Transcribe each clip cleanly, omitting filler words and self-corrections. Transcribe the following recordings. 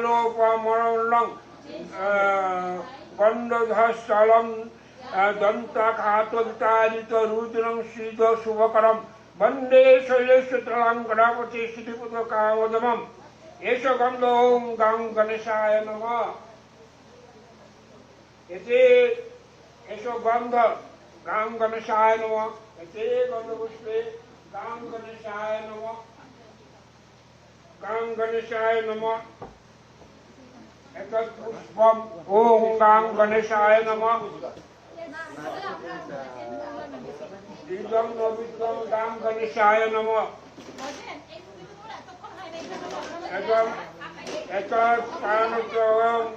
लोपमरणं गन्धधस्थलं दन्तघातवितारितरुद्रं श्रीदशुभकरं वन्दे शैलेशतलं गणापति श्रीपुत्रकामोदमम् एष गन्धो ॐ गं गणेशाय नमः इति एष गन्ध गं गणेशाय नमः इति गन्धपुष्पे गं गणेशाय नमः गं गणेशाय नमः एतत् पुष्पम् ॐ गं गणेशाय नमः इदं नवित्रं गं गणेशाय नमः एतत् कारणोत्तरम्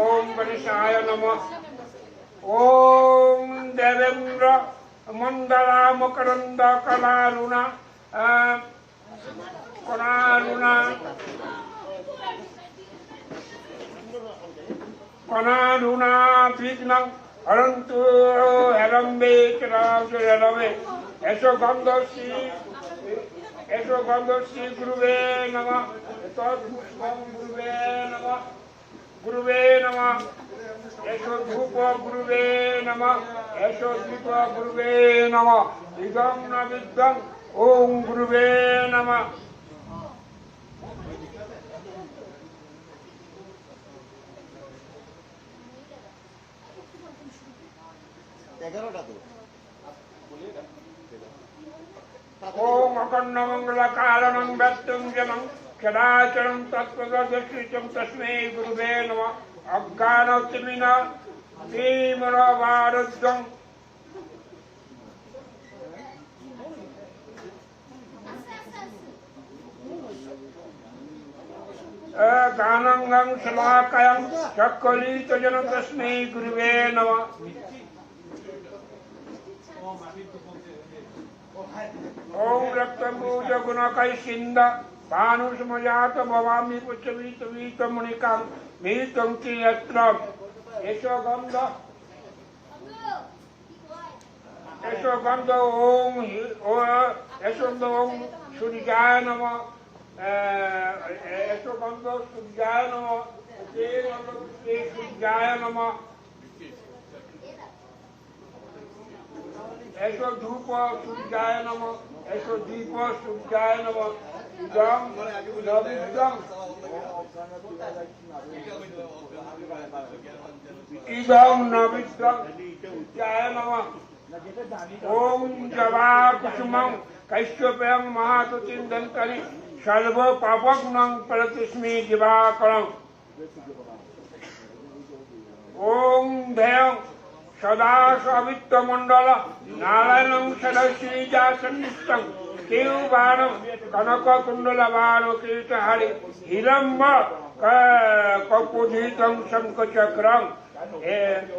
ॐ गणेशाय नमः ॐ देवेन्द्र मण्डलामकरन्द कलारुणा कणारुणा विघ्नं हरन्तु हेरम्बे चराचरवे एषो गन्धश्री गुरुवे नमः तत्पुष्पं गुरुवे नमः एषो धूप गुरुवे नमः एषो दीप गुरुवे नमः इदं न विद्यं ॐ गुरुवे नमः ओम अखंडमंगलकारणं व्यक्तुंजनं सदाचरं तत्पददर्शितं तस्मै गुरुवे नमः अज्ञानतिमिना तीम्रवारुद्धं गानंगं शलाकयं चक्कलितजनं तस्मै गुरुवे नमः ओम रक्तबूज गुणकैशिन्द भानुसमजात भवामि पुच्छवीत मुनिकां मीतं कियत्र एषो गन्ध ॐ सूर्याय नमः एषो गन्ध सूर्याय नमः सूर्याय नमः एषो धूप सूर्याय नमः एषो दीप सूर्याय नमः इदं नविद्यं सूर्याय नमः ॐ जवाकुसुमं कैश्यपयं महातुतिं दन्तरि सर्वपापघ्नं परतस्मै दिवाकरम् ॐ ध्येयं सदा सवित्तमण्डल नारायणं सदश्रीजासन्निष्टं केयुबाणं कनककुण्डलबाणं कीर्तहरि हिरम्ब कपुधितं शङ्खचक्रं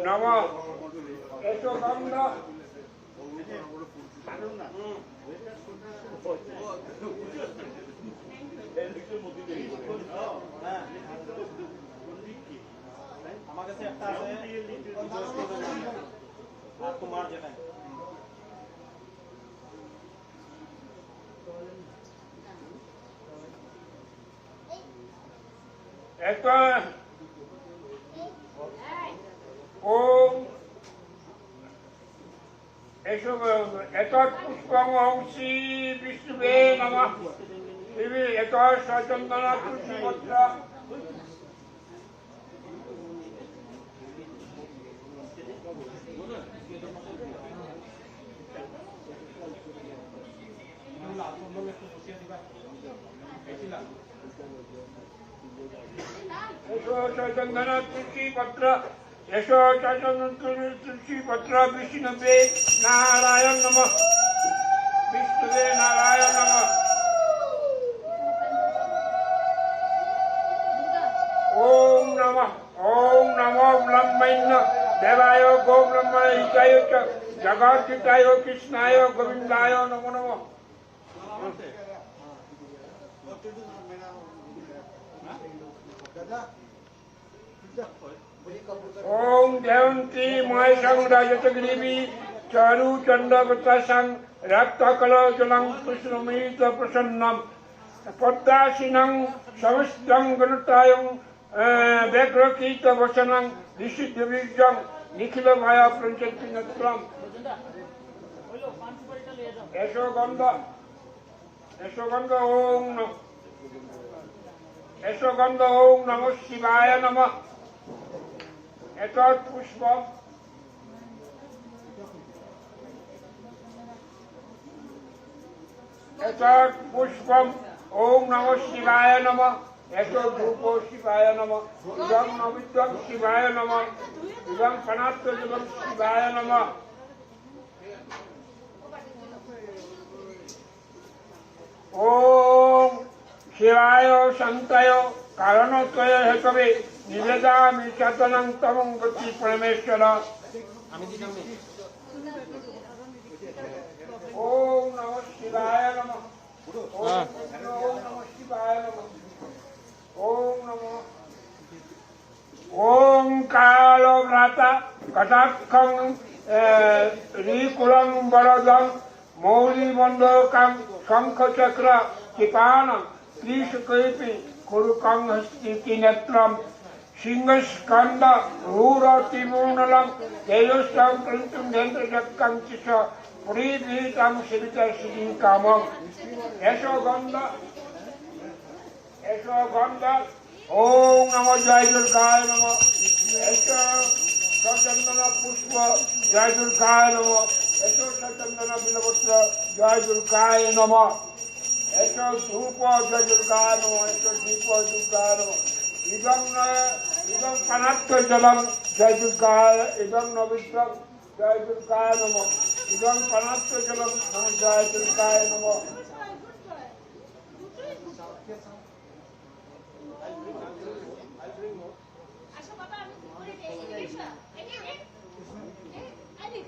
नमः एषो गन्ध আমার কাছে একটা আছে আর তোমার যেটা একটা ওম এসব এতৎ পুষ্পং শ্রী বিষ্ণুবে নমঃ শ্রী এতৎ সচন্দন তুলসীপত্র चंदन तुलसी पत्र यशो चंदन तुलसी पत्र विष्णुवे नारायण नमः विष्णुवे नारायण नमः ओम नमो ब्रह्मण्य देवाय गो ब्रह्म हिताय च जगद्धिताय कृष्णाय गोविंदाय नमो नमः ओम देवंती महेशं राजतग्रीवी चारु चंडवतासं रक्तकलजलं कृष्णमीत प्रसन्नं पद्मासिनं समस्तं गणतायं Bekrokita Vasanam, Vishiddhavijam, Nikhila Vaya Pranchatinatram, Yashoganda, Yashoganda Om Namo Shivaya Namah, Etat Pushpam, Etat Pushpam, Om Namo Shivaya Namah, Etat Dhupo Shivaya Namah, Idam Navidam Shivaya Namah, Idam Panattajam Shivaya Namah. Om Shivaya Santaya Karanotaya Hekave Nivedami Chatanam Tamam Gati Parameshwara. Om Namah Shivaya Namah. Om Namah Shivaya Namah. Om Namah. Om Kalo Vrata Katakkam Rikulam Baradam Mauli Mandokam Shankha Chakra Kipanam Trishakaipi Kurukam Hastiti Netram Shingaskanda Rura Timunalam Teyostam Printum Dendra Jakkam Chisha Purivitam Sivita Siddhi Kamam Yashoganda Om Namo Jai Durgaya Namo Yasho Satandana Pushpa Jai Durgaya Namo Yasho Satandana Bilabatra Jai Durgaya Namo Yasho Dhupa Jai Durgaya Namo Yasho Dhupa Durgaya Namo Idam Panatta Jalam Jai Durgaya Idam Navitram Jai Durgaya Namo Idam Panatta Jalam Jai Durgaya Namo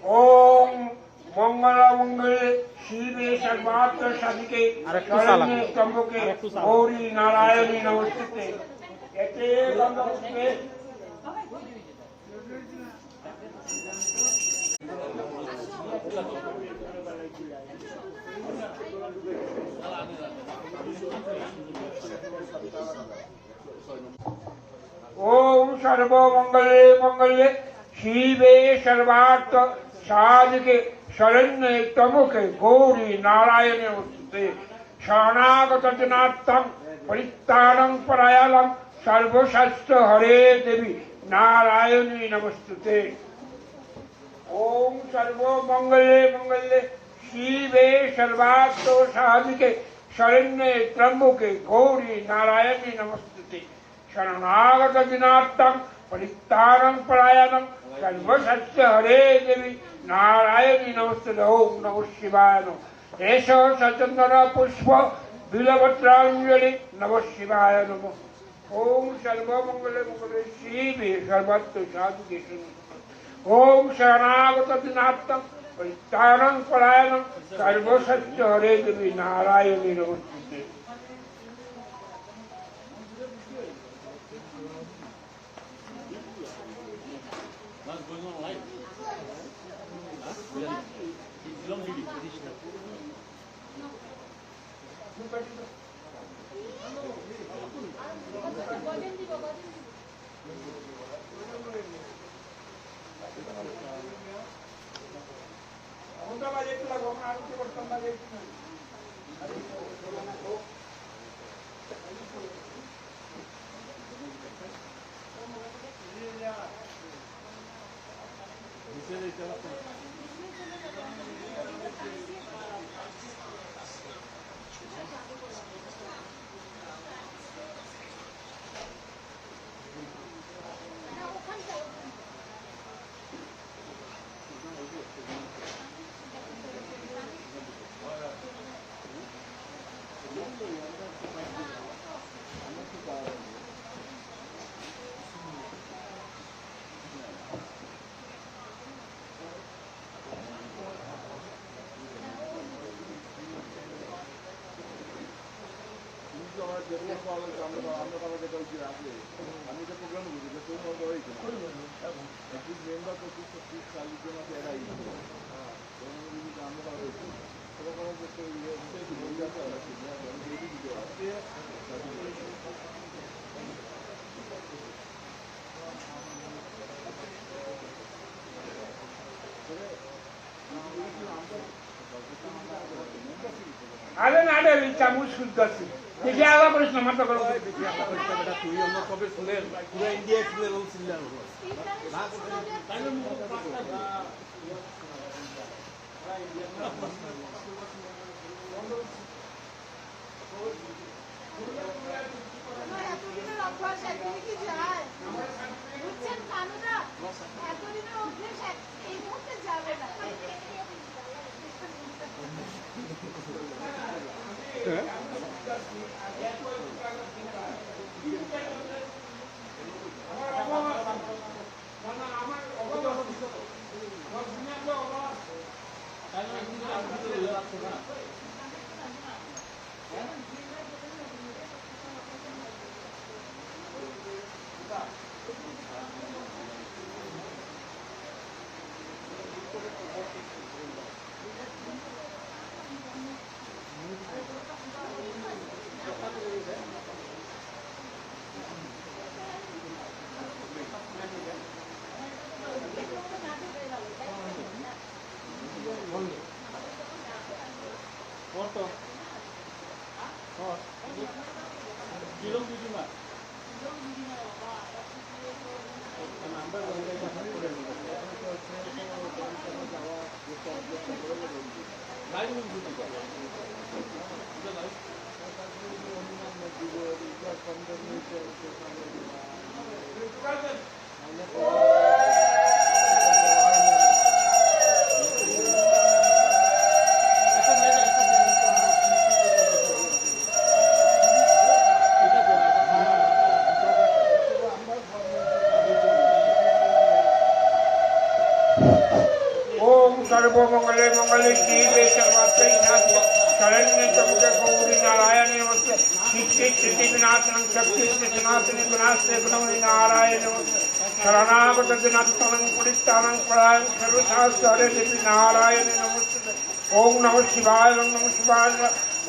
Om Mangala Mangale Shive Sarvatra Sadike Sharanye Tambuke Gauri Narayani Namaste Ete Namaste Om Sarva Mangale Mangale Shive Sarvatra Sadike Sharanye Tamuke Gauri Narayani Namaste Shanagata Janattam Parittanam Parayalam Sarvashastra Hare Devi Narayani Namaste Om Sarva Mangale Mangale Shive Sarvatra Sadike Sharanye Tamuke Gauri Narayani Namaste Shanagata Janattam Parittanam Parayalam Sarvasatya Hare Devi Narayani Namaste Om Namo Shivaya Esha Satandana Pushpa Bilavatrangeli Namo Shivaya Namo Om Sarva Mangale Mangale Shive Sarvatra Sadike Om Shanagata Dinattam Parittanam Parayanam Sarvasatya Hare Devi Narayani Namaste What's going on live? It's long video. আমাদের ইচ্ছা মুশকিল করছি দেখি আলাদা করিস না মাথা করো তুই অন্য কবে শুনে পুরো ইন্ডিয়া শুনে রোল ছিলেন এতদিনের অভ্যাস একদিনে কি যায় বুঝছেন কানুরা এতদিনের অভ্যাস এই মুহূর্তে যাবে না सर्वमंगले मंगले जीवे सर्वात्मै नाथ शरण्य चमुखे गौरी नारायण नमस्ते नित्य स्थिति विनाशनं शक्ति सनातन विनाशने गुणमणि नारायण नमस्ते शरणागत दिनात्मनं पुरितानं परायं सर्वशास्त्र हरे देवी नारायण नमस्ते ओम नमः शिवाय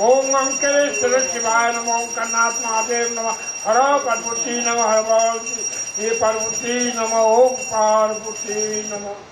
ओम अंकेश्वर शिवाय नमः ओम कर्नाथ महादेव नमः हर पार्वती नमः हर पार्वती नमः ओम पार्वती नमः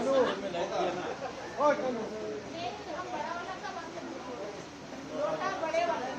हम बड़ा वाला का बंद कर दो। लोटा बड़े वाला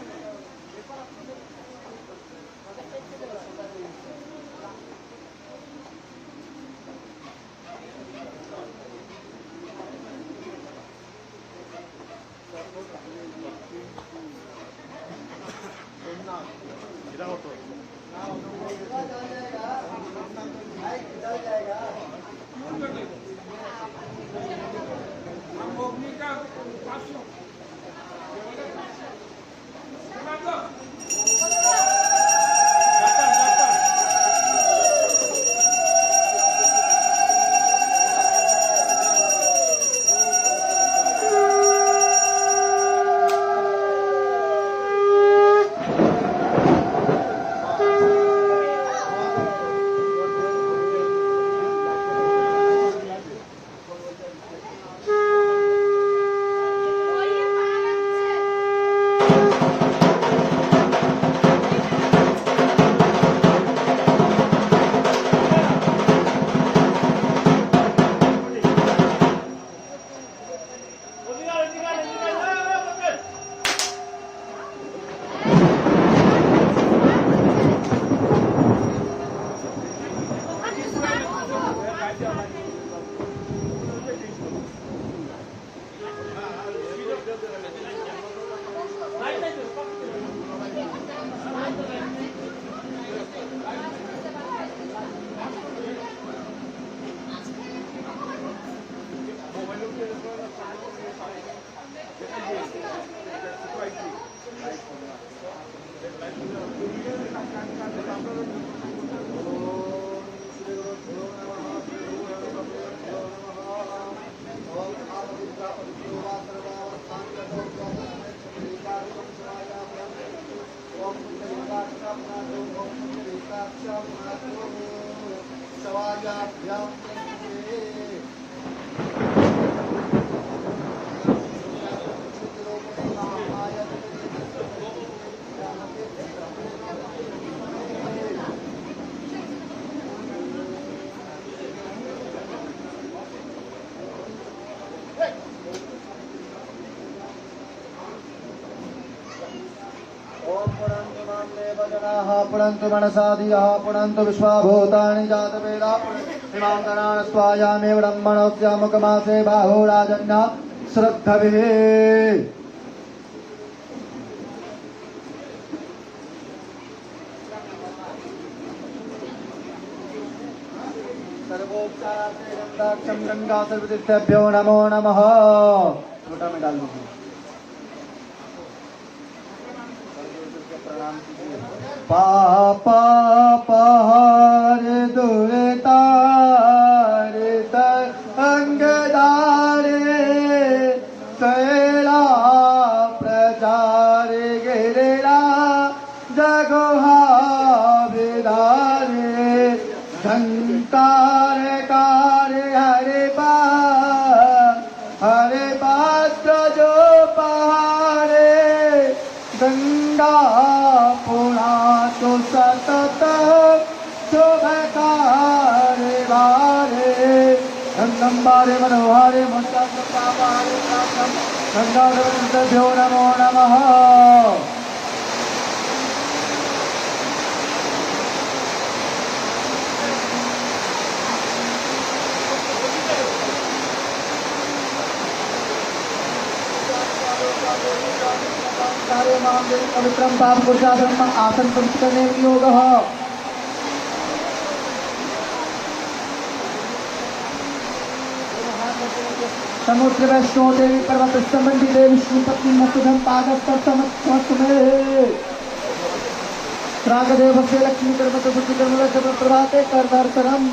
पुनन्तु मनसादियः पुनन्तु विश्वाभूतानि जातवेदा इमां गणान् स्वायामेव ब्रह्मणस्य मुखमासे बाहो राजन्य श्रद्धभिः सर्वोपचारार्थे गन्धाक्षं गंगा सर्वतीर्थेभ्यो नमो नमः। लोटा में डाल दीजिए। पापा पहार दुर्तारे अंगदारे कैला प्रचार गिरा जगोहा विदारे घंकार कार हरे पात्र जो पहाड़े गंगा पुणा तो सतत शोभकारे बारे गंगम्बारे मनोहारे मुंडारे गंगाभ्यो नमो नमः। पवित्रं पाप पुरुषाधर्म आसन पवित्र करने में योगः। समुद्र वैष्णो देवी पर्वत संबंधी देवी श्रीपति मधुधम पादस्तमे रागदेव से लक्ष्मी कर्मत बुद्धि कर्म प्रभाते कर दर्शनम।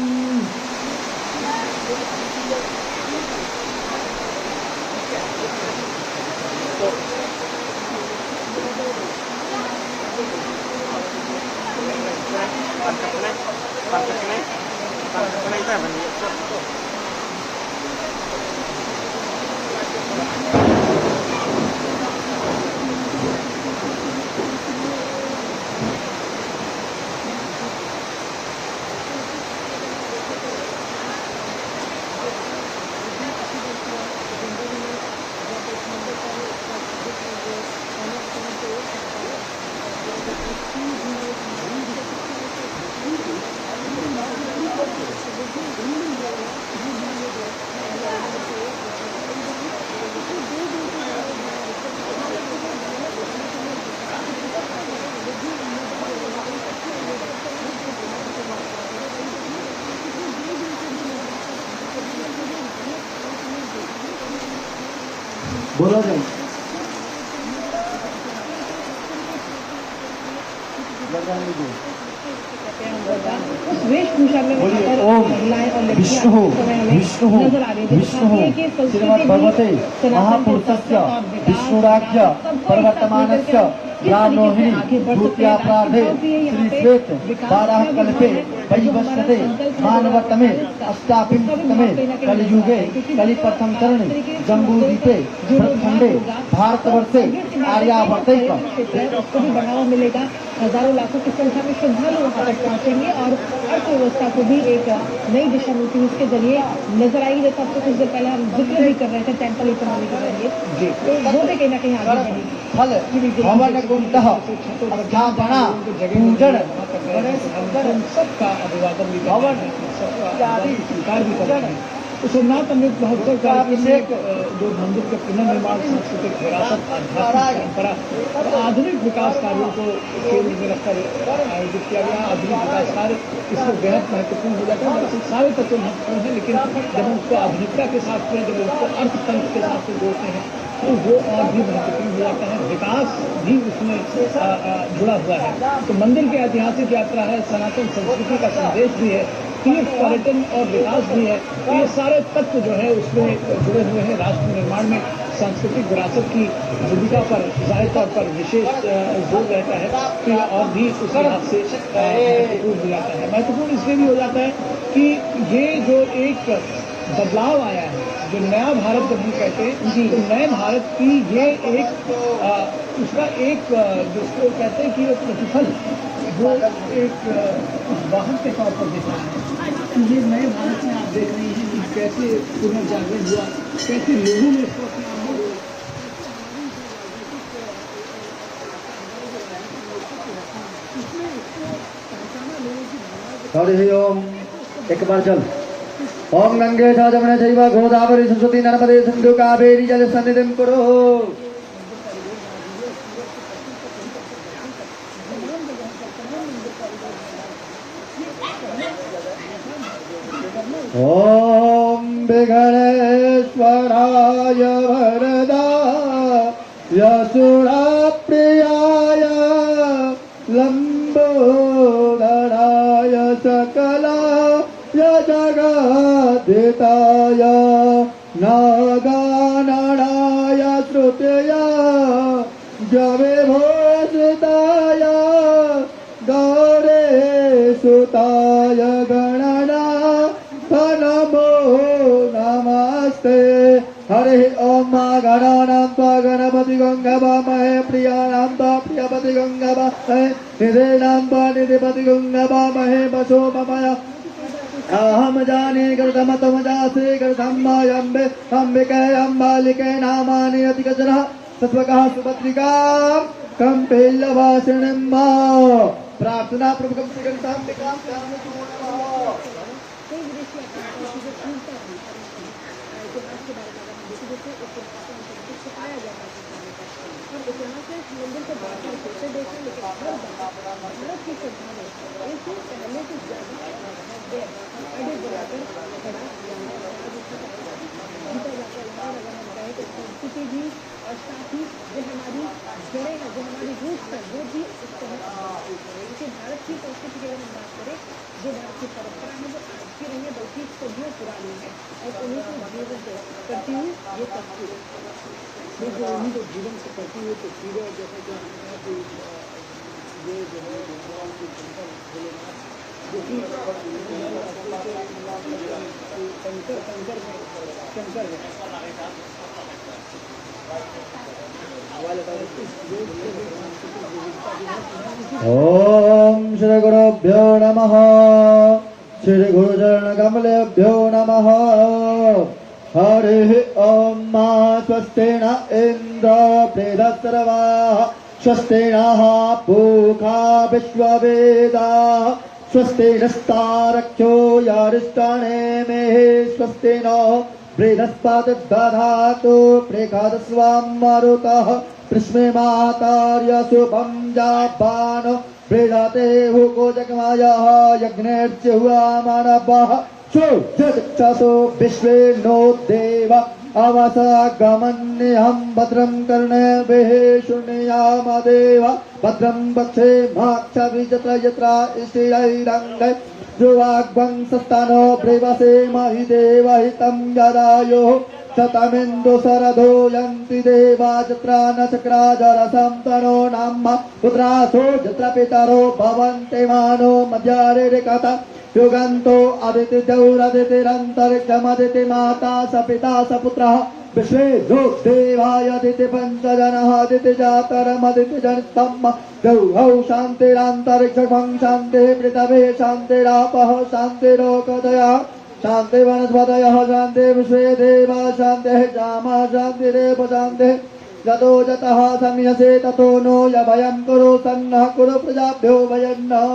बोलो जल्दी। उस वेशभूषा में बोलिए वहाँ पर ओम महिलाएं और लड़कियां विष्णु इस समय हमें विष्णु नजर आ रही है। विष्णु दिखाती है कि संस्कृति श्रीमद् भी भगवते सनातन महापुरुषस्य के और विकास, विष्णुराज्य सबको पर्वतमानस्य किस तरीके से आगे बढ़ सकते भूत्या हैं। प्रार्धे राष्ट्रभाव भी यहाँ श्री पे श्वेत विकास बारह का भी कल्पे भाव है, जो हमारा वैवस्वते संकल्प है, मानवतमे जो अष्टाविंशतमे कलियुगे कलिप्रथम चरणे जम्बूद्वीपे भरतखंडे भारतवर्षे आर्यावर्तैक उसको भी बढ़ावा मिलेगा। हजारों लाखों की संख्या में श्रद्धालु वहाँ तक पहुंचेंगे और अर्थव्यवस्था को भी एक नई दिशा मिलती हुई इसके जरिए नजर आएगी। जैसा आपको कुछ देर पहले हम जिक्र भी कर रहे थे टेम्पल इकोनॉमी के जरिए, तो वो भी कहीं ना कहीं आगे बढ़ेगी। फल हवन कुंडः स्थापना पूजन गणेश सबका अभिवादन भी हवन इत्यादि स्वीकार भी करते हैं। तो सोमनाथ अमृत महोत्सव कार्यक्रम में जो मंदिर के पुनर्निर्माण, सांस्कृतिक विरासत, आध्यात्मिक परंपरा और आधुनिक विकास कार्यों को केंद्र में रखकर आयोजित किया गया। आधुनिक विकास कार्य इसमें बेहद महत्वपूर्ण हो जाता है। दरअसल सारे तत्व महत्वपूर्ण है, लेकिन जब हम उसको आधुनिकता के साथ में, जब उसको अर्थतंत्र के साथ में जोड़ते हैं तो वो और भी महत्वपूर्ण हो जाता है। विकास भी उसमें जुड़ा हुआ है। तो मंदिर की ऐतिहासिक यात्रा है, सनातन संस्कृति का संदेश भी है, तीर्थ पर्यटन और विकास भी है। तो ये सारे तत्व जो है उसमें जुड़े हुए हैं। राष्ट्र निर्माण में सांस्कृतिक विरासत की भूमिका पर जाहिर तौर पर विशेष जोर रहता है, तो ये और भी उस लिहाज से महत्वपूर्ण हो जाता है। महत्वपूर्ण इसलिए भी हो जाता है कि ये जो एक बदलाव आया है, जो नया भारत जब हम कहते हैं जी, तो नए भारत की ये एक उसका एक जिसको कहते हैं कि वो प्रतिफल, वो एक वाहन के तौर पर दिख रहा है। तो ये नए भारत में आप देख रहे हैं कि कैसे पुनर्जागरण हुआ, कैसे लोगों ने इसको अपना हरि ओम। एक बार चल। ओम गंगे च जमुने चैव गोदावरी सरस्वती नर्मदे सिंधु कावेरी जल सन्निधिं कुरु। ओम विघ्नेश्वराय वरदाय सुरप्रियाय लंबोदराय सकलाय जगद्धिताय नागाननाय श्रुतय जविभूषिताय गौरीसुताय गणना नमो नमस्ते। हरि ओम गणानां त्वा गणपति गंगवामहे प्रियाणां त्वा प्रियपति गंगवामहे निधीनां त्वा निधिपति गंगवामहे वसो ममया अहम जाने गर्दम तम जासे गर्दम्बायम्बे अम्बिके अम्बालिके नामानि अतिकजनः सत्वकः सुभद्रिका कम्पेल्लवासिनीं प्रार्थना प्रभुकं श्रीगणेशाम्बिकां मंदिर को बार बार फिर से देखा, लेकिन हर बार भारत की श्रद्धा ने इसे पहले से ज्यादा आगे बढ़ाकर खड़ा किया है। गीता जाकर अगर हम कहें तो संस्कृति भी और साथ ही जो हमारी जड़ें हैं, जो हमारी रूट्स है, वो भी इस तरह क्योंकि भारत की संस्कृति की अगर हम बात करें, जो भारत की परंपरा है वो आज की नहीं है बल्कि सदियों पुरानी है और उन्हीं को जीवन करती हुई ये तस्वीर उन्हीं को जीवन से करती हुई तस्वीरें। जैसे कि ये जो है भगवान के शंकर भोलेनाथ जो कि शंकर है। ओम श्री गुरुभ्यो नमः। श्री गुरुचरण कमलेभ्यो नमः। हरि ओम मा स्वस्ति न इंद्र प्रेदसर्वाः स्वस्ति नः पूषा विश्ववेदाः स्वस्ति नस्तारक्षो यारिष्टानेमे स्वस्ति नो बृहस्पतिर्दधातु प्रेखादस्वां मारुतः पृष्मे मातार्य शुभं जापानो बृहते हुको जगमायः यज्ञेर्च हुआ मानवः चो विश्वे नो देव अवसगमन्यहं भद्रं कर्णेभिः शृणुयामदेव भद्रं पक्षेमाक्षभिजत्र यत्र स्थिरैरङ्गै ध्रुवाग्वंसस्थानो ब्रेवसे महि देवहितं यदायुः शतमिन्दु शरदो यन्ति देवा जत्रा न चक्राजरसं तनो नाम पुत्रासो जत्र पितरो भवन्ति मानो मध्यारेकता युगन्तो अदितिजौरदितिरन्तरिक्षमदिति माता स पिता स पुत्रः विश्वे देवायदिति पञ्चजनः अदिति जातरमदिति जनितम् द्यौः शान्तिरान्तरिक्षं शान्तिः पृथिवी शान्तिरापः शान्तिरोकदयः शान्ति वनस्पतयः शान्ति विश्वे देवा शान्तिः जामा शान्तिरेव शान्तिः यतो जतः संयसे ततो नो यभयं कुरु सन्नः कुरु प्रजाभ्यो भयन्नः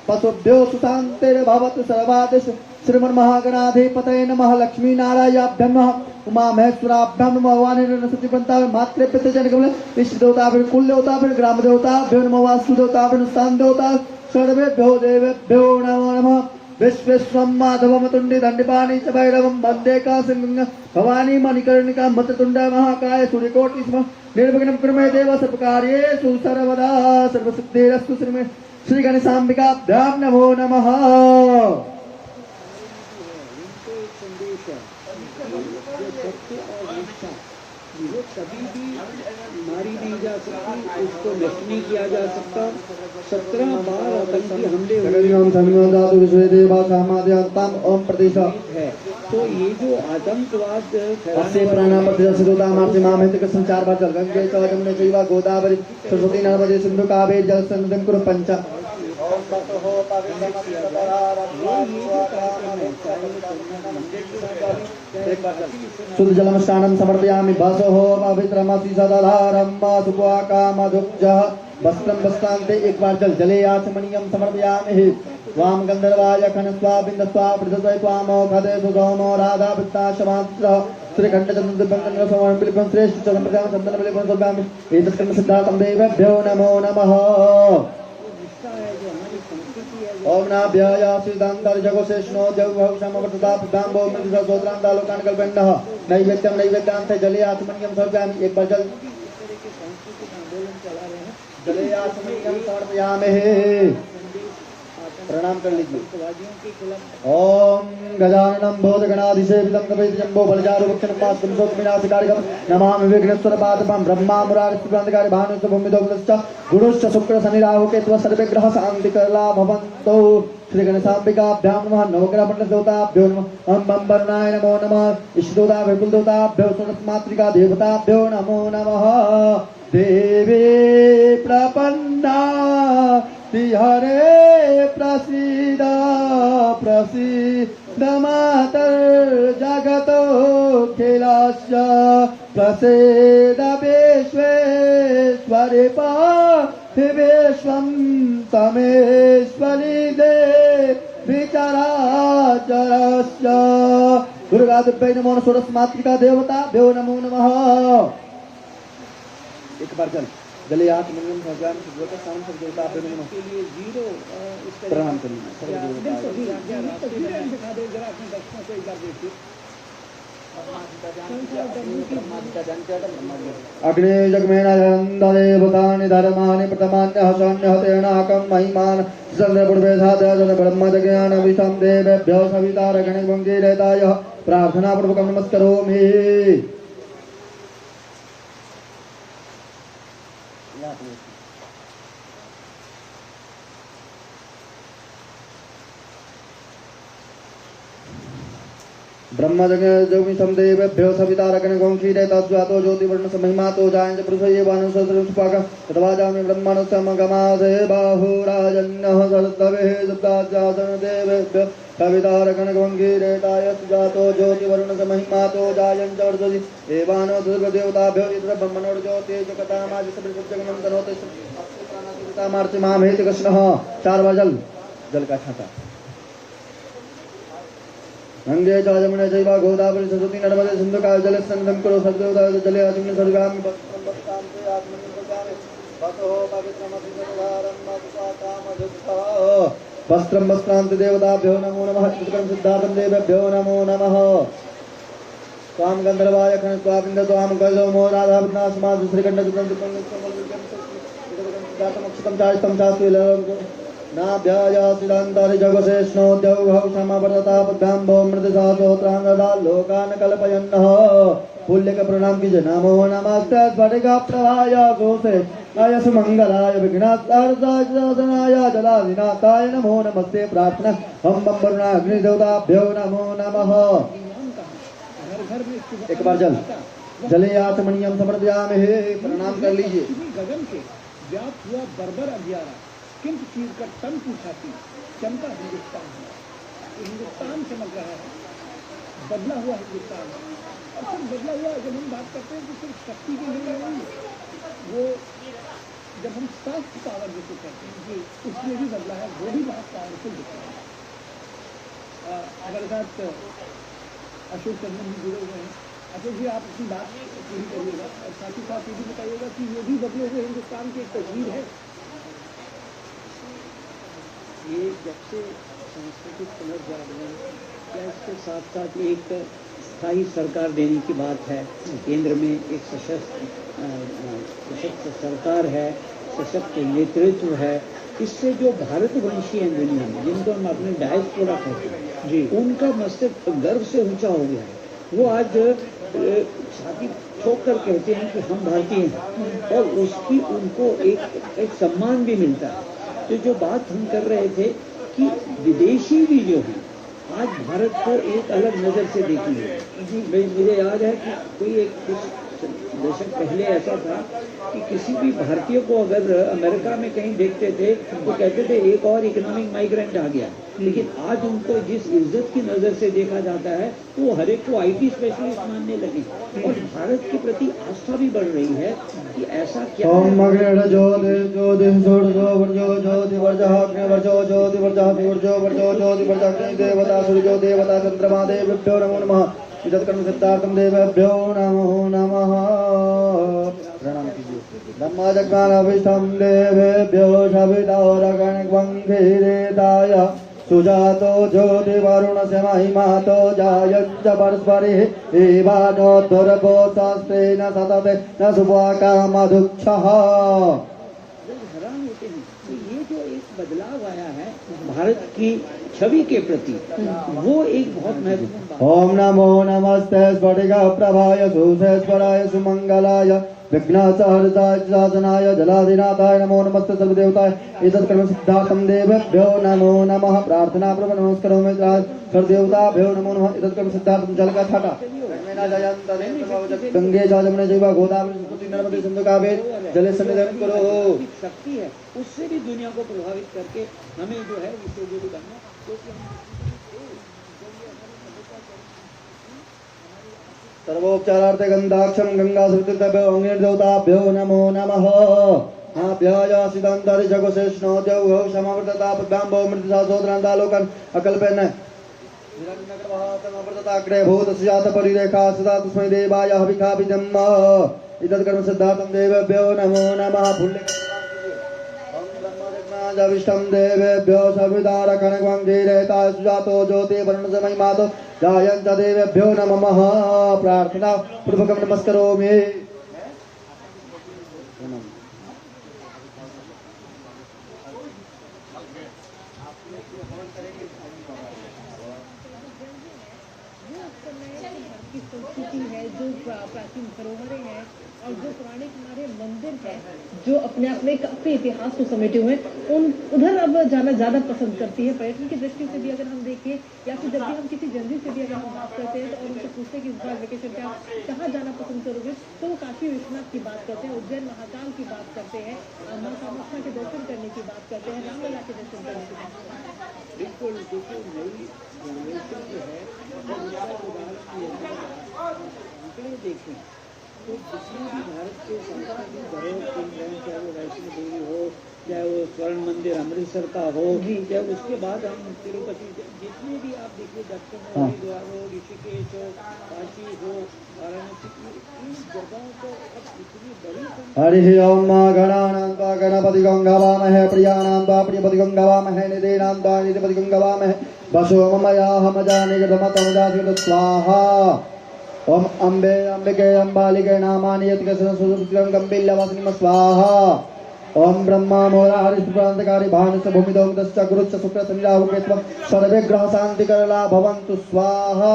पशुभ्यो सुशान्तिर्भवतु सर्वादिषु श्रीमन्महागणाधिपतये नमः लक्ष्मीनारायणाभ्यां नमः उमामहेश्वराभ्यां नमः वाणिरसतिपन्ताभ्यो मातृपितृजनकमल इष्टदेवताभ्यो कुलदेवताभ्यो ग्रामदेवताभ्यो नमः वास्तुदेवताभ्यो स्थानदेवता सर्वेभ्यो देवेभ्यो नमो नमः विश्वेश्वं माधवमतुण्डि दण्डिपाणि च भैरवं वन्दे कासिंह भवानी मणिकर्णिका मततुण्ड महाकाय सूर्यकोटि स्म निर्विघ्नं कुरु मे देव सर्वकार्येषु सर्वदा सर्वसिद्धिरस्तु श्री गणेशाम्बिकाभ्यां नमो नमः। इनको एक संदेश है जो सत्य और निष्ठा वो कभी भी मारी नहीं जा सकती, उसको नष्ट नहीं किया जा सकता। 17 बार आतंकी हमले ओम प्रदेश है, तो ये जो आतंकवाद अस्य प्राणापतिमामेत संचार बार चल गंगे च जमुने चैव गोदावरी सरस्वती नर्मदे सिंधु कावेरी जलसंगम कुरु पंच शुद्ध जलम स्नानं समर्पयामि भसो पवित्रमसि सदाधारं सुपाकामधुब्जः वस्त्रं वस्त्रान्ते एक बार जल जले आचमनीयं समर्पयामि वाम गंधर्वाय खनस्वा बिंदस्वा पृथ्वी त्वामो खदे सुगमो राधा वित्ता शमात्र श्रीखंड चंद्र बंगन समर्पण बिल्कुल श्रेष्ठ चरण प्रदान चंदन बिल्कुल सोगामि एतत् कर्म सिद्धार्थं देवेभ्यो नमो नमः। ओम नाभ्याय सिद्धांतर जगो शेषनो देव भवक्षमवर्तता पितांबो मृदुसा सोत्रांता लोकान कल्पेन्नः नैवेद्यं नैवेद्यान्ते जले आचमनीयं समर्पयामि एक बार जल जले आचमनीयं समर्पयामि प्रणाम कर लीजिए। ओम गजाननं भूतगणाधिसेवितं कपितजम्बो बलचारुभक्षणमास्तं शोकविनाशकारिकं नमामि विघ्नेश्वर पादपं ब्रह्मा मुरारिस्त्रिभ्रान्तकारि भानुश्च भूमिदोग्रश्च गुरुश्च शुक्र शनि राहु केतु सर्वे ग्रह शान्तिकला भवन्तु। श्री गणेशाम्बिकाभ्यां नमः नवग्रह देवताभ्यो नमः ओम बम वरुणाय नमो नमः इष्टदेवताभ्यो कुलदेवताभ्यो सुरमातृका देवताभ्यो नमो नमः। देवी प्रपन्ना हरे प्रसीद प्रसीद मातर जगतो खिलस्य प्रसीद विश्वेश्वरि पार्थिवेश्वं तमेश्वरि देवी चराचरस्य। दुर्गादेव्यै नमो सरस्मातृका देवताभ्यो नमो नमः। एक बार चल जले आत्मनियम भगवान सुब्रत साम सब देवता आपने नमः के लिए जीरो प्रणाम करिए अग्ने जगमेनादेवतानि धर्माणि प्रथमान्यः शून्यहतेनाकं महिमान चन्द्रपुर्वेधादय ब्रह्मज्ञानविषं देवेभ्यो सवितारगणगुङ्गीरेताय प्रार्थनापूर्वकं नमस्करोमि। ब्रह्मजगमी देवेभ्यो सवितारगणगुङ्गीरे तस्वातो ज्योतिवर्ण महिमातो जायञ्च पुरुषये वानुसहस्रपाक तद्वाजामि ब्रह्मणो समगमासे बाहुराजन्यः सरस्तवेः सप्ताजासन देवेभ्यो सवितारगणगुङ्गीरे तायस्तु जातो ज्योतिवर्ण महिमातो जायञ्च वर्धति एवानो दुर्गदेवताभ्यो इतर ब्रह्मणो ज्योति जगतामादि सबजगनं तनोते प्राणातितामार्ति मामेति कृष्णः। 4 बार जल का छाता गंगे च यमुने चैव गोदावरी सरस्वती नर्मदे सिंधु कावेरी जलसंगम कुरु सर्वदेवता जले आचमनीयं सर्वगामि भक्तान्ते आत्मनिं सर्वगामि भसो पवित्रमसि सदाधारं सुपाकामधुब्जः वस्त्रं वस्त्रान्ते देवताभ्यो नमो नमः कर्म सिद्धार्थं देवेभ्यो नमो नमः। स्वाम गंधर्वाय खन स्वामिंद स्वाम गजो मोराधा विनाशमा श्रीकंड जातमक्षतम चारितम चास्तुलम नाभ्याया सिद्धांतारि जगसेष्णो द्यौघौ क्षमावर्तता पद्भ्याम्भो मृतसातोत्रांगदा लोकान् कल्पयन्नः पुल्यक प्रणाम कीजिए। नमो नमस्ते स्फटिका प्रभाय गोसे आय सुमंगलाय विघ्नाय जलाधिनाथाय नमो नमस्ते प्रार्थना हम बम्बरुणा अग्निदेवताभ्यो नमो नमः। घर घर में इसकी एक बार जले आत्मनियम समर्पयामहे। प्रणाम कर लीजिए। गगन के व्याप्त हुआ बर्बर अगियारा किंतु चीर कर तन की छाती चमका हिंदुस्तान है। हिंदुस्तान चमक रहा है, बदला हुआ हिंदुस्तान है। और सिर्फ बदला हुआ जब हम बात करते हैं तो सिर्फ शक्ति के लिए नहीं, वो जब हम सॉफ्ट पावर जिसे कहते हैं कि उसमें भी बदला है, वो भी बहुत पावरफुल दिखता है। हमारे साथ अशोक चंदन जी जुड़े हुए हैं। अशोक जी, आप अपनी बात पूरी करिएगा और साथ ही साथ ये भी बताइएगा कि ये भी बदले हुए हिंदुस्तान की एक तस्वीर है। ये जब से सांस्कृतिक पुनर्जागरण या इसके साथ साथ एक स्थायी सरकार देने की बात है, केंद्र में एक सशक्त सरकार है, सशक्त नेतृत्व है, इससे जो भारतवंशी हैं दुनिया में, जिनको हम अपने डायस्पोरा कहते हैं जी, उनका मस्तक गर्व से ऊंचा हो गया है। वो आज छाती ठोक कर कहते हैं कि हम भारतीय हैं और उसकी उनको एक सम्मान भी मिलता है। तो जो बात हम कर रहे थे कि विदेशी भी जो हैं आज भारत को एक अलग नज़र से देखेंगे। मुझे याद है कि कोई एक कुछ दशक पहले ऐसा था कि किसी भी भारतीय को अगर अमेरिका में कहीं देखते थे तो कहते थे एक और इकोनॉमिक माइग्रेंट आ गया। लेकिन आज उनको जिस इज्जत की नज़र से देखा जाता है तो वो हर एक को IT स्पेशलिस्ट मानने लगे और भारत के प्रति आस्था भी बढ़ रही है कि ऐसा क्या है। देवता चंद्रमा देवभ्यो नमो नमः। कर्म सिद्धार्थम देवभ्यो नमो नमः। प्रणाम कीजिए। ब्रह्मजज्ञानभिष्टं देवेभ्यो सवितोरगणग्वंघिरेताय सुजातो ज्योतिवरुणस्य महिमातो जायच्च परस्परिः एवानोद्धरभो शास्त्रेण सतते न शुभाकामधुक्षः। हैरान होते हैं कि ये जो एक बदलाव आया है भारत की छवि के प्रति, वो एक बहुत महत्वपूर्ण बात। ओम नमो नमस्ते स्फटिका प्रभाय सुसेश्वराय सुमंगलाय विघ्नहर्ताय जलाधिनाथाय नमो नमस्ते सर्वदेवताय एतत्कर्म सिद्धार्थं देवेभ्यो नमो नमः। प्रार्थना पूर्वक नमस्कारों सर्वदेवताभ्यो नमो नमः। एतत्कर्म सिद्धार्थं जल का छाटा गंगे जमुने जैव गोदावरी नर्मदे सिंधु कावेरी जले सन्निधान करो। शक्ति है, उससे भी दुनिया को प्रभावित करके हमें जो है इससे जो भी करना, सर्वोपचारार्थे गंधाक्षम गंगा देवताभ्यो नमो नमः। सिद्धांतारि जगसेष्णो द्यौघौ क्षमावर्तता पद्भ्याम्भो मृतसातोत्रांगदालोकन् अकल्पेन अग्रे भूतस्य जात परिरेखा सदा तस्मै देवाय हविखाभिजम्। इतत्कर्म सिद्धार्थं देवेभ्यो नमो नमः। ब्रह्मजज्ञानभिष्टं देवेभ्यो सवितारकणग्वंघिरेताय सुजातो ज्योतिवर्णस्य महिमातो जायञ्च देवेभ्यो नमः। प्रार्थना पूर्वकं नमस्करोमि। की संस्कृति है, जो प्राचीन धरोहरें हैं और जो पुराने हमारे मंदिर हैं, जो अपने आप में काफी इतिहास को समेटे हुए हैं, उधर अब जाना ज्यादा पसंद करती है। पर्यटन की दृष्टि से भी अगर हम देखें या फिर जब भी हम किसी जनरल से भी अगर हम बात करते हैं तो और उनसे पूछते हैं कि इस बार वेकेशन पे आप कहाँ जाना पसंद करोगे, तो वो काशी विश्वनाथ की बात करते हैं, उज्जैन महाकाल की बात करते हैं, माँ कामाख्या के दर्शन करने की बात करते हैं, रामलला के दर्शन करने की बात करते हैं। बिल्कुल बिल्कुल नई जनरेशन जो है देखें तो जिसमें भी भारत के सांस्कृतिक धरोहर केंद्र हैं, चाहे वो वैष्णो देवी हो, चाहे वो स्वर्ण मंदिर अमृतसर का हो, चाहे उसके बाद हम तिरुपति, जितने भी आप देखिए दक्षिण हो, हरिद्वार हो, ऋषिकेश हो, काशी हो, वाराणसी, इन जगहों को अब इतनी बड़ी हरि ओम गणानां त्वा गणपति गंगावामहे प्रियाणां त्वा प्रियपति गंगावामहे निधीनां त्वा निधिपति गंगावामहे वसो ममया हम जाने गतमतं स्वाहा। ओम अम्बे अम्बिके अम्बालिके नामानि यत्कसनसुदुक्तं गम्बिल्लवासिनिम स्वाहा ओम ब्रह्मा मोरा हरिष्प्रांतकारी भानुस भूमिदोम दश्च गुरुच्च शुक्र शनि राहु केतु सर्वे ग्रह शांति करला भवन्तु स्वाहा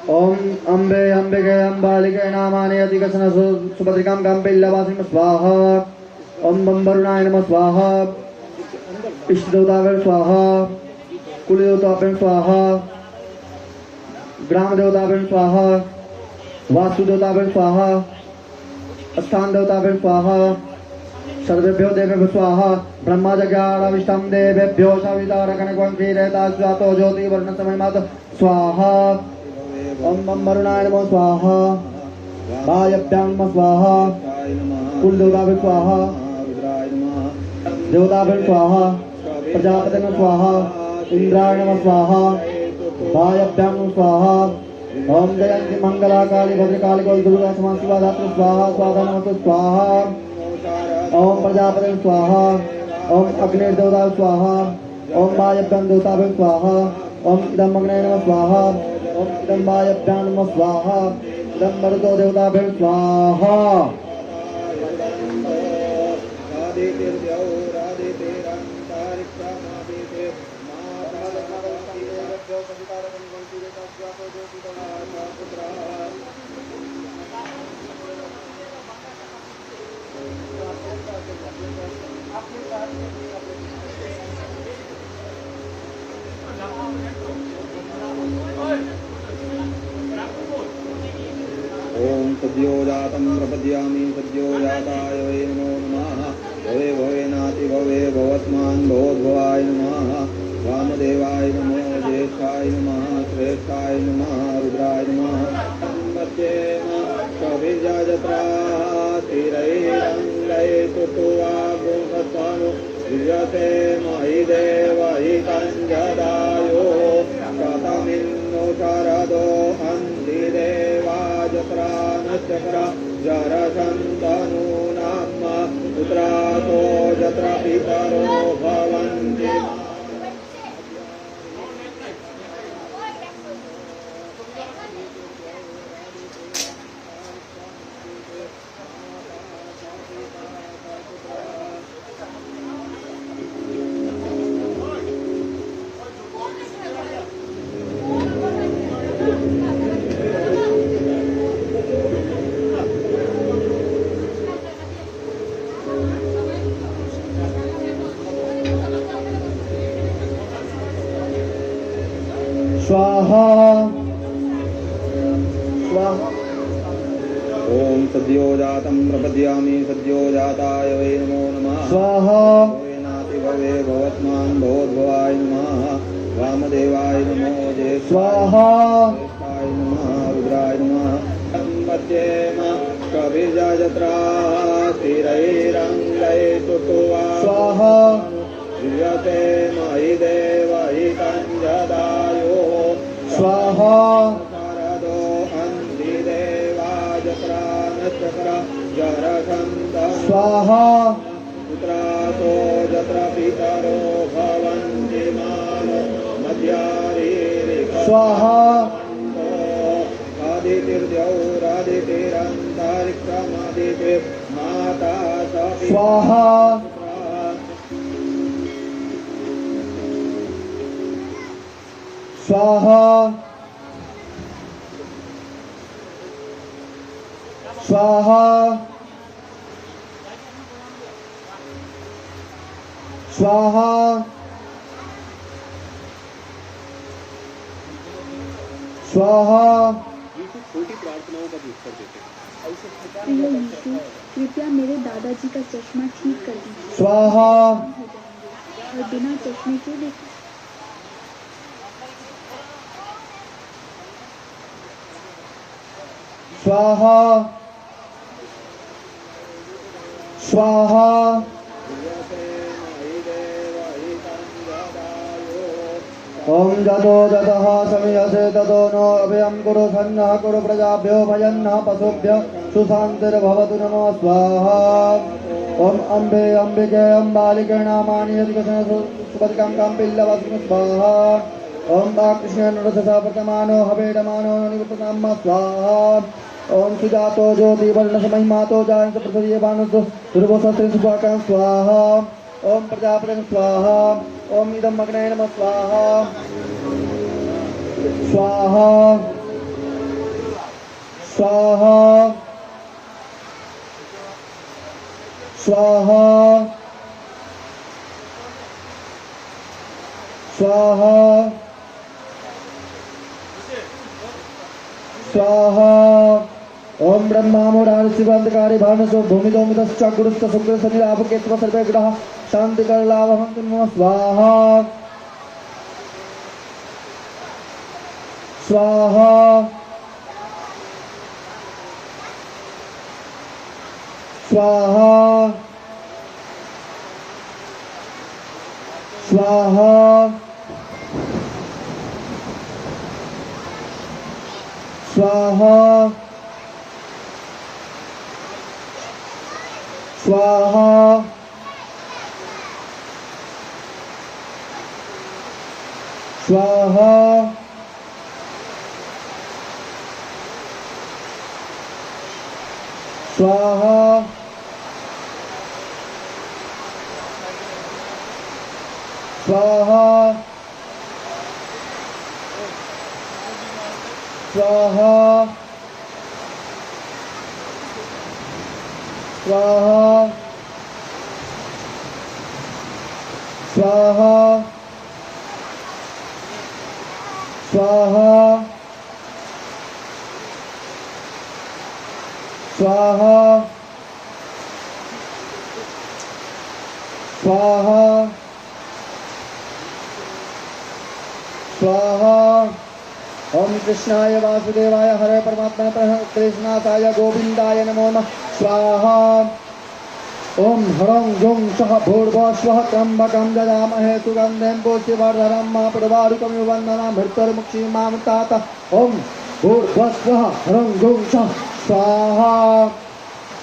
ओम अम्बे अम्बिके अम्बालिके नामानि यतिकसन सुभद्रिकां गम्बिल्लवासिनिम स्वाहा ओम बम्बरुणाय नमः स्वाहा इष्ट देवताभ्यो स्वाहा कुल देवताभ्यो स्वाहा ग्राम देवताभ्यो स्वाहा वास्तु देवताभ्यो स्वाहा स्थान देवताभ्यो स्वाहा सर्वेभ्यो देवेभ्यो स्वाहा ब्रह्मजज्ञानविष्टं देवेभ्यो सवितारकणकं क्षीरतास्वातो ज्योतिवर्णसमयमात स्वाहा ओम बम्बरुणाय नमः स्वाहा वायभ्यां नमः स्वाहा कुल देवताभ्यो स्वाहा देवताभ्यो स्वाहा प्रजापते नमः स्वाहा इंद्राय नमः स्वाहा वायभ्यां नमः स्वाहा ओम जयंती मंगला काली भद्रकाली गौरी दुर्गा समा शिवा धात्री स्वाहा स्वाहा नमः स्वाहा ओम प्रजापते स्वाहा ओम अग्निर्देवता स्वाहा ओम वायभ्यां देवताभ्यो स्वाहा ओम इदं अग्नये नमः स्वाहा ओम इदं वायभ्यां नमः स्वाहा इदं मरुतो देवताभ्यो स्वाहा ओम सद्यो जातं प्रपद्यामि सद्यो जाताय वै नमो नमः भवे भवेनाति भवे भवत्मान् भवोद्भवाय नमः वामदेवाय नमो ज्येष्ठाय नमः श्रेष्ठाय नमः रुद्राय नमः सम्पद्येम कविर्यजत्रा तिरैरङ्गै तुतुवा गुणस्वानु विजते महि देव हि कञ्जदायो शतमिन्नो शरदो अन्ति देवा जत्रा नश्चक्र जरसन्तनु नाम पुत्रातो जत्र पितरो भवन्ति स्वाहा स्वाहा ओम सद्यो जातं प्रपद्यामि सद्यो जाताय वै नमो नमः स्वाहा भवेनाति भवे भवत्मान् भवोद्भवाय नमः वामदेवाय नमो ज्येष्ठाय स्वाहा नमः रुद्राय नमः सम्पद्येम कविर्यजत्रा तिरैरङ्गै तुतुवा स्वाहा विजते महि देव हि कञ्जदायो स्वाहा शरदो अन्ति देवा जत्रा नश्चक्र जरसन्तनु स्वाहा पुत्रातो जत्र पितरो भवन्ति मानो मध्यारीरिक स्वाहा आदितिर्द्यौरादितिरन्तरिक्षमादिति माता सपि स्वाहा स्वाहा स्वाहा स्वाहा स्वाहा प्रिय यीशु, कृपया मेरे दादाजी का चश्मा ठीक कर दीजिए। स्वाहा हो जाएंगे और बिना चश्मे के देख स्वाहा स्वाहा ओम जतो जतः समीयसे ततो नो अभयं कुरु सन्नः कुरु प्रजाभ्यो भयन्नः पशुभ्यो सुशान्तिर्भवतु नमो स्वाहा ओम अम्बे अम्बिके अम्बालिके नामानि यदिकशन सुपतिकं कम्पिल्लवस्मि स्वाहा ओम कृष्णेन रथसा प्रतमानो हवेडमानो निवृत्तनाम स्वाहा ओम सुजातो ज्योतिवर्णसमहिमातो जायन्त पृथिवीभानुसु ध्रुवसस्त्रिं सुपाकं स्वाहा ओम प्रजापतिं स्वाहा ओम इदं अग्नये नमः स्वाहा स्वाहा स्वाहा स्वाहा स्वाहा स्वाहा ओम ब्रह्मा मुरारिशिवांतकारी भानुसो भूमिदोमितश्च गुरुश्च शुक्र शनिरापकेत्व सर्वे ग्रह शांतिकरलावहन्तु नमः स्वाहा स्वाहा स्वाहा स्वाहा स्वाहा स्वाहा स्वाहा स्वाहा स्वाहा स्वाहा स्वाहा स्वाहा स्वाहा स्वाहा स्वाहा ओम कृष्णाय वासुदेवाय हरे परमात्मा कृष्णाय गोविंदाय नमो नमः स्वाहा ओम ह्रौं जुं सः भूर्भुवः स्वः त्र्यम्बकं ददामहे सुगन्धिं पुष्टिवर्धनं मा प्रवारुकमिव वन्दना मृत्युर्मुक्षीमामृतात् ओम भूर्भुवः स्वः ह्रौं जुं सः स्वाहा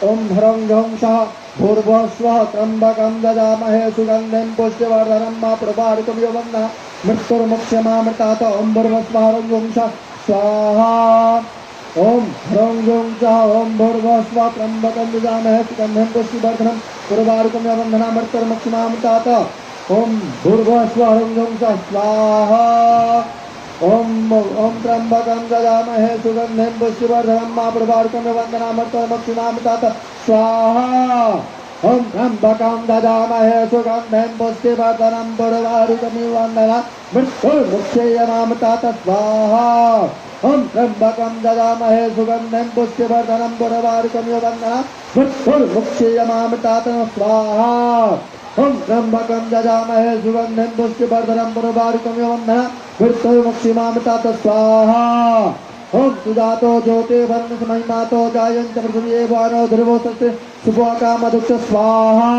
ओम ह्रौं जुं सः भूर्भुवः स्वः त्र्यम्बकं ददामहे सुगन्धिं पुष्टिवर्धनं मा प्रवारुकमिव वन्दना मृत्युर्मुक्षीमामृतात् ओम भूर्भुवः स्वः ह्रौं जुं सः स्वाहा ओम ह्रौं जुं सः ओम भूर्भुवः स्वः त्र्यम्बकं ददामहे सुगन्धिं पुष्टिवर्धनं पुरवारुकमिव वन्दना मृत्युर्मुक्षीमामृतात् ओम भूर्भुवः स्वः ह्रौं जुं सः स्वाहा ओम त्र्यम्बकं ददामहे सुगन्धिं पुष्टिवर्धनं मा प्रवारुकमिव वन्दना मृत्युर्मुक्षीमामृतात् स्वाहा ओम त्र्यम्बकं ददामहे सुगन्धिं पुष्टिवर्धनं पुरवारुकमिव वन्दना मृत्युर्मुक्षीमामृतात् स्वाहा ओम त्र्यम्बकं ददामहे सुगन्धिं पुष्टिवर्धनं पुरवारुकमिव वन्दना मृत्युर्मुक्षीमामृतात् स्वाहा ओम त्र्यम्बकं ददामहे सुगन्धिं पुष्टिवर्धनं पुरवारुकमिव वन्दना मृत्युर्मुक्षीमामृतात् स्वाहा ओम सुजातो ज्योतिर्वर्णसमहिमातो जायन्त पृथिवीभानो ध्रुवसस्त्रिं सुपोकामधुक्ष स्वाहा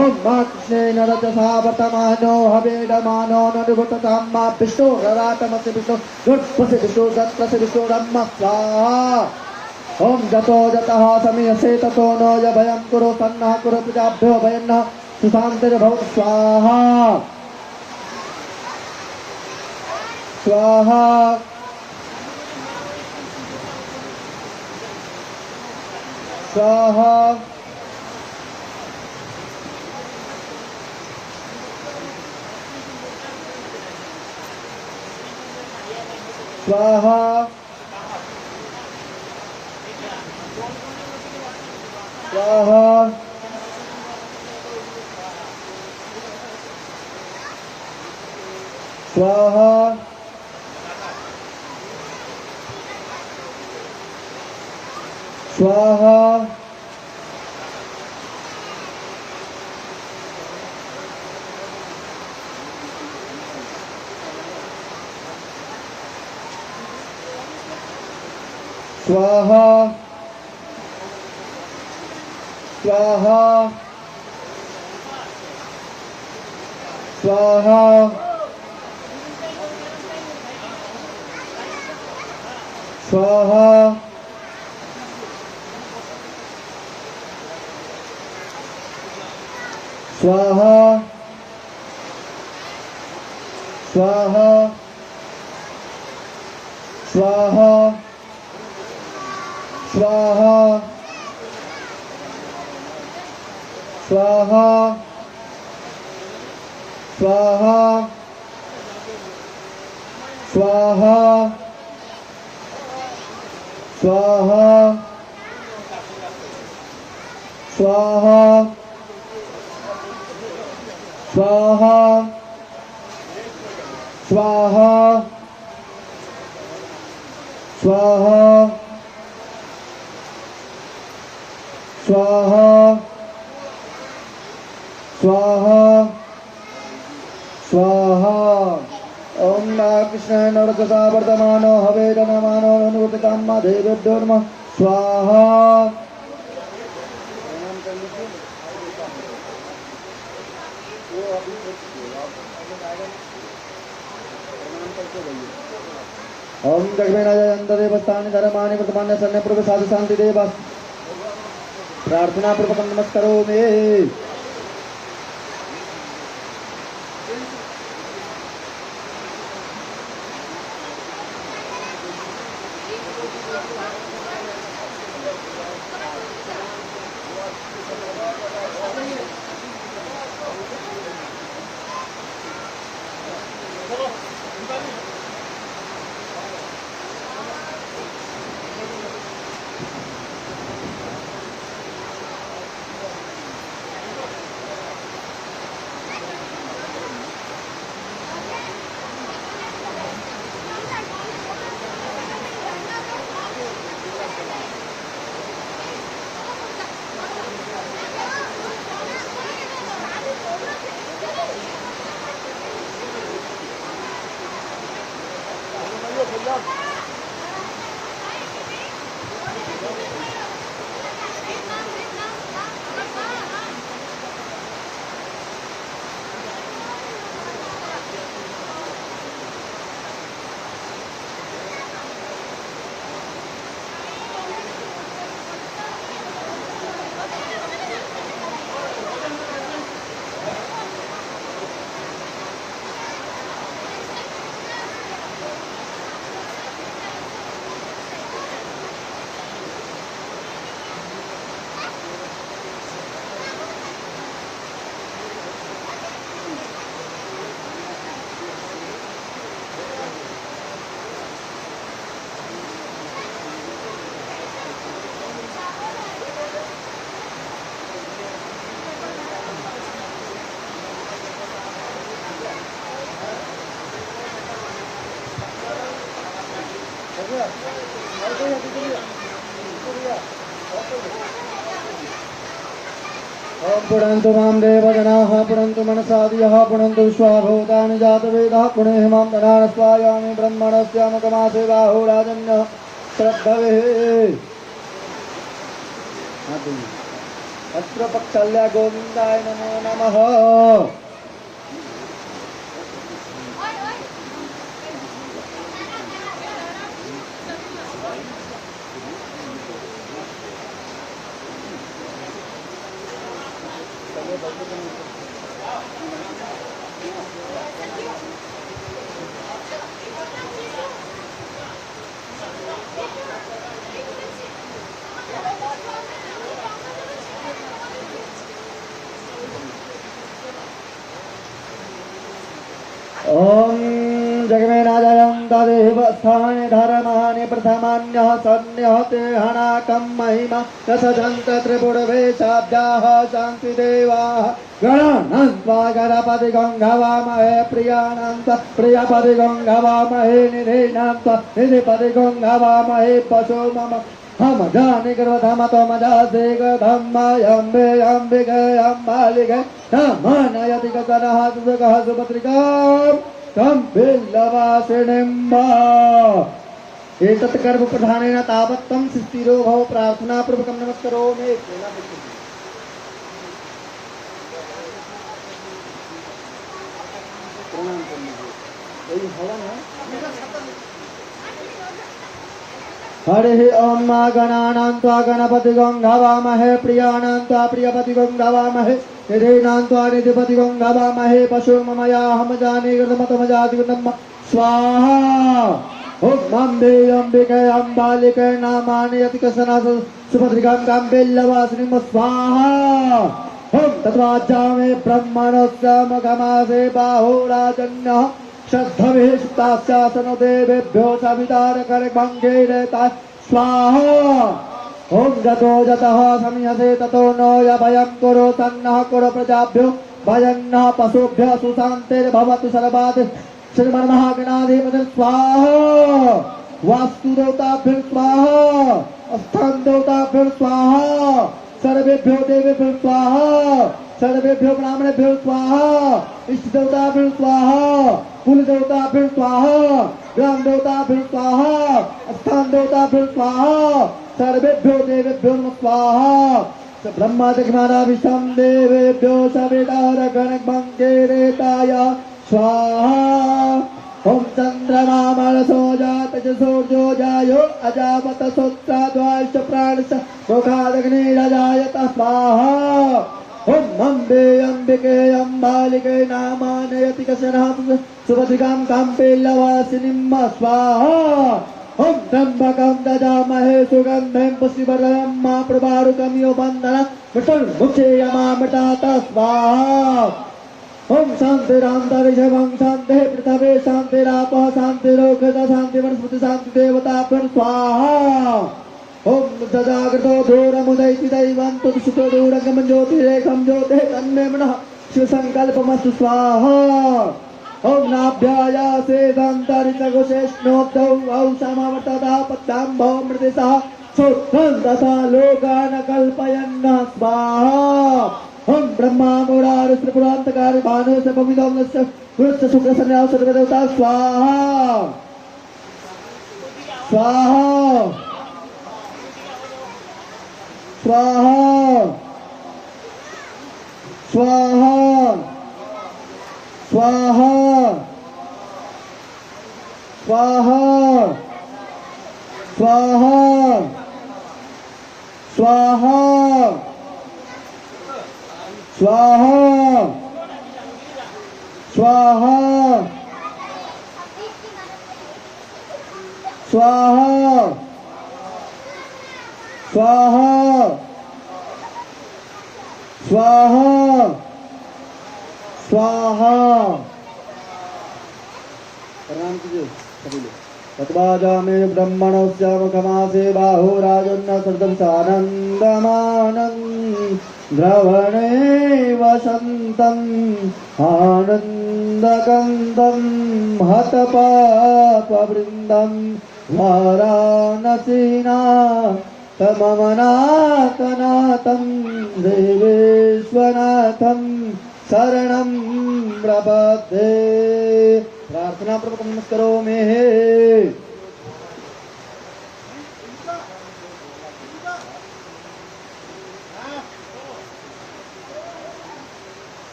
ओम कृष्णेन रजसा वर्तमानो हवेडमानो निवृत्ततां मा विष्णु रराटमसि विष्णु गुट्पसि विष्णु दत्तसि विष्णु ब्रह्म स्वाहा ओम जतो जतः समीयसे ततो नो यभयं कुरु सन्नः कुरु प्रजाभ्यो भयन्नः सुशान्तिर्भवतु स्वाहा स्वाहा स्वाहा स्वाहा स्वाहा स्वाहा स्वाहा स्वाहा स्वाहा स्वाहा स्वाहा स्वाहा स्वाहा स्वाहा स्वाहा स्वाहा स्वाहा स्वाहा स्वाहा स्वाहा स्वाहा स्वाहा स्वाहा स्वाहा स्वाहा स्वाहा ओम कृष्ण नरकसा वर्धमानो हवेदनमानो अनुगतकामा देवेभ्यो नमः स्वाहा ओम जगमेनाजयंत देवस्थानि धर्माणि वर्तमान्य सन्य पूर्व साधु शांति देव प्रार्थना पूर्वक नमस्करोमि। ओम पुनन्तु मां देवजनाः पुनन्तु मनसादियः पुनन्तु विश्वाभूतानि जातवेदाः पुनः मां धनान् स्वायामि ब्रह्मणस्यामकमासे बाहुराजन्यः श्रद्धवेः। अत्र पक्षल्या गोविन्दाय नमो नमः। ओम जगमेनाजयंत देवस्थानि धर्माणि प्रथमान्यः सन्यः ते हनाकं महिमा दशजन्त त्रिपुरवेशाब्दाः शान्तिदेवाः गणानन्त्वा गणपति गङ्गवामहे प्रियानन्त प्रियपति गङ्गवामहे निधिनन्त निधिपति गङ्गवामहे पशो मम हम जाने गर्वधम तम जासे गधम्मायम्बे अम्बिके अम्बालिके नमनयति गतरः सुसुकः सुपत्रिकां तं बिल्लवासिनीं एतत् कर्म प्रधानेन तावत् त्वं स्थिरो भव प्रार्थना पूर्वकं नमस्करोमि। प्रणाम कर लीजिए। वही हवन है। हरे ओम मा गणानां त्वा गणपतिगं घवामहे प्रियाणां त्वा प्रियपतिगं घवामहे निधीनां त्वा निधिपतिगं घवामहे पशु ममया हम जाने गतमतमजातिगतम स्वाहा। ओम अम्बे अम्बिके अम्बालिके नामानि यतिकसना सुभद्रिकां काम्बेल्लवासिनीं स्वाहा। ओम तद्वाचामे ब्रह्मणोत्समघमासे बाहुराजन्यः श्रद्धविष्टास्यासनो देवेभ्यो सवितारकर्मङ्गैरेता स्वाहा। ओम जतो जतः समीहसे ततो नो यभयं कुरु सन्नः कुरु प्रजाभ्यो भयन्नः पशुभ्यः सुशान्तिर्भवतु सर्वात् श्रीमन्महागणाधिपतिं स्वाहा। वास्तुदेवताभ्यो स्वाहा। स्थान देवताभ्यो स्वाहा। सर्वेभ्यो देवेभ्यो स्वाहा। सर्वेभ्यो ब्राह्मणेभ्यो स्वाहा। इष्ट देवताभ्यो स्वाहा। कुल देवताभ्यो स्वाहा। ग्राम देवताभ्यो स्वाहा। स्थान देवताभ्यो स्वाहा। सर्वेभ्यो देवेभ्यो नमः स्वाहा। ब्रह्मादिज्ञानाभिष्टं देवेभ्यो सवितारगणमङ्गेरेताय स्वाहा। ओम चंद्रमा मनसो जात सूर्यो जायो अजावत सोत्राद्वाश्च प्राणश्च मुखादग्निरजायत स्वाहा। ओम अम्बे अम्बिके अम्बालिके नामानयति कसनः सुभद्रिकां काम्बेल्लवासिनीं स्वाहा। ओम त्र्यम्बकं ददामहे सुगन्धिं पुष्टिवर्धनं मा प्रवारुकं यो बन्धनं मृत्युर्मुक्षेयमामृतात् स्वाहा। ओम शांतिरान्तरिक्षं शान्तिः पृथ्वी शान्तिरापः शान्तिरोषध शान्ति वनस्पति शान्ति देवताभ्यो स्वाहा। ओम सजागृतो दूरमुदैति दैवं तुदुषितो दूरगं ज्योतिरेकं ज्योतिः तन्मे मनः शिवसङ्कल्पमस्तु स्वाहा। ओम नाभ्यायासे दन्तरिक्षगोषेष्णोब्धौ औषमावर्तदापत्ताम्भो मृतिसः श्रोत्रं तथा लोकान् कल्पयन् स्वाहा। ओम ब्रह्मा मुरारिस्त्र पुरान्तकारी भानु सपमिदोमस्य पुरुष शुक्र संज्ञा सर्वदेवता स्वाहा। स्वाहा स्वाहा स्वाहा स्वाहा स्वाहा स्वाहा स्वाहा स्वाहा स्वाहा स्वाहा स्वाहा स्वाहा स्वाहा। प्रणाम कीजिए सभी लोग। तद्वाजामे ब्रह्मणस्य मुखमासे बाहुराजन्न सर्दं सानन्दमानं द्रवणे वसन्तम् आनन्दकन्दं हतपापवृन्दं वाराणसीना तममनाथनाथं देवेश्वरनाथं शरणं प्रपद्ये। प्रार्थना पूर्वक नमस्करोमि।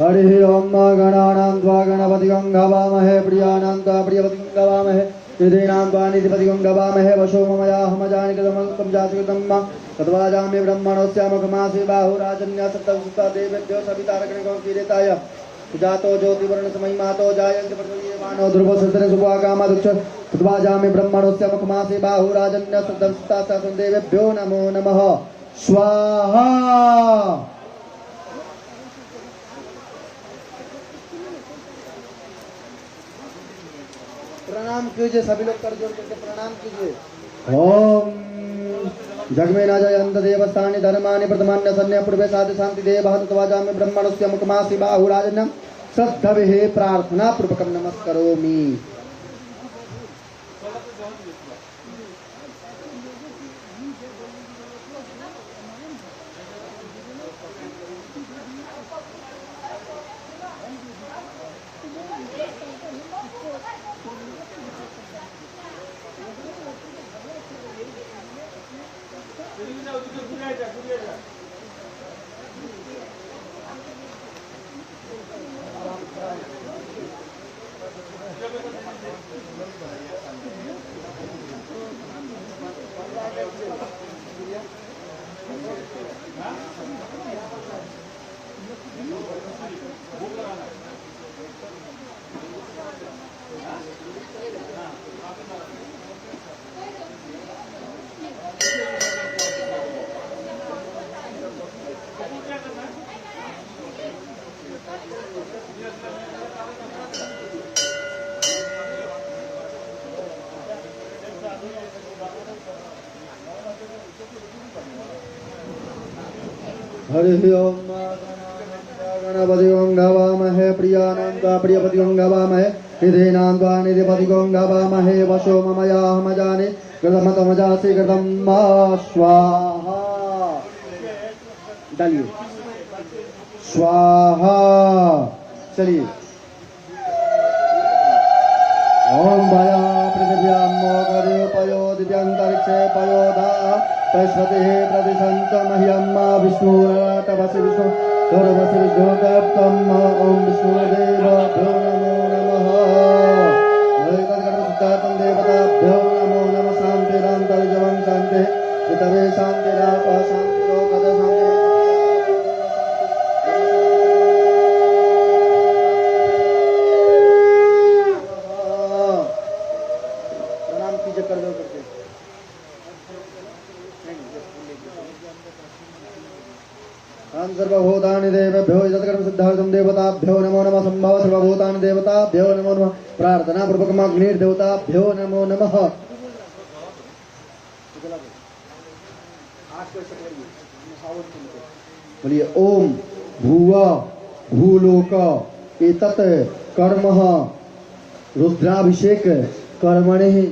हरि ओम गणानां त्वा गणपतिं गवामहे प्रियाणां त्वा प्रियपतिं गवामहे निधीनां त्वा निधिपतिं गवामहे वशो ममयाहमजानि कृतमल्पं जातकृतं तद्वाजामि ब्रह्मणोऽस्यामुखमासि बाहुराजन्या सप्तसुता देवेभ्यो सवितारगणिको कीर्ताय जातो ज्योतिवर्णसमयिमातो जायन्ति प्रसव्यमानो ध्रुवो सदने शुभाकामादुच्च तद्वाजामि ब्रह्मणोऽस्यामुखमासि बाहुराजन्या सप्तसुता देवेभ्यो नमो नमः स्वाहा। प्रणाम कीजिए सभी लोग कर जोड़ करके प्रणाम कीजिए। ओम जगमे न जयंत देवस्थानि धर्मानि प्रथमान्य सन्य पूर्वे साधि शांति देवः तत्वाजामि ब्रह्मणस्य मुखमासि बाहुराजन्यं श्रद्धभिः प्रार्थना पूर्वकं नमस्करोमि। हरि ओम प्राणपतिं गवामहे प्रियाणां त्वा प्रियपतिं गवामहे निधीनां त्वा निधिपतिं गवामहे वशो ममयाहमजाने कृतमतमजासि कृतं मा स्वाहा डालिए स्वाहा। चलिए ओम भया पृथिव्यां मोगरे पयो दिव्यांतरिक्षे पयोधा तस्वते प्रतिसंत मह्यं विष्णुरटवसि विष्णु गौरवसि विष्णुदत्तं ओम विष्णुदेवाभ्यो नमो नमः। वैतद्गणसिद्धार्थं देवताभ्यो नमो नमः। शान्तिरान्तरिजवं शान्तिः पृथवे शान्तिरापः शान्तिरोगद शान्तिः। सर्वभूतानि देवेभ्यो यत्कर्म सिद्धार्थं देवताभ्यो नमो नमः। संभव सर्वभूतानि देवताभ्यो नमो नमः। प्रार्थना पूर्वकम् अग्निर्देवताभ्यो नमो नमः। बोलिए ओम भुवा भूलोक एतत् कर्म रुद्राभिषेक कर्मणि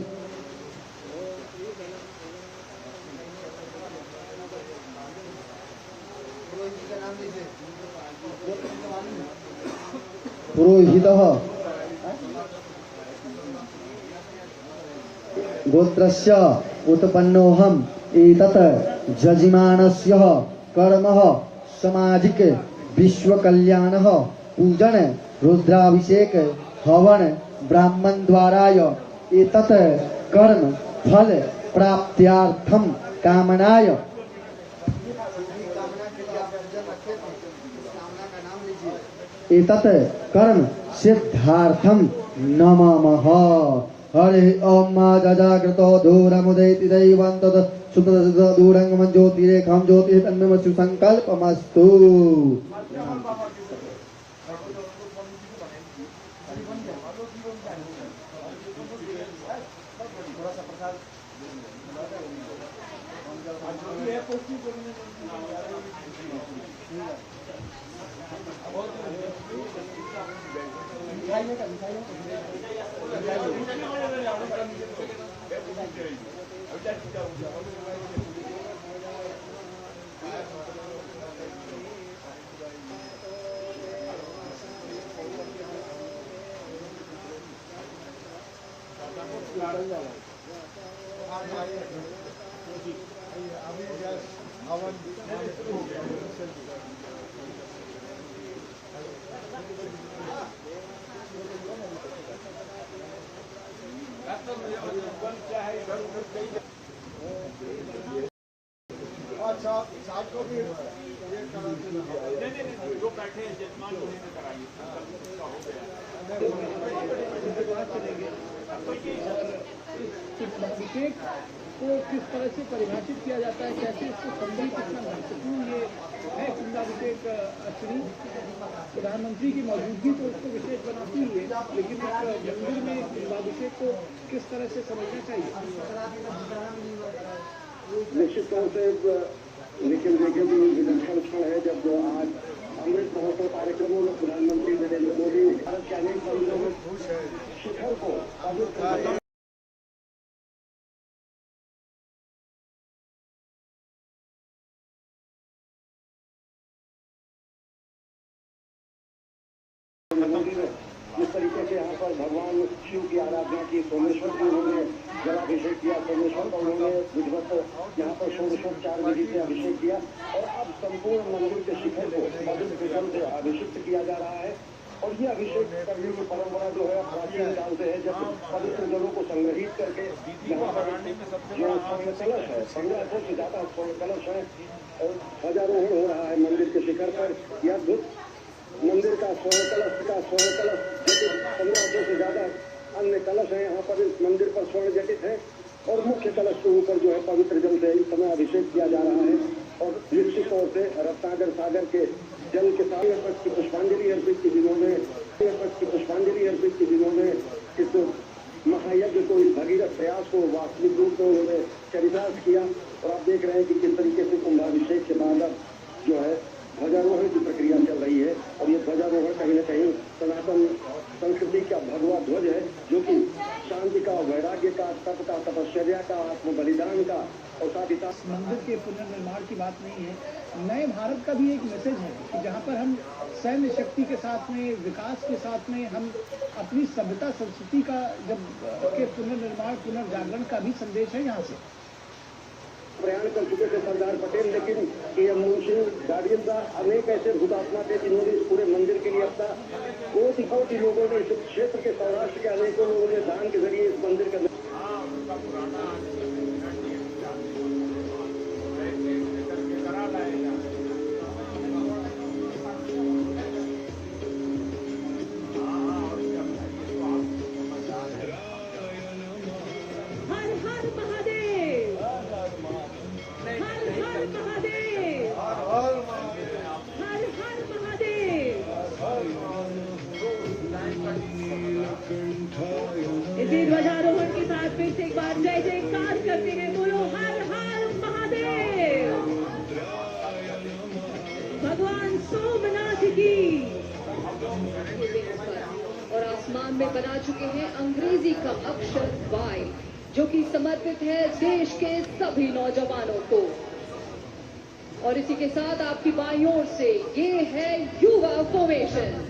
पुरोहितः गोत्रस्य उत्पन्नोऽहम् एतत् जजिमानस्य कर्म सामाजिक विश्व कल्याणः पूजन रुद्राभिषेक हवन ब्राह्मण द्वाराय एतत् कर्म फल प्राप्त्यार्थम कामनाय एतत् कर्म सिद्धार्थम नमः। हरे ओम जाजाग्रतो दूरमुदैति दैवं तत् सुतत दूरंगमं ज्योतिरेखां ज्योतिः तन्ममस्तु संकल्पमस्तु। अभिषेक को किस तरह से परिभाषित किया जाता है, कैसे इसको संधि कितना महत्वपूर्ण ये है कुंडाभिषेक श्री प्रधानमंत्री की मौजूदगी तो उसको विशेष बनाती ही है, लेकिन मंदिर में कुंडाभिषेक को किस तरह से समझना चाहिए? निश्चित तौर से लेकिन विलक्षण क्षण है जब आज अमृत महोत्सव कार्यक्रमों में प्रधानमंत्री नरेंद्र मोदी भारत के अनेक मंदिरों में शिखर को जिस तरीके से यहाँ पर भगवान शिव की आराधना की, सोमेश्वर की उन्होंने जलाभिषेक किया, सोमेश्वर का उन्होंने विधिवत यहाँ पर षोडशोपचार विधि से अभिषेक किया और अब संपूर्ण मंदिर के शिखर को पवित्र जल से अभिषिक्त किया जा रहा है। और ये अभिषेक करने की परंपरा जो है प्राचीन काल से है, जब पवित्र जलों को संग्रहित करके यहाँ पर जो स्वर्ण कलश है, 1500 से ज्यादा स्वर्ण कलश है, ध्वजारोहण हो रहा है मंदिर के शिखर पर। यह अद्भुत मंदिर का स्वर्ण कलश 1500 से ज्यादा अन्य कलश है यहाँ पर इस मंदिर पर स्वर्ण जटित है और मुख्य कलश के ऊपर जो है पवित्र जल से इस समय अभिषेक किया जा रहा है। और निश्चित तौर से रत्नागर सागर के जल के साथ पुष्पांजलि अर्पित की जिन्होंने इस महायज्ञ को, इस भगीरथ प्रयास को वास्तविक रूप में उन्होंने चरितार्थ किया। और आप देख रहे हैं कि किस तरीके से कुंभाभिषेक के बाद अब जो है ध्वजारोहण की प्रक्रिया चल रही है और ये तपश्चर्या का, आत्म बलिदान का और साथ ही साथ मंदिर के पुनर्निर्माण की बात नहीं है, नए भारत का भी एक मैसेज है कि जहाँ पर हम सैन्य शक्ति के साथ में, विकास के साथ में, हम अपनी सभ्यता संस्कृति का जब के पुनर्निर्माण, पुनर्जागरण का भी संदेश है यहाँ से। प्रयाण कर चुके थे सरदार पटेल, लेकिन के मुंशी गार्डियन का अनेक ऐसे हुतात्मा थे जिन्होंने इस पूरे मंदिर के लिए अपना कोटि लोगों ने, इस क्षेत्र के सौराष्ट्र के अनेकों लोगों ने दान के जरिए इस मंदिर का इसी ध्वजारोहण के साथ फिर से एक बार जय जयकार करते हैं, बोलो हर हर महादेव, भगवान सोमनाथ की। और आसमान में बना चुके हैं अंग्रेजी का अक्षर Y, जो कि समर्पित है देश के सभी नौजवानों को। और इसी के साथ आपकी बाईं ओर से ये है युवा फॉर्मेशन।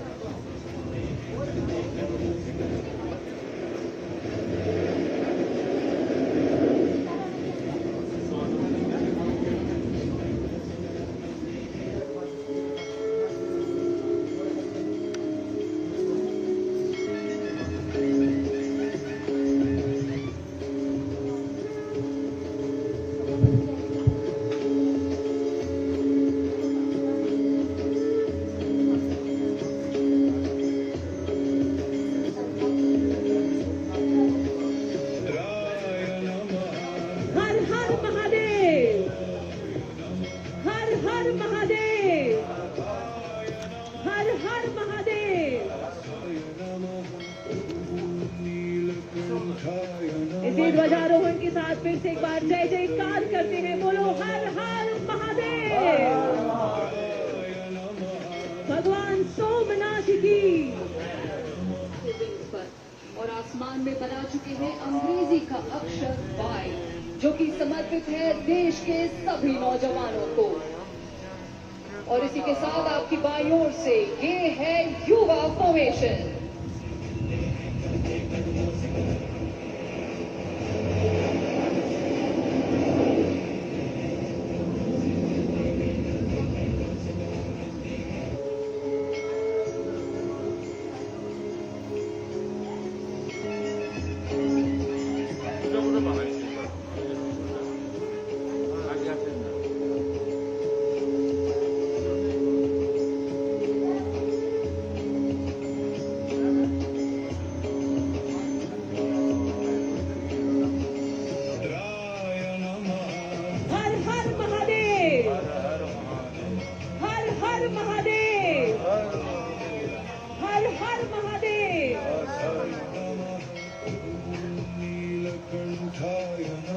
इसी ध्वजारोहण के साथ फिर से एक बार जय जयकार करते हैं, बोलो हर हर महादेव, भगवान सोमनाथ की। और आसमान में बना चुके हैं अंग्रेजी का अक्षर Y, जो कि समर्पित है देश के सभी नौजवानों को। और इसी के साथ आपकी बाईं ओर से ये है युवा फॉर्मेशन।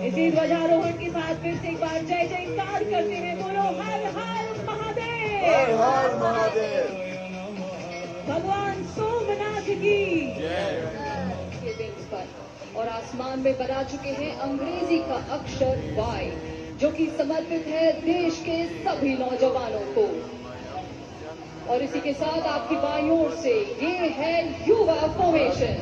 इसी ध्वजारोहण के साथ फिर से एक बार जय जयकार करते हैं, बोलो हर हर महादेव, हर हर महादेव, भगवान सोमनाथ की। और आसमान में बना चुके हैं अंग्रेजी का अक्षर Y, जो कि समर्पित है देश के सभी नौजवानों को। और इसी के साथ आपकी बाईं ओर से ये है युवा फॉर्मेशन।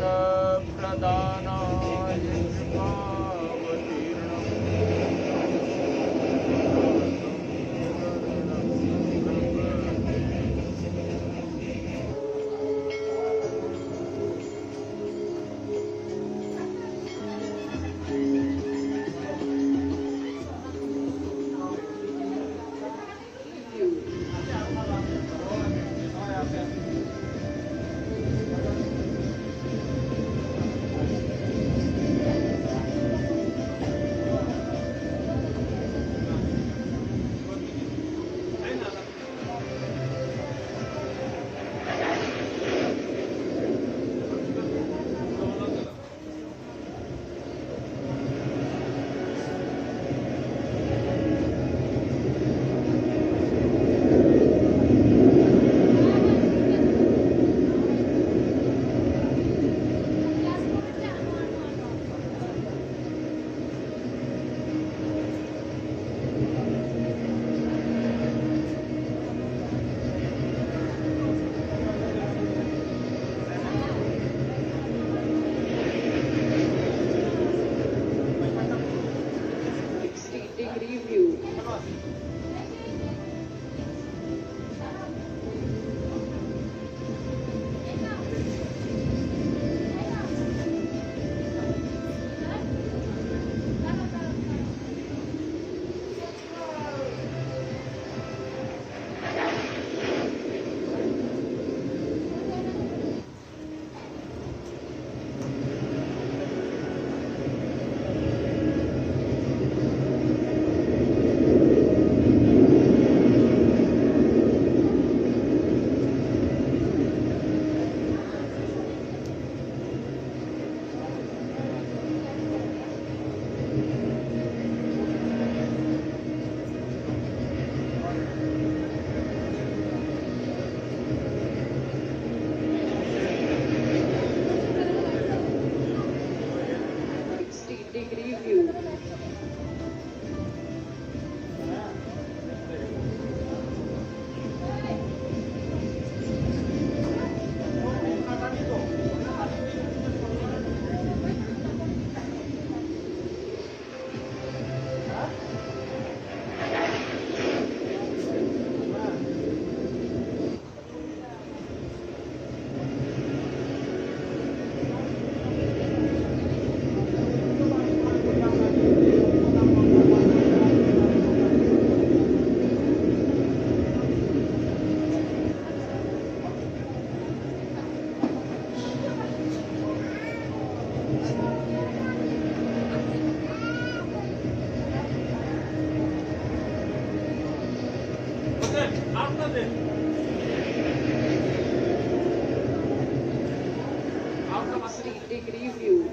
degree view.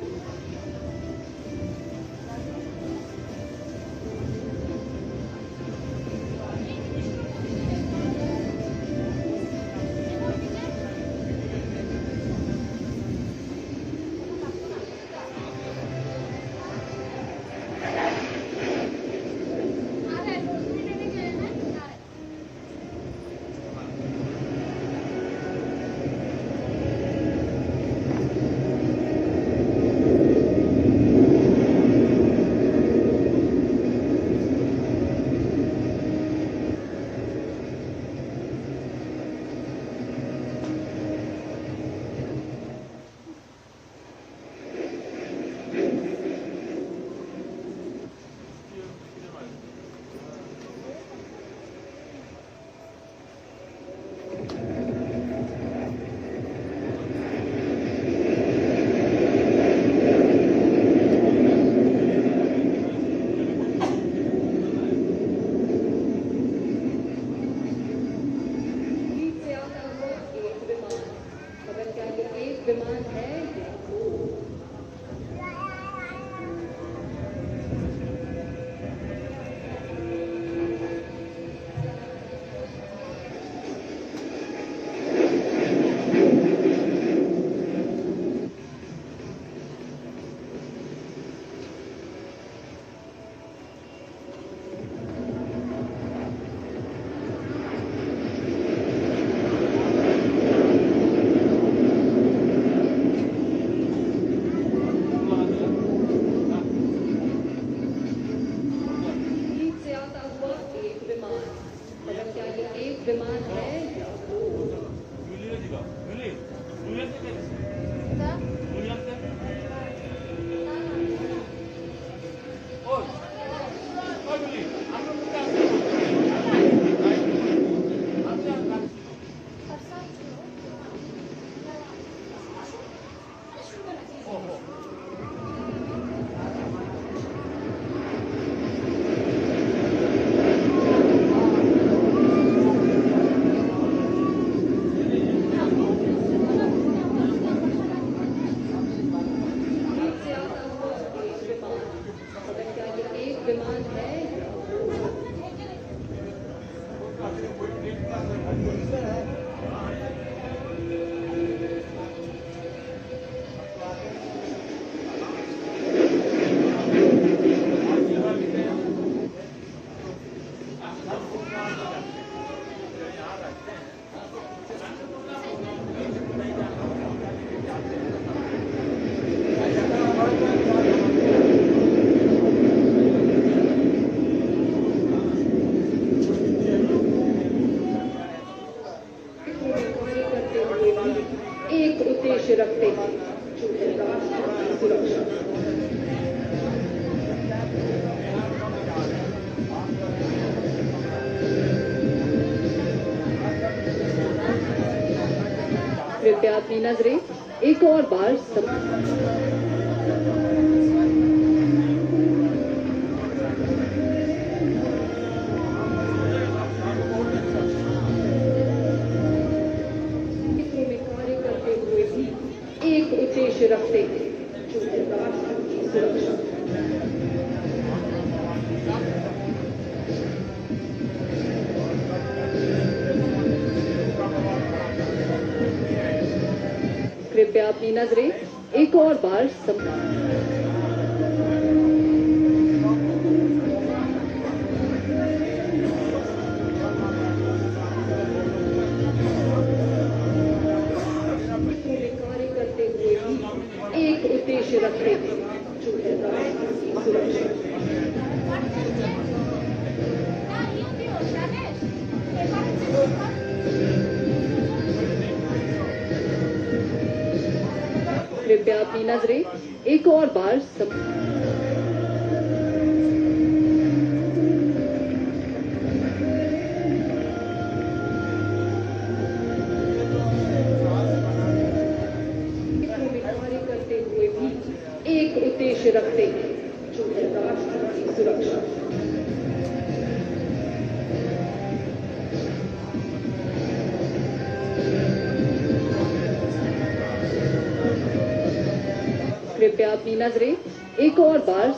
विमान है या विमान है या विमान है एक उद्देश्य रखते हैं जो है राष्ट्र की सुरक्षा। कृपया अपनी नजरें एक और बार एक उद्देश्य रखते हैं जो है राष्ट्र की सुरक्षा। कृपया अपनी नजरें एक और बार एक उद्देश्य रखते हैं जो है राष्ट्र की सुरक्षा। कृपया अपनी नजरें एक और बार एक उद्देश्य रखते हैं जो है राष्ट्र की सुरक्षा। कृपया अपनी नजरें एक और बार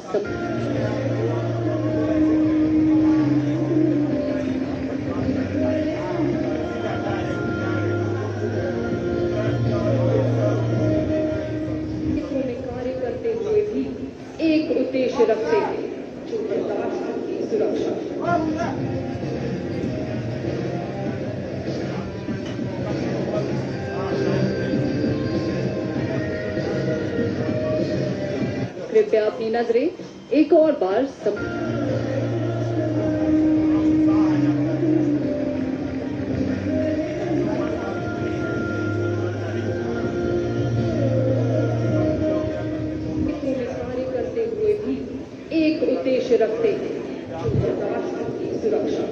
कार्य करते हुए भी एक उद्देश्य रखते हैं, जो है राष्ट्र की सुरक्षा। कृपया अपनी नजरें एक और बार कार्य करते हुए भी एक उद्देश्य रखते हैं, जो है राष्ट्र की सुरक्षा।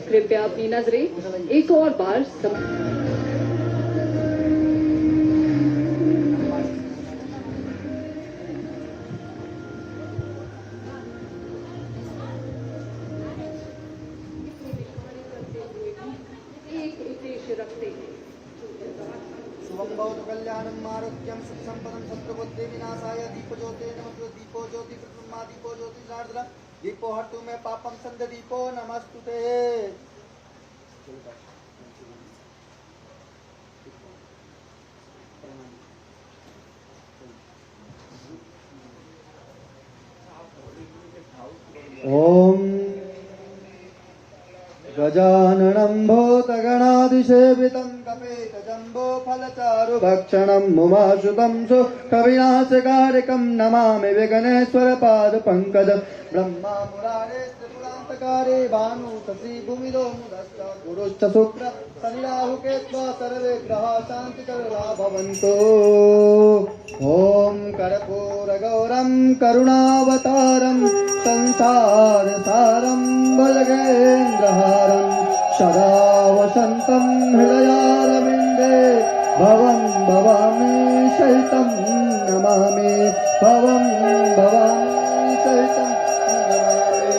कृपया अपनी नजरें एक और बार एक उद्देश्य रखते हैं, शुभं भवतु कल्याणं आरोग्यं सुख संपदं शत्रुबुद्धि विनाशाय दीप ज्योते नमस्ते दीपो ज्योति प्रतिमा दीपो ज्योति शारदा दीपो हटु मे पापं संध दीपो नमस्तुते। ओम गजाननं भूतगणाधिसेवितं कपेतजम्बो फलचारुभक्षणं मुमाशुतं सुखविनाशकारकं नमामि विघ्नेश्वरपादपङ्कज ब्रह्मा मुरारे त्रिपुरान्तकारे भानु शशि भूमिदो मुदश्च गुरुश्च शुक्र शनिराहुकेत्वा सर्वे ग्रहाः शान्तिकरा भवन्तु। ॐ कर्पूरगौरं करुणावतारं संसारसारं भुजगेन्द्रहारं सदा वसन्तं हृदयारविन्दे भवं भवामि सहितं नमामि भवं भवामि सहितं नमामि।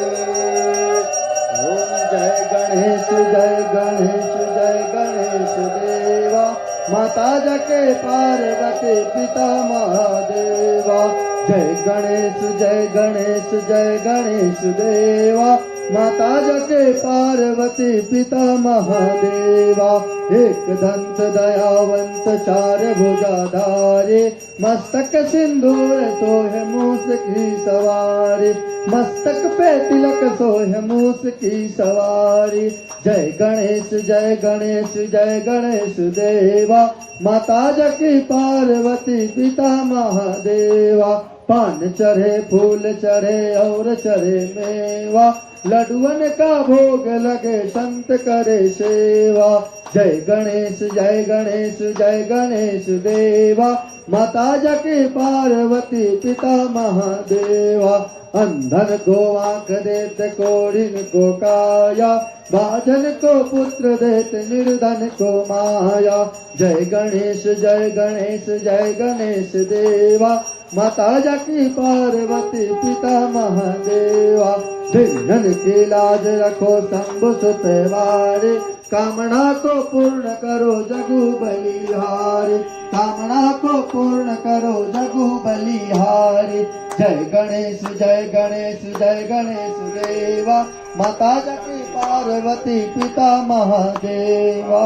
ॐ जय गणेश जय गणेश जय गणेश देवा माता जके पार्वती पिता महादेवा जय गणेश जय गणेश जय गणेश देवा माता जके पार्वती पिता महादेवा एक दंत दयावंत चार भुजाधारे मस्तक सिंदूर सोहे मूस की सवारी मस्तक पे तिलक सोहे मूस की सवारी जय गणेश जय गणेश जय गणेश देवा माता जकी पार्वती पिता महादेवा पान चढ़े फूल चढ़े और चढ़े मेवा लडुअन का भोग लगे संत करे सेवा जय गणेश जय गणेश जय गणेश देवा माता जकी पार्वती पिता महादेवा अंधन को आंख देत कोढ़िन को काया बाजन को पुत्र देत निर्धन को माया जय गणेश जय गणेश जय गणेश देवा माता जकी पार्वती पिता महादेवा दिनन की लाज रखो शंभु सुत वारे कामना को पूर्ण करो जगु बलिहारी कामना को पूर्ण करो जगु बलिहारी जय गणेश जय गणेश जय गणेश देवा माता जकी पार्वती पिता महादेवा।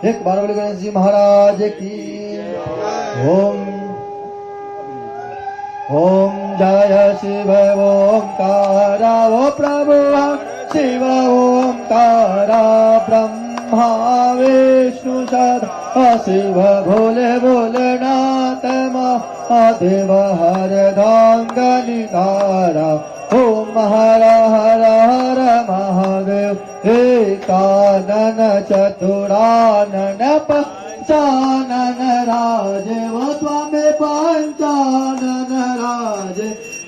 एक बार बोले गणेश जी महाराज की ओम ओम जय शिव ओंकारा ओ प्रभु शिव ओंकारा ब्रह्मा विष्णु सदा शिव भोले भोलेनाथ महादेव हर धांग निकारा ओम हर हर हर महादेव एकानन चतुरानन पंचानन राज वो त्वमे पंचानन राज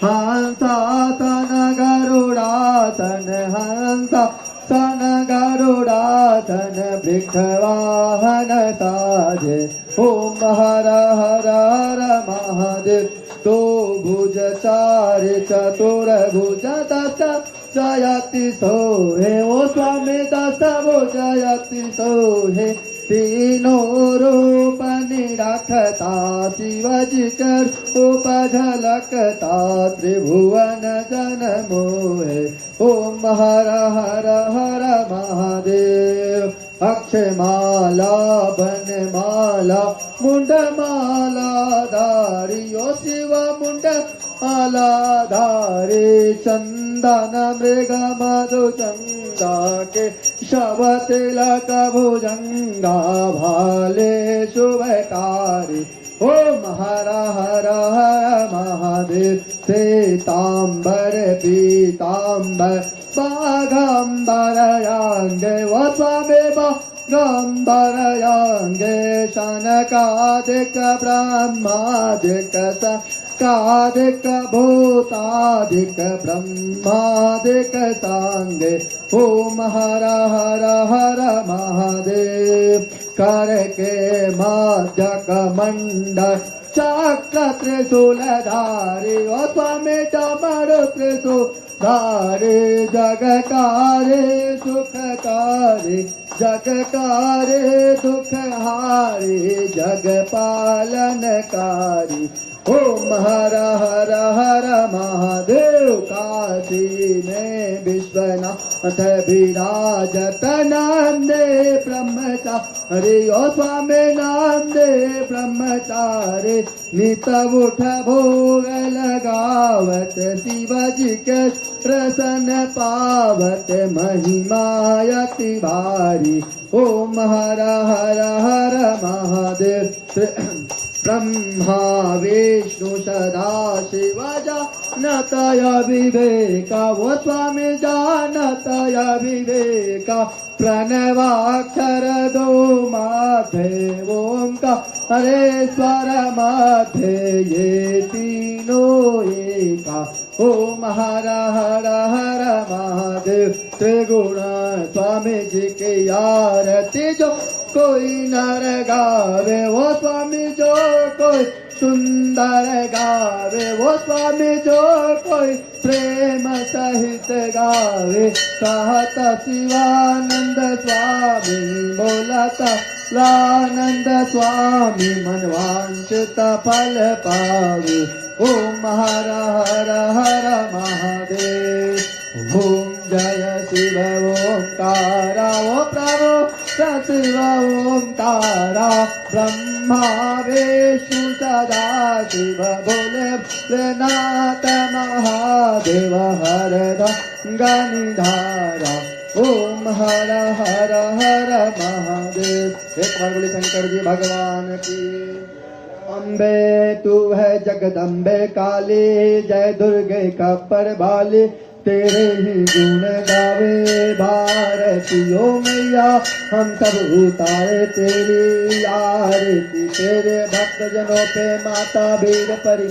हंसासन गरुड़ासन हंसासन गरुड़ासन वृषवाहन साजे ओम हर हर हर महादेव दो भुज चार चतुर भुज दश जयति सोहे ओ स्वामी दस जयति सोहे तीनों रूप निरखता शिवजी कर उपझलकता त्रिभुवन जन मोहे ओम हर हर हर महादेव अक्षमाला बनमाला मुंडमाला धारी ओ शिव मुंडमाला धारी चंदन मृग मधु चंदा के शवतिलक भुजंगा भाले शुभकारी ओम हर हर हर महादेव श्वेतांबर पीतांबर बाघंबरयांगे व स्वामी बाघंबरयांगे शनकादिक ब्रह्मादिक कादिक भूतादिक ब्रह्मादिक सांगे ओम हर हर हर महादेव कर के माध्यक मंडल चक्र त्रिशूलधारी ओ स्वामी डमर त्रिशूलधारी जगकारे सुखकारी जगकारे दुखहारी जग पालनकारी ओम हर हर हर महादेव काशी में विश्वनाथ विराजत नाम दे ब्रह्मचारी ओ स्वामी नाम दे ब्रह्मचारी नित उठ भोग लगावत शिवजी के प्रसन्न पावत महिमायति भारी ओम हर हर हर महादेव ब्रह्मा विष्णु सदा शिव जानतय विवेका वो स्वामी जानतय विवेका प्रणवाक्षर दो माथे ओंकारेश्वर माथे ये तीनों एका ओम हर हर हर महादेव त्रिगुण स्वामी जी की आरती जो कोई नर गावे वो स्वामी जो कोई सुंदर गावे वो स्वामी जो कोई प्रेम सहित गावे कहता शिवानंद स्वामी बोलता लानंद स्वामी मनवांचित फल पावे ओम हर हर हर महादेव ओम जय शिव ओंकारा ओ प्रभु शिव ओंकारा ब्रह्मा विष्णु सदा शिव भोले भोलेनाथ महादेव हरदम गनिधारा ओम हर हर हर महादेव। एक बार बोले शंकर जी भगवान की। अम्बे तू है जगदम्बे काली जय दुर्गे कपर बाली तेरे ही गुण गावे भारतियों मैया हम सब उतारे तेरी आरती तेरे भक्त जनों पे माता भीड़ परी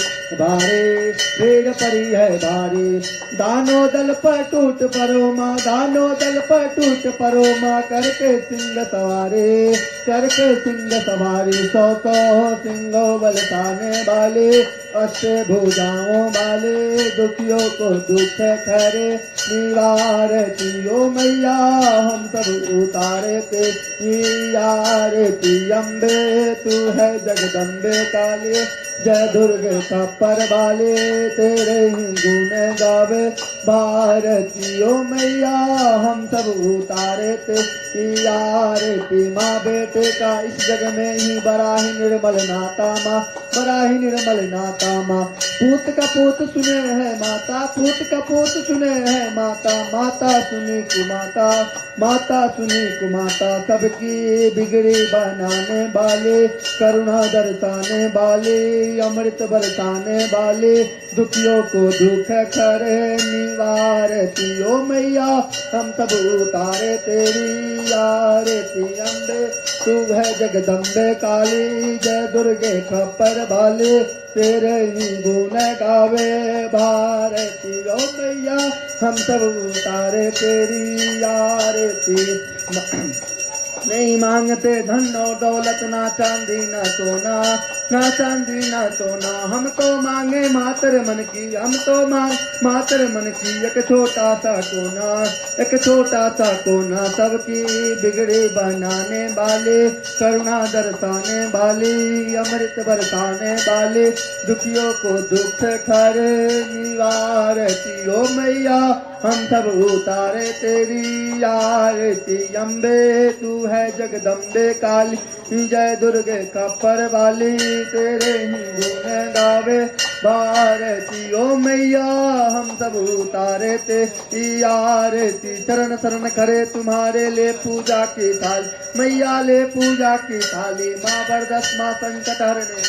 है भारी दानो दल पर टूट परो माँ दानो दल पर टूट परो माँ करके सिंह सवारी सौ सिंगो बलसाने वाले अष्टे भुजाओं वाले दुखियों को दुख ठहरे निवारतियो मैया हम सब उतारे ते आरती अम्बे तू है जगदम्बे काली जय दुर्गे कपर वाले तेरे ही गुण गावे भारतियो मैया हम सब उतारे ते आरती माँ बेटे का इस जग में ही बड़ा ही निर्मल नाता माँ बड़ा ही निर्मल नाता माँ पूत का पूत सुने है माता पूत का पूत सुने है माता माता सुनी कुमाता माता सुनी कुमाता सबकी बिगड़ी बनाने वाले करुणा दर्शाने वाले अमृत बरसाने वाले दुखियों को दुख करे निवारतियो मैया हम सब उतारे तेरी आरती अम्बे तू है जगदम्बे काली जय दुर्गे खप्पर वाले तेरे ही गुण गावे भारतियो मैया हम सब उतारे तेरी आरती नहीं मांगते धन और दौलत ना चांदी ना सोना ना चांदी ना सोना, हम तो मांगे मातर मन की, हम तो मांग मातर मन की। एक छोटा सा कोना, एक छोटा सा कोना, सबकी बिगड़ी बनाने वाले, करुणा दर्शाने वाली, अमृत बरसाने वाले, दुखियों को दुख खरे निवारती ओ मैया, हम सब उतारे तेरी आरती। अम्बे तू है जगदम्बे काली, जय दुर्गे खप्पर वाली, तेरे ही गुण गावे भारती ओ मैया, हम सब उतारे तेरी आरती। चरण शरण करे तुम्हारे ले पूजा की थाली, मैया ले पूजा की थाली। माँ बरदस माँ संकट हरने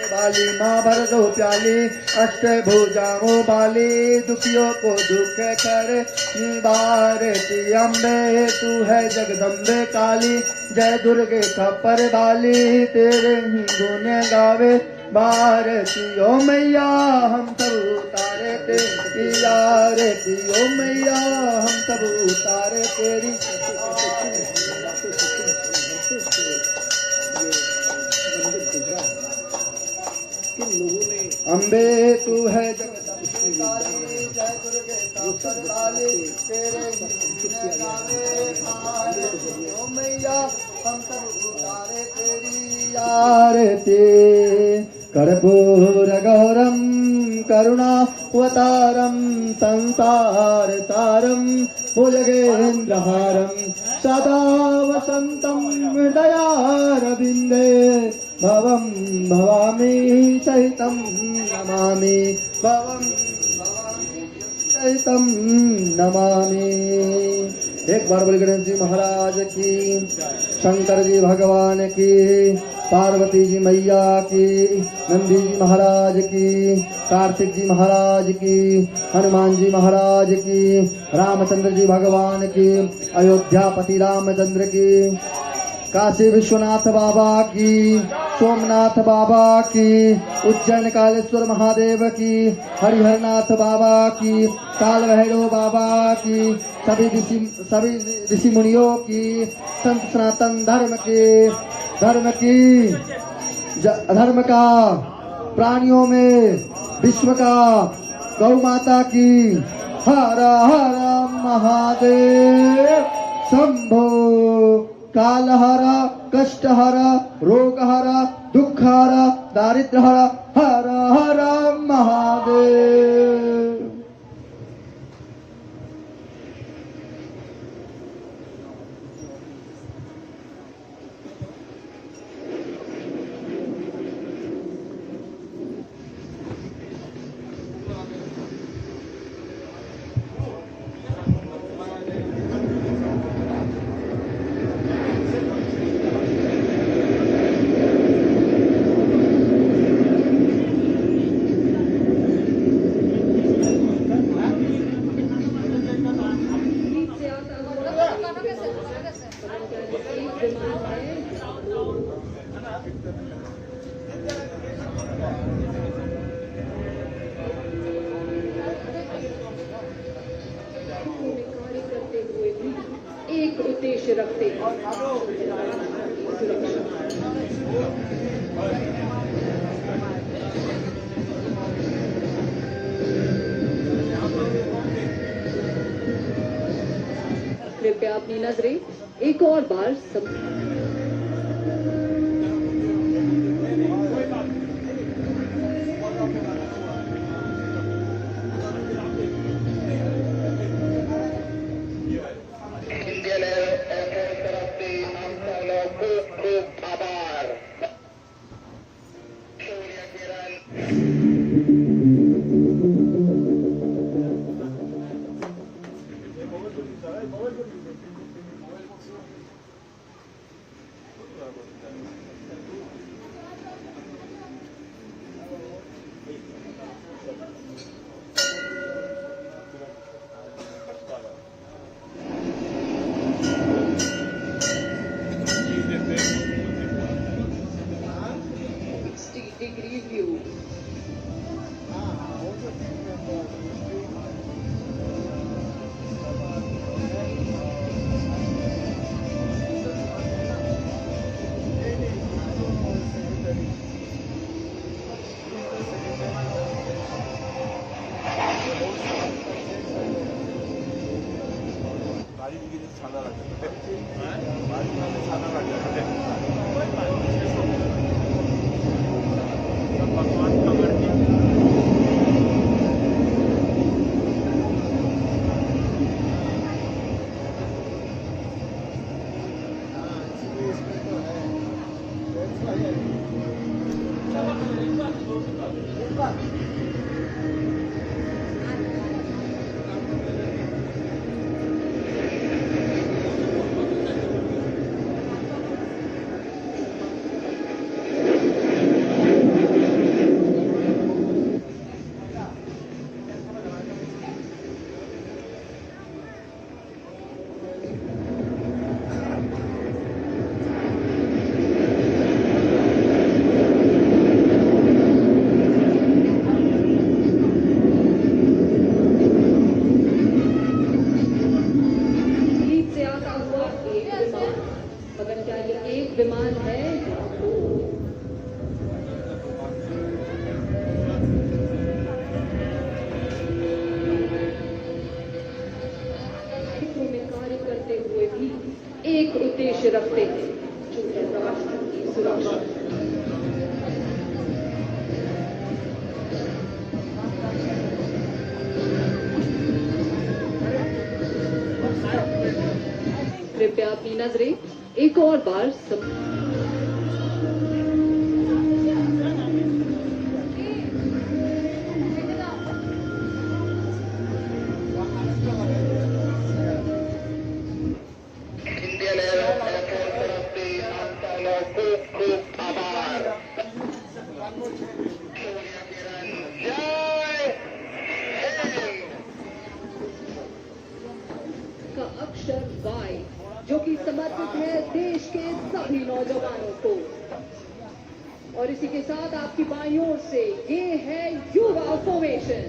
वाली, माँ भर दो प्याली, अष्ट भुजाओं वाली, दुखियों को दुख कर निवारती। अम्बे तू है जगदम्बे काली, जय दुर्गे खप्पर वाली, तेरे ही गुण गावे भारती ओ मैया, हम सब उतारे तेरी आरती ओ मैया, हम सब उतारे तेरी। अम्बे तू है जगदम्बे काली, जय दुर्गे खप्पर वाली, तेरे ही गावे भारती ओ मैया, हम सब उतारे तेरी आरती। कर्पूर गौरम करुणावतारम, संसार सारम भुजगेन्द्रहारम, सदा वसंतम हृदयारविंदे, भवं भवामि सहितं नमामि, भवं भवामि सहितं नमामि। एक बार बोल गणेश जी महाराज की, शंकर जी भगवान की, पार्वती जी मैया की, नंदी जी महाराज की, कार्तिक जी महाराज की, हनुमान जी महाराज की, रामचंद्र जी भगवान की, अयोध्यापति रामचंद्र की, काशी विश्वनाथ बाबा की, सोमनाथ बाबा की, उज्जैन कालेश्वर महादेव की, हरिहरनाथ बाबा की, काल भैरव बाबा की, सभी ऋषि मुनियों की, संत सनातन धर्म की धर्म का, प्राणियों में विश्व का, गौ माता की, हर हर महादेव शंभो। कालहरा, कष्टहरा, रोगहरा, दुखहरा, दारिद्र्यहरा, हर हर महादेव। एक उद्देश्य रखते हैं। कृपया अपनी नजरें एक और बार विमान है में कार्य करते हुए भी एक उद्देश्य रखते हैं, जो है राष्ट्र की सुरक्षा। कृपया अपनी नजरें एक और बार का अक्षर वाई, जो कि समर्पित है देश के सभी नौजवानों को। और इसी के साथ आपकी बाईं ओर से ये है युवा फॉर्मेशन।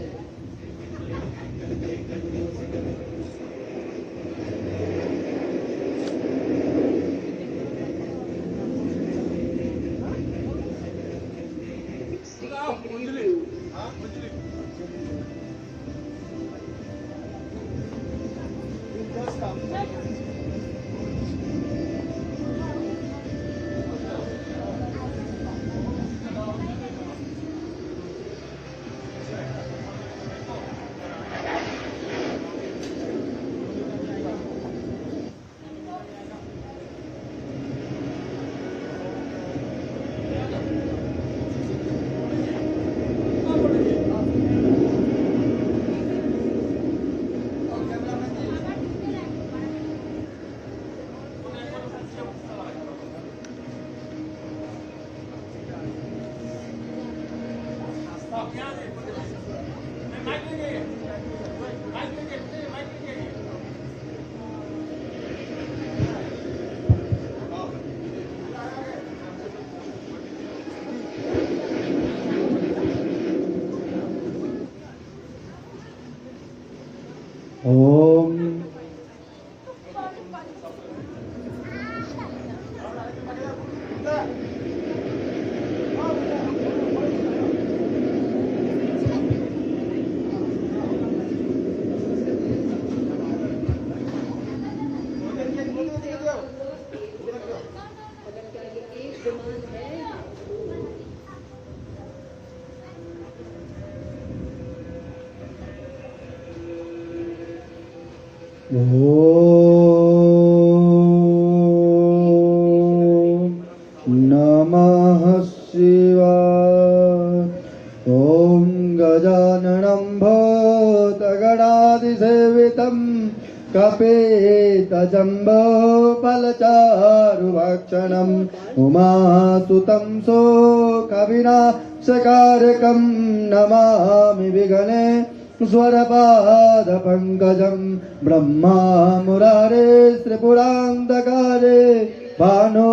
ओम नमः शिवाय। ओम गजाननं भूतगणाधिसेवितं कपेतजम्बो फलचारुभक्षणम् उमासुतं शोकविनाशकारकं नमामि विघ्ने स्वरपादपङ्कजं ब्रह्मा मुरारे त्रिपुरान्धकारे भानो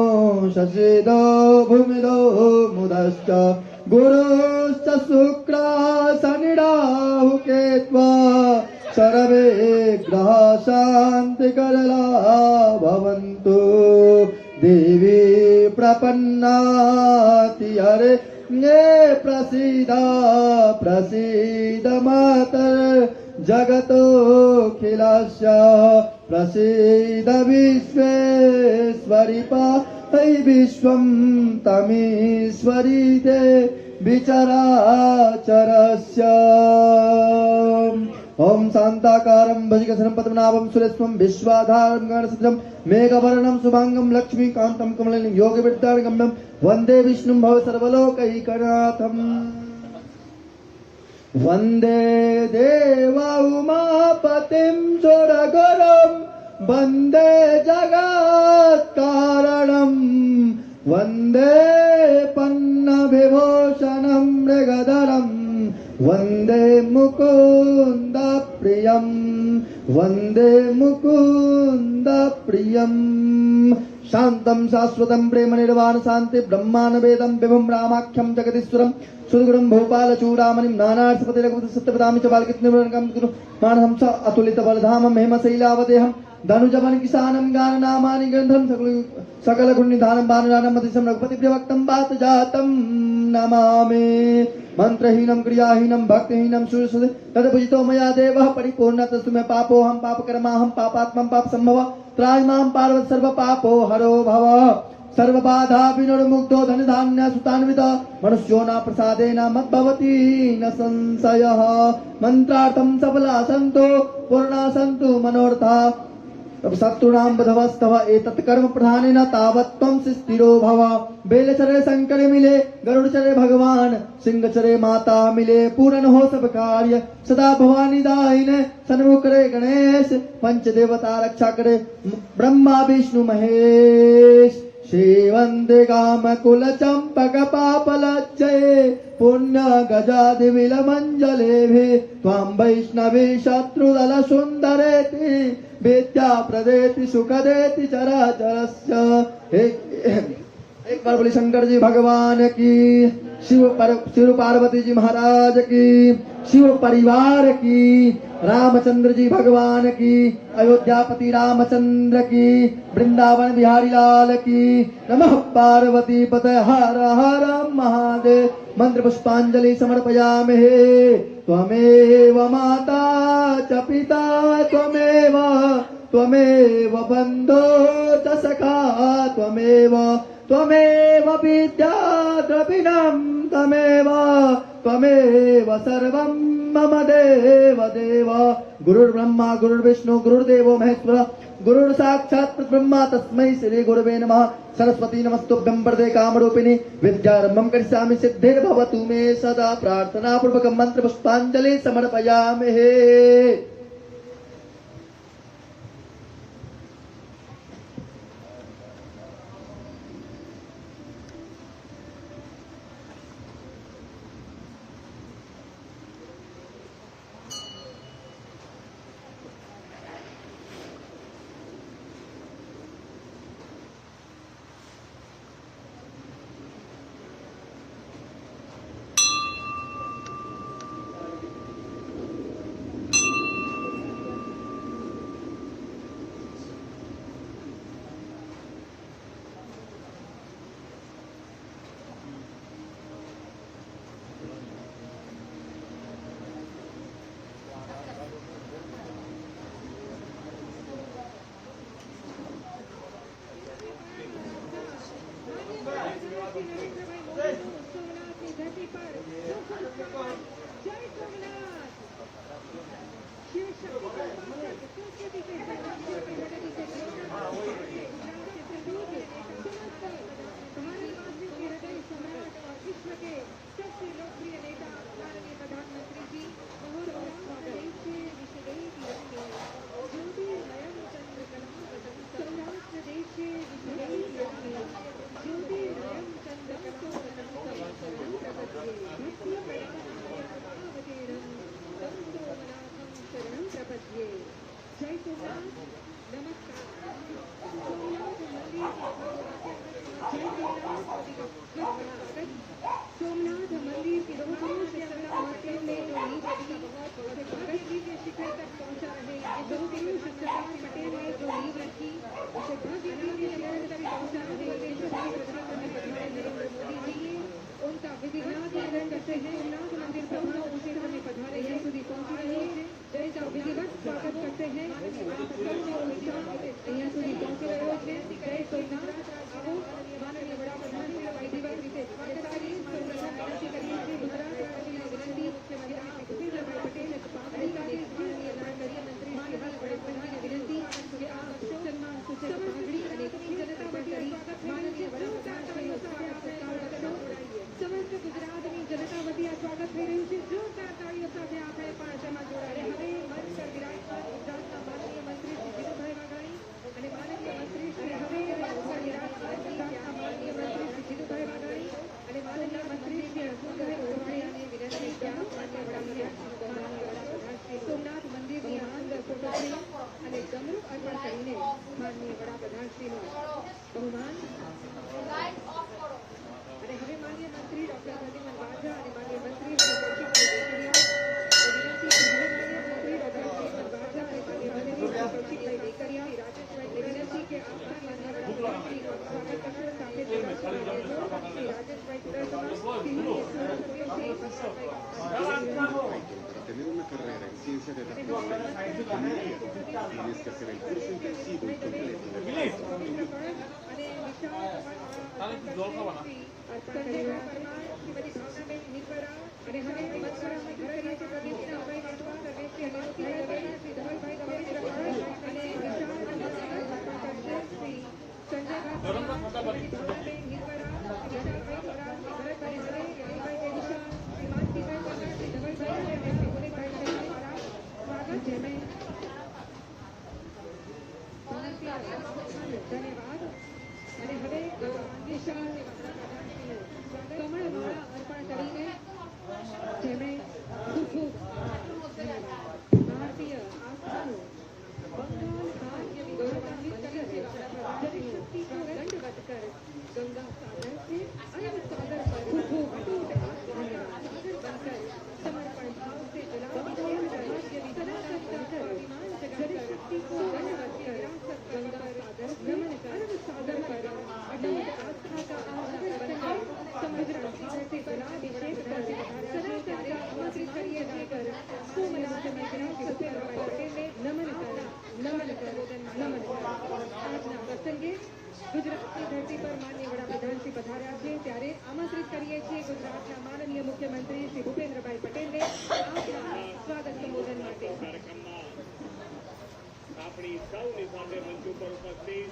शशिदो भूमिदो मुदश्च गुरुश्च शुक्रा शनिराहु केत्वा सर्वे ग्रहा शान्तिकरला भवन्तु। देवी प्रपन्नाति हरे ये प्रसीद मातर जगतोऽखिलस्य प्रसीद विश्वेश्वरि पाहि विश्वं तमीश्वरी ते विचराचरस्य। ओम शांताकारं भुजगशयनं पद्मनाभं सुरेशं विश्वाधारं गणेशं मेघवर्णं शुभांगं लक्ष्मीकान्तं कमलं योगविद्यागम्यं वन्दे विष्णुं भव सर्वलोकैकनाथं वन्दे देव उमापतिं सुरगुरुं वन्दे जगत्कारणं वन्दे पन्नविभूषणं मृगधरं वन्दे मुकुन्द प्रियं वन्दे मुकुन्द प्रियं शान्तं शाश्वतं प्रेम निर्वाण शान्ति ब्रह्माण्ड वेदं विभुं रामाख्यं जगदीश्वरं सुरगुरुं भूपालचूडामणिं नानार्थपति रघुपति सत्यपदामि च बालकृष्णं गुरु मानसं च अतुलित बलधामं हेमशैलावदेहं धनुजवन किसानं गाननामानि ग्रन्थं सकल गुणनिधानं बाणरानं मतिशं रघुपति प्रवक्तं वातजातं नमामि मंत्रहीनं क्रियाहीनं भक्तिहीनं सुरसुदे तदपूजितो मया देवः परिपूर्ण तस्मै पापोऽहं पापकर्माहं पापात्मं पापसम्भव त्राहि मां पार्वती सर्वपापो हरो भव सर्वबाधा विनिर्मुक्तो धनधान्य सुतान्वित मनुष्यो न प्रसादेन मद्भवति न संशयः मंत्रार्थं सबला सन्तो पूर्णा सन्तु मनोरथा शत्रूणां बधवस्तव एतत् कर्म प्रधानेन तावत् त्वं स्थिरो भव बेलचरे शंकर मिले गरुड़चरे भगवान सिंहचरे माता मिले पूर्ण हो सब कार्य सदा भवानी दायिने सन्मुख करे गणेश पंच देवता रक्षा करे ब्रह्मा विष्णु महेश श्रीवंदे काम कुल चंपक पापलज्जये पुण्य गजादि विल मंजलेभे त्वां वैष्णवे शत्रुदल सुंदरेति विद्या प्रदेति सुख देति चराचरस्य एक बार बोली शंकर जी भगवान की शिव पार्वती जी महाराज की शिव परिवार की रामचंद्र जी भगवान की अयोध्यापति रामचंद्र की वृंदावन बिहारी लाल की नमः पार्वती पते हर हर महादेव मंत्र पुष्पांजलि समर्पयामि त्वमेव माता च पिता त्वमेव बन्धो च सखा त्वमेव विद्या द्रविणं त्वमेव सर्वं मम देव गुरुर्ब्रह्मा गुरुर्विष्णु गुरुर्देवो महेश्वर गुरुर् साक्षात् ब्रह्मा तस्मै श्री गुरुवे नमः सरस्वती नमस्तुभ्यं वरदे कामरूपिणी विद्यारम्भं करिष्यामि सिद्धिर्भवतु मे सदा प्रार्थना पूर्वकं मंत्र पुष्पांजलि समर्पयामि सोमनाथ मंदिर की रोहतांग से सरदार ने जो नींव रखी उसे भगत जी के शिखर तक पहुंचा रहे रोहतांग से सरदार पटेल ने जो नींव रखी उसे भगत जी के शिखर तक पहुंचा रहे प्रधानमंत्री नरेंद्र मोदी जी उनका विधिवत स्वागत करते हैं। सोमनाथ मंदिर पहुंचो उसे हमें पधारे हैं સુધી પહોંચી रहे हैं जैसा विधिवत स्वागत करते हैं અહીંયા સુધી પહોંચી રહ્યો છે જય સોમનાથ આવો માનનીય વડાપ્રધાન વિધિવત રીતે સરકારી સૌપ્રથમ વિનંતી કરીએ છીએ ગુજરાત રાજ્યની વિનંતી કે મુખ્યમંત્રી શ્રી ભૂપેન્દ્રભાઈ પટેલ પાઘડી સોમનાથ મંદિરની અંદર ફોટોગ્રાફી અને ડમરૂ અર્પણ કરીને માનનીય વડાપ્રધાનશ્રીનો બહુમાન. અને હવે માનનીય મંત્રી ડોક્ટર પ્રદ્યુમન વાઝા અને માનનીય મંત્રી કૌશિકભાઈ વેકરિયા રાજેશભાઈ વિનંતી કે આપના માનનીય વડાપ્રધાનશ્રીનો સ્વાગત કરવા સાથે Rajeshbhai tener una carrera en ciencia de datos de la ingeniería, tienes que hacer el curso intensivo y completo de ધન્યવાદ. અને હવે કમળમાળા અર્પણ કરીને જેમણે ખૂબ ભારતીય આસ્થાનું બંગાળ ભાગ્ય ગૌરવાન્વિત કરી શક્તિ को दंडवत कर गंगा सागर से अनंत सागर पर अटूट धन्यवाद बनकर समर्पण भाव से जलाभिषेक कर सनातन बनकर जल शक्ति को दंडवत कर गंगा सागर भ्रमण कर अनंत सागर पर अटूट आस्था का आह्लाद बनकर समग्र सागर से जलाभिषेक कर सनातन से आमंत्रित करिए जाकर सोमनाथ में विराजमान पटेल ने नमन कर આજના પ્રસંગે ગુજરાતની ધરતી પર માનનીય વડાપ્રધાન શ્રી પધાર્યા છે ત્યારે આમંત્રિત કરીએ છીએ ગુજરાતના માનનીય મુખ્યમંત્રી શ્રી ભૂપેન્દ્રભાઈ પટેલને આપના સ્વાગત સંબોધન માટે. આપણી સૌની સાથે મંચ ઉપર ઉપસ્થિત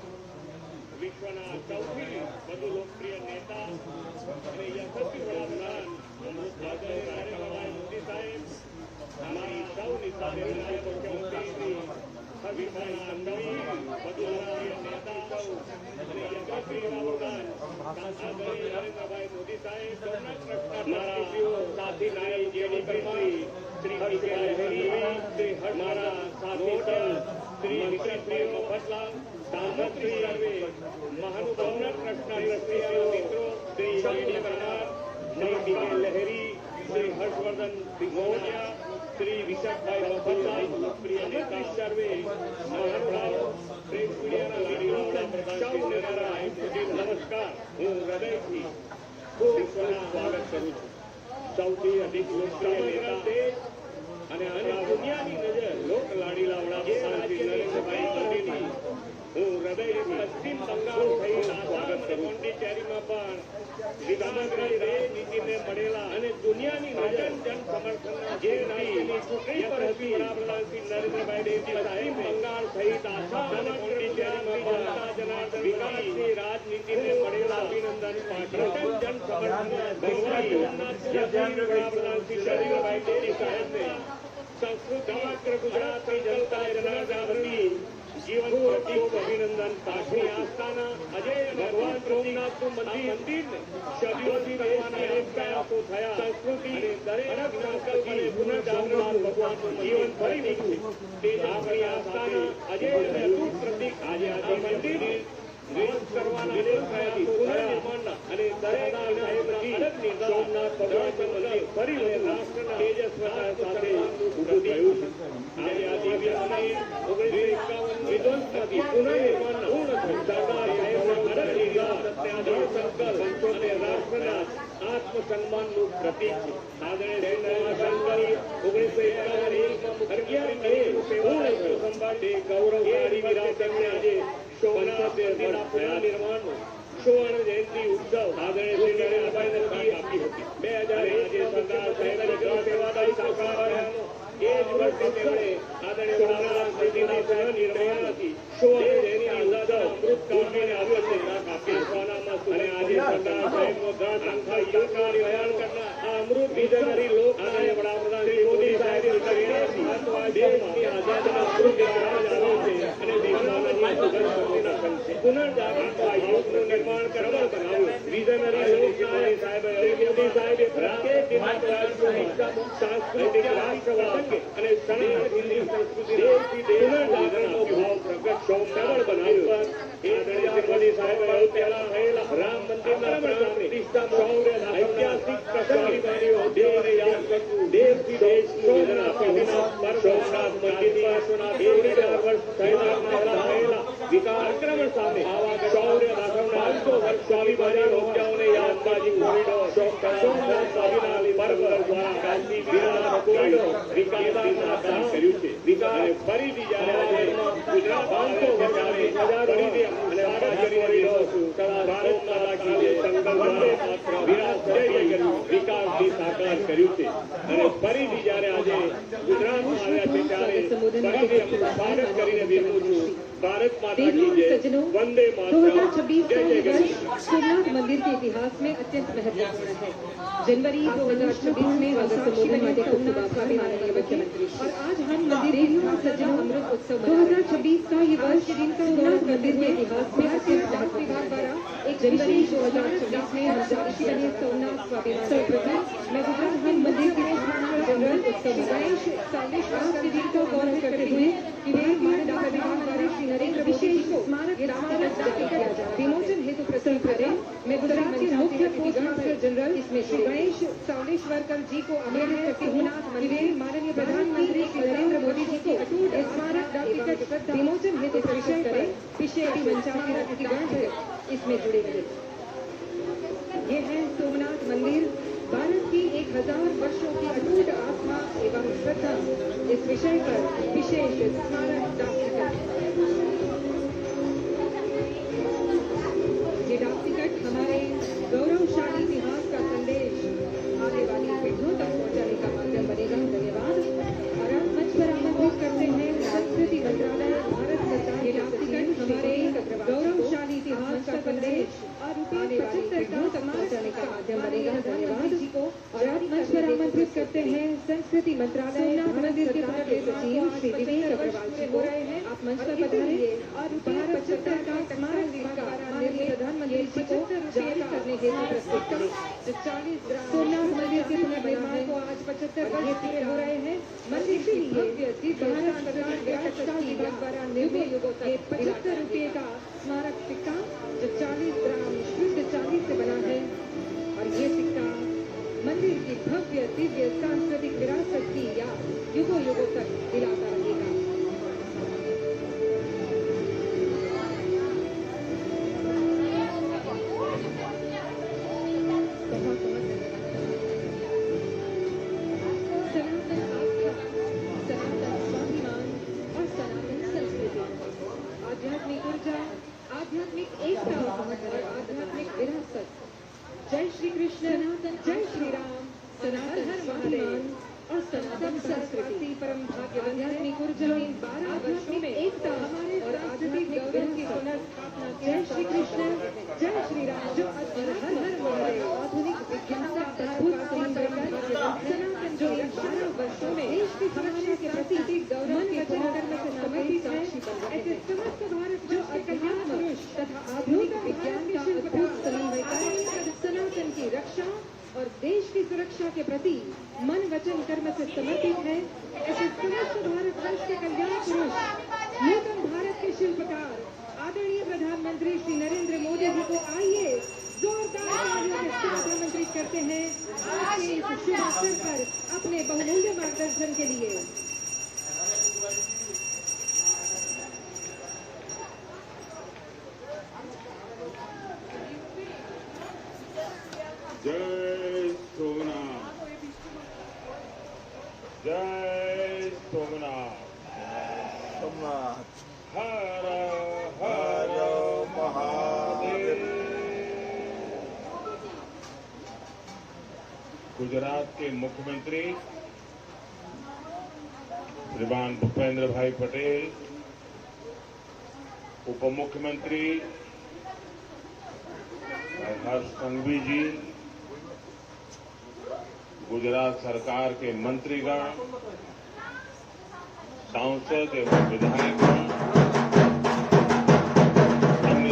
વિશ્વના સૌથી વધુ લોકપ્રિય નેતા અને યશસ્વી વડાપ્રધાન નરેન્દ્રભાઈ મોદી સાહેબ, અમારી સૌની સાથે મુખ્યમંત્રી શ્રી વિશ્વના સૌથી વધુ લોકપ્રિય નેતા અને યશસ્વી વડાપ્રધાન નરેન્દ્રભાઈ મોદી સાહેબ, સોમનાથ ટ્રસ્ટના સાથી નાયબ જેડી મંત્રી શ્રી હર્ષભાઈ લહેરી, શ્રી મારા સાથી શ્રી વિક્રમભાઈ મફતલાલ, સાંસદ શ્રી સર્વે મહાનુભાવના ટ્રસ્ટના ટ્રસ્ટીઓ મિત્રો શ્રી જેડી પરમાર, શ્રી ડીકે લહેરી, શ્રી હર્ષવર્ધન સિંઘોડિયા, શ્રી વિશાખભાઈ મફતલાલ, લોકપ્રિય નેતા સર્વે મહાનુભાવ, પ્રેસ મીડિયાના લીડરો, સૌને મારા નમસ્કાર. હું હૃદયથી વિશ્વના સ્વાગત કરું છું. સૌથી અધિક લોકપ્રિય નેતા અને દુનિયાની નજર લોક લાડીલા વડાપ્રધાન શ્રી નરેન્દ્રભાઈ મોદીની હું હૃદયથી પશ્ચિમ બંગાળ સહિત આસામ અને પોંડિચેરીમાં પણ સમગ્ર નીતિને મળેલા અને દુનિયાની નજર જન સમર્થનના જે નાયકની ચૂંટણી પર હતી વડાપ્રધાન શ્રી નરેન્દ્રભાઈ પશ્ચિમ બંગાળ સહિત આસામ અને પોંડિચેરીમાં પણ જનાર્દન વિકાસની રાજનીતિને મળેલા અભિનંદન પાઠવું. જન સમર્થનના ભગવાન વડાપ્રધાન શ્રી નરેન્દ્રભાઈ મોદી સાહેબને સંસ્કૃત સમગ્ર ગુજરાતની જનતાએ જનાર્દનની જીવન પ્રતિ અભિનંદન પાઠવી. આસ્થાના અજય ભગવાન સોમનાથનું મંદિરને સદીઓથી દેશના પ્રયાસો થયા. સંસ્કૃતિ દરેક સંકલ્પ અને પુનર્જાગરણ ભગવાનનું જીવન ફરી નીકળ્યું. તે આપણી આસ્થાના અજય અને અતૂટ પ્રતીક આજે આ મંદિર કરવાના પ્રયાસો પુનર્નિર્માણના અને દરેક સોમનાથ ભગવાનનું મંદિર ફરી રાષ્ટ્રના તેજસ્વતા સાથે ઊભું થયું છે. આજે આ દિવ્ય મંદિર 1951 વિધ્વંસમાંથી પુનર્નિર્માણના પૂર્ણ થયું. સરદાર સાહેબના ભારત નિર્માણ સત્યાગ્રહ સંકલ્પ અને રાષ્ટ્રના આત્મસન્માનનું પ્રતીક છે. આદરણીય સંકલ્પ 1951 પૂર્ણ સંભાળે ગૌરવશાળી વિરાસતને આજે સોમનાથ મંદિરના પુનર્નિર્માણનો સુવર્ણ જયંતિ ઉત્સવ આદરણીય શ્રી નરેન્દ્રભાઈ મોદીએ આપી હતી. 2000 આજે સરદાર સાહેબના સેવાદાયી સાકારવાનો એ જ વર્ષે તેમણે આદરણીય સોમનાથ મંદિરના પુનર્નિર્માણથી સુવર્ણ જયંતિ ઉત્સવ અમૃતકાળને આવશ્યક આપી સોનામાં અને આજે સરદાર સાહેબનો દ્રઢ સંકલ્પ સરકારી અભિયાન કરનાર આ અમૃત વિઝનરી લોક આદરણીય વડાપ્રધાન શ્રી મોદી સાહેબની દેશની આઝાદીના અમૃત રાજ આવ્યો છે અને વિશ્વના પુનર્જાગૃત યુગનું નિર્માણ કરવા બનાવ્યું. વિઝનરી લોકનાયક સાહેબ મોદી સાહેબે પ્રત્યેક દિમાગવાદીઓની સાંસ્કૃતિક રાષ્ટ્રવાદ અને સનાતન હિન્દુ સંસ્કૃતિ પુનર્જાગરણનો ભાવ પ્રગટ સબળ બનાવ્યું. આદરણીય મોદી સાહેબે પહેલા થયેલા રામ મંદિરના પ્રાણ પ્રતિષ્ઠા શૌર્ય ઐતિહાસિક કસારીઓ દેવને યાદ કરવું, દેશથી દેશનું નિધન આપીને સોમનાથ મંદિરના 1000 વર્ષ થયેલા વિકાસ આક્રમણ સામે શૌર્ય દાખવનાર 500 વર્ષ સ્વાભિમાની રોગ્યાઓને યાદબાજી કોરિડોર સોમનાથ સ્વાભિમાની પર્વ દ્વારા કાશી વિરાટ કોરિડોર વિકાસના કામ કર્યું છે. વિકાસ ફરીથી જ્યારે ગુજરાત 500 વર્ષ ફરીથી અને કોરિડોર ભારત માતા કી જય સંકલ્પ વંદે માતરમ વિરાટ જય કર્યું, વિકાસની સાકાર કર્યું છે. અને ફરીથી જ્યારે આજે ગુજરાતમાં આવ્યા છે ત્યારે ફરીથી હું સ્વાગત કરીને વિરમું છું. भारत माता की जय, वंदे मातरम, 2026 का ये वर्ष सोमनाथ मंदिर के इतिहास में अत्यंत महत्वपूर्ण है. जनवरी 2026 में अगस्त संबोधन माटे को शुभाकामनाएं माननीय मुख्यमंत्री और आज हम मंदिर सज्जनों अमृत उत्सव 2026 का ये वर्ष सोमनाथ मंदिर के इतिहास में अत्यंत महत्वपूर्ण द्वारा एक जनवरी 2026 में हम साक्षी बने सोमनाथ स्वाभिमान सर्वप्रथम मैं गुजरात हम मंदिर के जनरल उत्सव गणेश सालेश के दिन को गौरव करते हुए कि वे प्रधानमंत्री श्री नरेंद्र विशेष स्मारक विमोचन हेतु प्रस्तुत करें. मैं गुजरात के मुख्य पोस्ट मास्टर जनरल इसमें श्री गणेश सावलेश्वरकर जी को आमंत्रित करती हूँ. वे माननीय प्रधानमंत्री श्री नरेंद्र मोदी जी को अटूट स्मारक डाक टिकट विमोचन हेतु प्रस्तुत करें. विषय मंचासी अतिथिगण इसमें जुड़े हुए. ये है सोमनाथ मंदिर, भारत की 1000 वर्षों की अटूट आस्था एवं श्रद्धा. इस विषय पर विशेष स्मारक डाक टिकट. ये डाक टिकट हमारे गौरवशाली इतिहास का संदेश आने वाली पीढ़ियों तक पहुंचाने का माध्यम बनेगा. धन्यवाद. और अब मंच पर आमंत्रित करते हैं संस्कृति मंत्रालय भारत सरकार. ये डाक टिकट हमारे गौरवशाली इतिहास का संदेश और आने वाली पीढ़ियों तक पहुंचाने का माध्यम बनेगा. धन्यवाद जी को. और अब मंच पर आमंत्रित करते हैं संस्कृति मंत्रालय सोमनाथ मंदिर के प्रमुख सचिव श्री विवेक अग्रवाल जी को. आप मंच पर पधारें और 75 का स्मारक माननीय प्रधानमंत्री जी को जारी करने हेतु प्रस्तुत करें. जो 40 सोमनाथ मंदिर के पुनर्निर्माण को आज 75 वर्ष पूरे हो रहे हैं. मंदिर की भव्य भारत सरकार विरासत विभाग द्वारा निर्मित 75 रुपये का स्मारक सिक्का जो 40 ग्राम शुद्ध चांदी से बना है. और ये सिक्का मंदिर की भव्य दिव्य सांस्कृतिक विरासत की याद युगों युगों तक दिलाता रहेगा. सनातन आस्था, सनातन स्वाभिमान और सनातन संस्कृति, आध्यात्मिक ऊर्जा, आध्यात्मिक एकता और आध्यात्मिक विरासत. जय श्री कृष्ण, जय श्री राम, सनातन स्वाभिमान और सनातन संस्कृति. परम भाग्य आध्यात्मिक ऊर्जा 12 वर्षों में एकता हमारे और आध्यात्मिक गौरव की पुनर्स्थापना. जय श्री कृष्ण, जय श्री राम, जो हर हर महादेव. आधुनिक विज्ञान का अद्भुत संकल्प सनातन जो 12 वर्षों में देश की सुरक्षा के प्रति गौरव के पुनर्कर्म से समर्पित है. ऐसे समस्त भारत जो अकल्याण पुरुष तथा आधुनिक विज्ञान का अद्भुत समन्वय कर सनातन की रक्षा और देश की सुरक्षा के प्रति मन वचन कर्म से समर्पित है. ऐसे समस्त भारत वर्ष के कल्याण पुरुष नूतन भारत के शिल्पकार आदरणीय प्रधानमंत्री श्री नरेंद्र मोदी जी को आइए जोरदार तालियों के साथ आमंत्रित करते हैं आज के इस शुभ अवसर पर अपने बहुमूल्य मार्गदर्शन के लिए. जय सोमनाथ, जय सोमनाथ, सोमनाथ. हर हर महादेव. गुजरात के मुख्यमंत्री श्रीमान भूपेंद्र भाई पटेल, उप मुख्यमंत्री हर्ष संघवी जी, गुजरात सरकार के मंत्रीगण, सांसद एवं विधायकगण, अन्य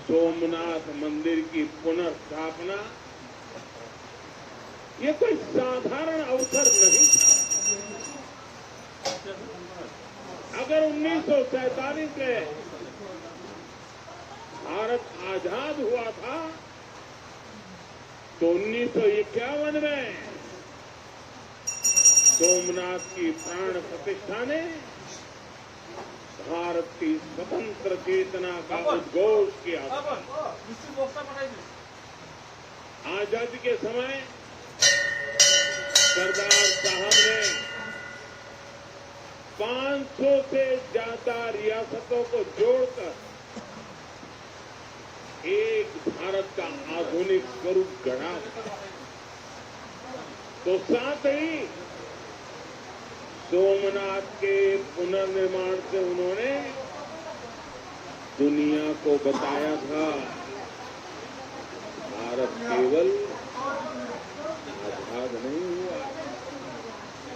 सोमनाथ मंदिर की पुनर्स्थापना ये कोई साधारण अवसर नहीं था। अगर 1947 में भारत आजाद हुआ था तो 1951 में सोमनाथ की प्राण प्रतिष्ठा ने भारत की स्वतंत्र चेतना का उद्घोष किया था। आजादी के समय सरदार साहब ने 500 से ज्यादा रियासतों को जोड़कर एक भारत का आधुनिक स्वरूप गढ़ा। तो साथ ही सोमनाथ के पुनर्निर्माण से उन्होंने दुनिया को बताया था भारत केवल आजाद नहीं हुआ,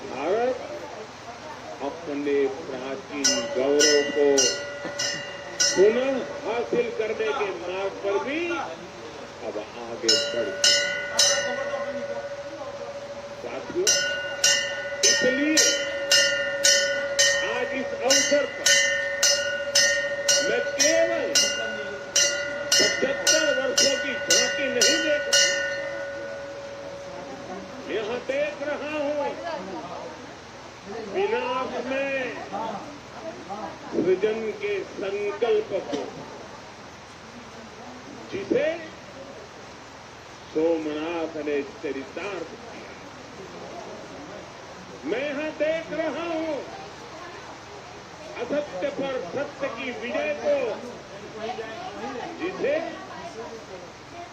भारत अपने प्राचीन गौरव को पुनः हासिल करने के मार्ग पर भी अब आगे बढ़ साथियों, इसलिए आज इस अवसर पर मैं केवल 75 वर्षों की झांकी नहीं देख रहा, यहां देख रहा हूं विनाश में सृजन के संकल्प को, जिसे सोमनाथ ने चरितार्थ किया। मैं यहां देख रहा हूं असत्य पर सत्य की विजय को, जिसे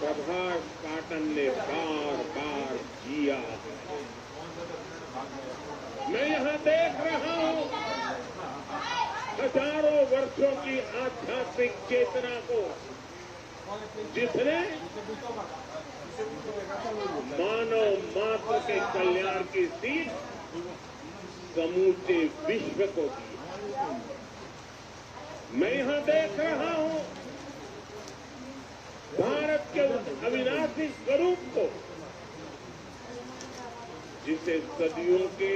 प्रभाष पाटन ने बार बार जिया। मैं यहां देख रहा हूं हजारों वर्षों की आध्यात्मिक चेतना को, जिसने मानव मात्र के कल्याण की सीख समूचे विश्व को दी। मैं यहां देख रहा हूं भारत के उस अविनाशी स्वरूप को, जिसे सदियों के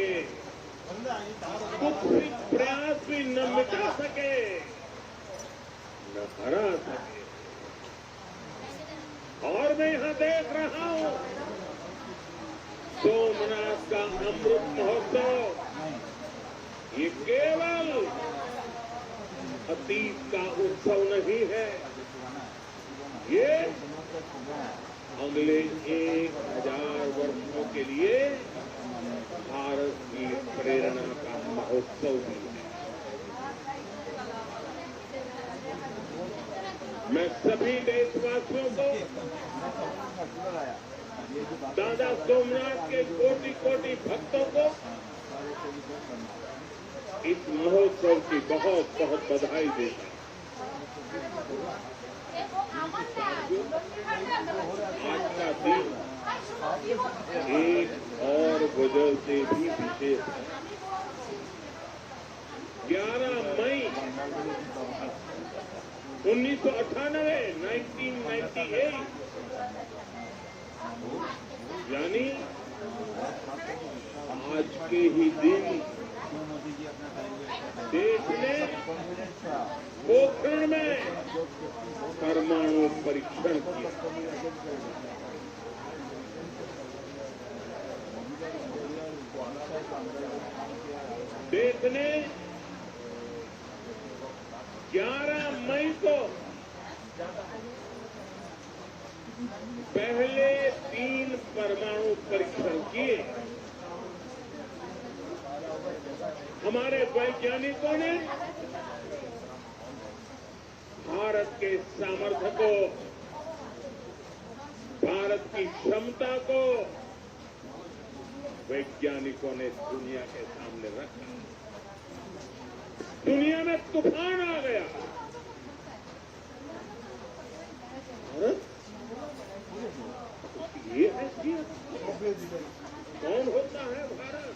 कुत्सित प्रयास भी न मिटा सके, न हरा सके। और मैं यहां देख रहा हूं सोमनाथ का अमृत महोत्सव, ये केवल अतीत का उत्सव नहीं है, ये अगले 1000 वर्षों के लिए भारत की प्रेरणा का महोत्सव भी है। मैं सभी देशवासियों को दादा सोमनाथ के कोटि कोटि भक्तों को इस महोत्सव की बहुत बहुत बधाई देता हूं। आज का दिन एक और वजह से भी विशेष है। 11 मई 1998 यानी आज के ही दिन देश ने पोखरण में परमाणु परीक्षण किया। देश ने 11 मई को पहले 3 परमाणु परीक्षण किए। हमारे वैज्ञानिकों ने भारत के सामर्थ्य को, भारत की क्षमता को वैज्ञानिकों ने दुनिया के सामने रखा। दुनिया में तूफान आ गया। भारत ये हैसियत कौन होता है? भारत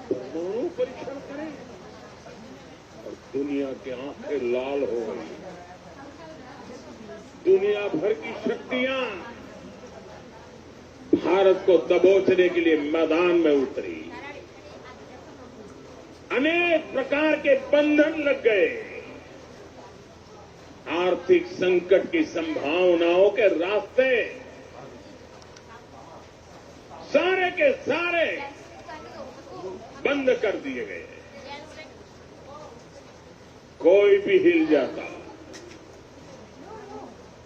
परमाणु परीक्षण करें और दुनिया की आंखें लाल हो गई। दुनिया भर की शक्तियां भारत को दबोचने के लिए मैदान में उतरी। अनेक प्रकार के बंधन लग गए। आर्थिक संकट की संभावनाओं के रास्ते सारे के सारे बंद कर दिए गए। कोई भी हिल जाता।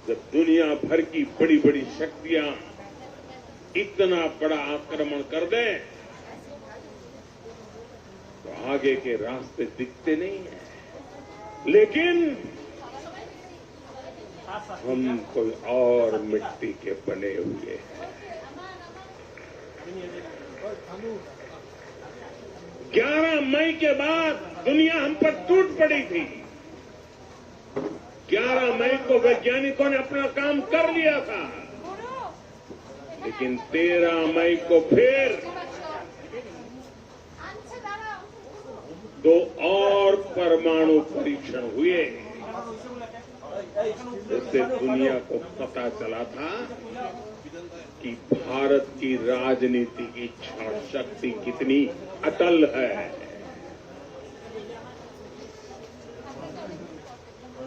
जब दुनिया भर की बड़ी बड़ी शक्तियां इतना बड़ा आक्रमण कर दें तो आगे के रास्ते दिखते नहीं हैं। लेकिन हम कोई और मिट्टी के बने हुए हैं। 11 मई के बाद दुनिया हम पर टूट पड़ी थी। 11 मई को वैज्ञानिकों ने अपना काम कर लिया था, लेकिन 13 मई को फिर 2 और परमाणु परीक्षण हुए। इससे दुनिया को पता चला था कि भारत की राजनीति की इच्छा शक्ति कितनी अटल है।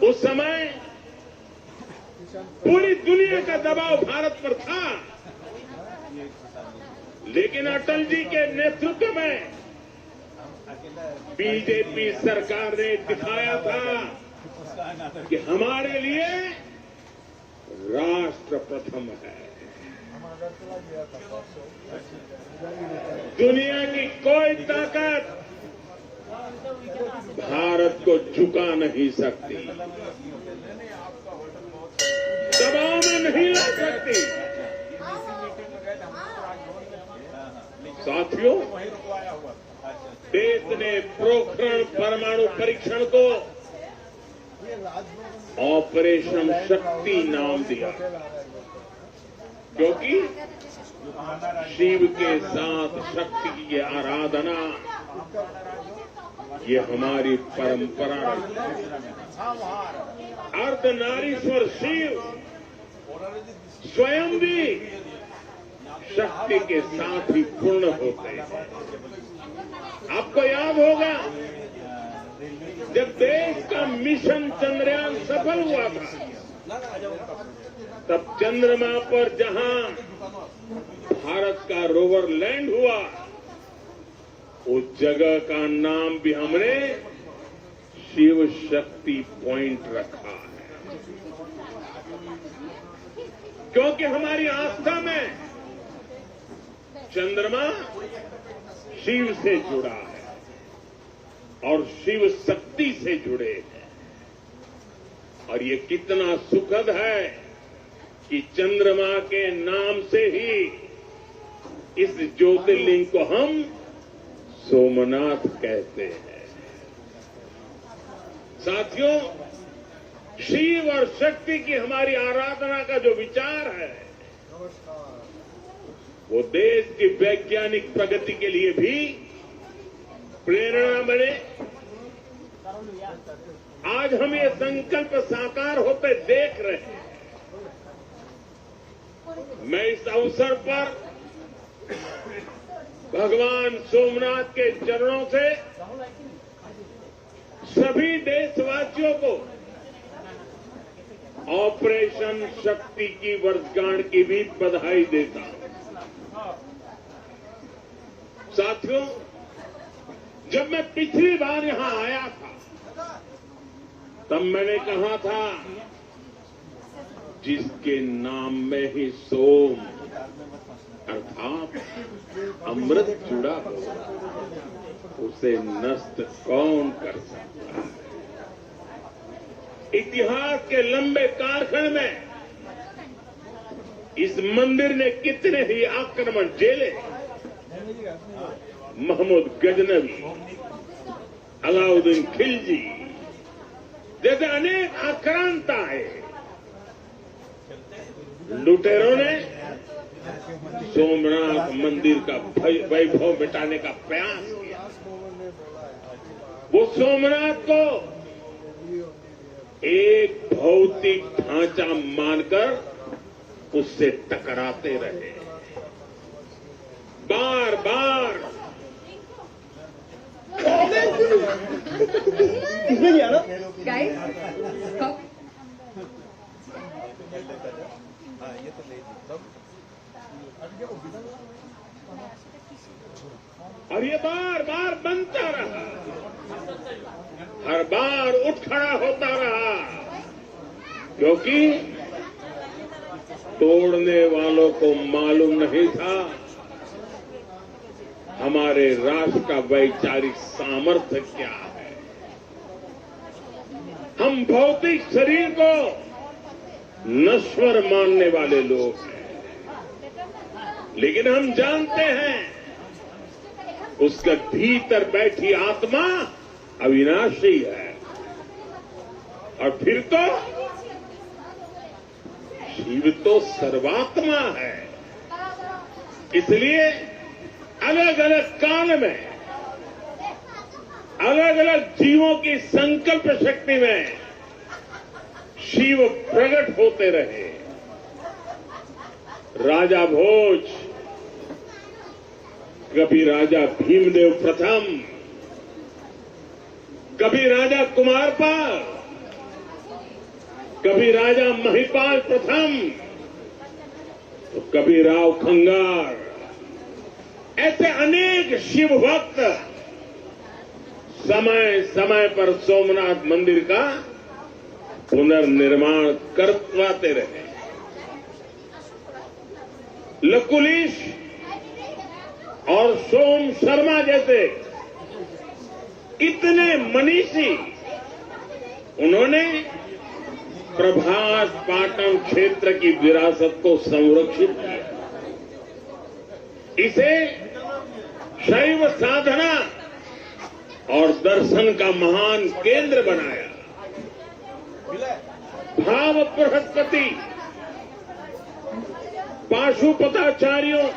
उस समय पूरी दुनिया का दबाव भारत पर था, लेकिन अटल जी के नेतृत्व में बीजेपी सरकार ने दिखाया था कि हमारे लिए राष्ट्र प्रथम है। दुनिया की कोई ताकत भारत को झुका नहीं सकती, दबाव में नहीं ला सकती। साथियों, देश ने पोखरण परमाणु परीक्षण को ऑपरेशन शक्ति नाम दिया, क्योंकि शिव के साथ शक्ति की आराधना ये हमारी परंपरा रही। अर्धनारीश्वर शिव स्वयं भी शक्ति के साथ ही पूर्ण होते हैं। आपको याद होगा, जब देश का मिशन चंद्रयान सफल हुआ था, तब चंद्रमा पर जहां भारत का रोवर लैंड हुआ, उस जगह का नाम भी हमने शिव शक्ति पॉइंट रखा है, क्योंकि हमारी आस्था में चंद्रमा शिव से जुड़ा है और शिव शक्ति से जुड़े हैं। और ये कितना सुखद है कि चंद्रमा के नाम से ही इस ज्योतिर्लिंग को हम सोमनाथ कहते हैं। साथियों, शिव और शक्ति की हमारी आराधना का जो विचार है, वो देश की वैज्ञानिक प्रगति के लिए भी प्रेरणा बने। आज हम ये संकल्प साकार होते देख रहे हैं। मैं इस अवसर पर भगवान सोमनाथ के चरणों से सभी देशवासियों को ऑपरेशन शक्ति की वर्षगांठ की भी बधाई देता हूं। साथियों, जब मैं पिछली बार यहां आया था, तब मैंने कहा था, जिसके नाम में ही सोम अर्थात अमृत जुड़ा हो, उसे नष्ट कौन कर सकता है। इतिहास के लंबे कालखंड में इस मंदिर ने कितने ही आक्रमण झेले। महमूद गजनवी, अलाउद्दीन खिलजी जैसे अनेक आक्रांता है। लुटेरों ने सोमनाथ मंदिर का वैभव मिटाने का प्रयास किया। वो सोमनाथ को एक भौतिक ढांचा मानकर उससे टकराते रहे। बार बार और ये बार बार बनता रहा, हर बार उठ खड़ा होता रहा, क्योंकि तोड़ने वालों को मालूम नहीं था हमारे राष्ट्र का वैचारिक सामर्थ्य क्या है। हम भौतिक शरीर को नश्वर मानने वाले लोग हैं, लेकिन हम जानते हैं उसके भीतर बैठी आत्मा अविनाशी है, और फिर तो शिव तो सर्वात्मा है। इसलिए अलग अलग काल में अलग अलग जीवों की संकल्प शक्ति में शिव प्रकट होते रहे। राजा भोज, कभी राजा भीमदेव प्रथम, कभी राजा कुमारपाल, कभी राजा महिपाल प्रथम, तो कभी राव खंगार, ऐसे अनेक शिव भक्त समय समय पर सोमनाथ मंदिर का पुनर्निर्माण करवाते रहे। लकुलिश और सोम शर्मा जैसे कितने मनीषी, उन्होंने प्रभास पाटन क्षेत्र की विरासत को संरक्षित किया, इसे शैव साधना और दर्शन का महान केंद्र बनाया। भाव बृहस्पति, पाशुपताचार्यों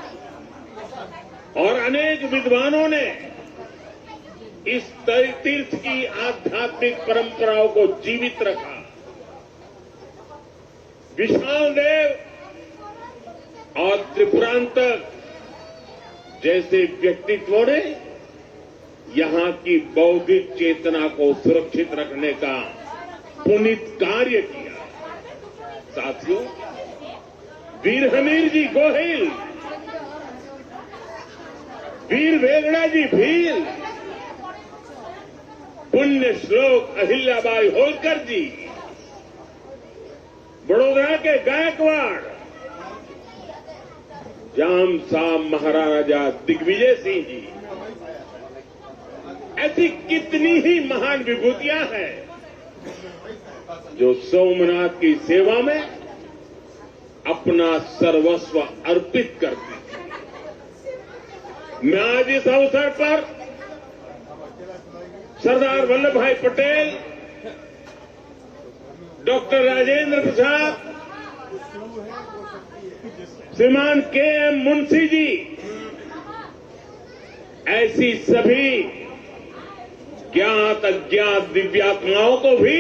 और अनेक विद्वानों ने इस तीर्थ की आध्यात्मिक परंपराओं को जीवित रखा। विशाल देव और त्रिपुरांतक जैसे व्यक्तित्वों ने यहां की बौद्धिक चेतना को सुरक्षित रखने का पुनीत कार्य किया। साथियों, वीर हमीर जी गोहिल, वीर वेगड़ा जी भील, पुण्य श्लोक अहिल्याबाई होलकर जी, बड़ोदरा के गायकवाड़, जाम साहब महाराजा दिग्विजय सिंह जी, ऐसी कितनी ही महान विभूतियां हैं जो सोमनाथ की सेवा में अपना सर्वस्व अर्पित करती हैं। मैं आज इस अवसर पर सरदार वल्लभ भाई पटेल, डॉक्टर राजेंद्र प्रसाद, श्रीमान के.एम. मुंशी जी, ऐसी सभी ज्ञात अज्ञात दिव्यात्माओं को भी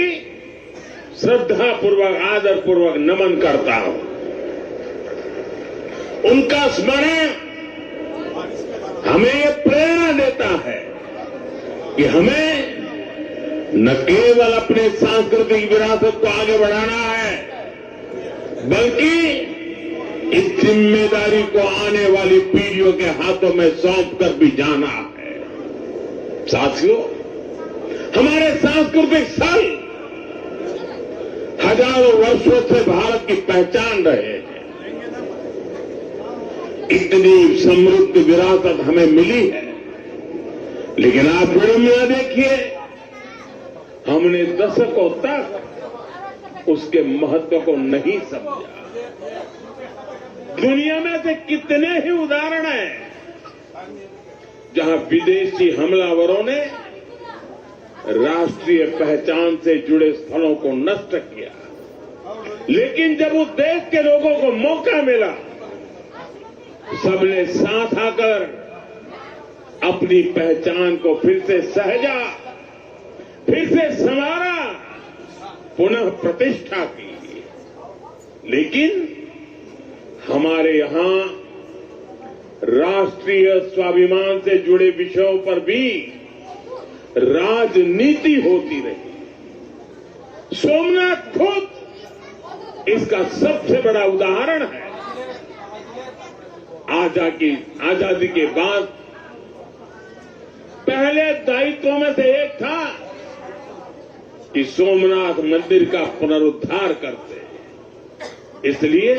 श्रद्धापूर्वक आदरपूर्वक नमन करता हूं। उनका स्मरण हमें ये प्रेरणा देता है कि हमें न केवल अपने सांस्कृतिक विरासत को आगे बढ़ाना है, बल्कि इस जिम्मेदारी को आने वाली पीढ़ियों के हाथों में सौंप कर भी जाना है। साथियों, हमारे सांस्कृतिक स्थल हजारों वर्षों से भारत की पहचान रहे हैं। इतनी समृद्ध विरासत हमें मिली है, लेकिन आप दुनिया देखिए, हमने दशकों तक उसके महत्व को नहीं समझा। दुनिया में से कितने ही उदाहरण हैं जहां विदेशी हमलावरों ने राष्ट्रीय पहचान से जुड़े स्थलों को नष्ट किया, लेकिन जब उस देश के लोगों को मौका मिला, सबने साथ आकर अपनी पहचान को फिर से सहेजा, फिर से संवारा, पुनः प्रतिष्ठा की, लेकिन हमारे यहां राष्ट्रीय स्वाभिमान से जुड़े विषयों पर भी राजनीति होती रही। सोमनाथ खुद इसका सबसे बड़ा उदाहरण है। आजादी के बाद पहले दायित्वों में से एक था कि सोमनाथ मंदिर का पुनरुद्धार करते। इसलिए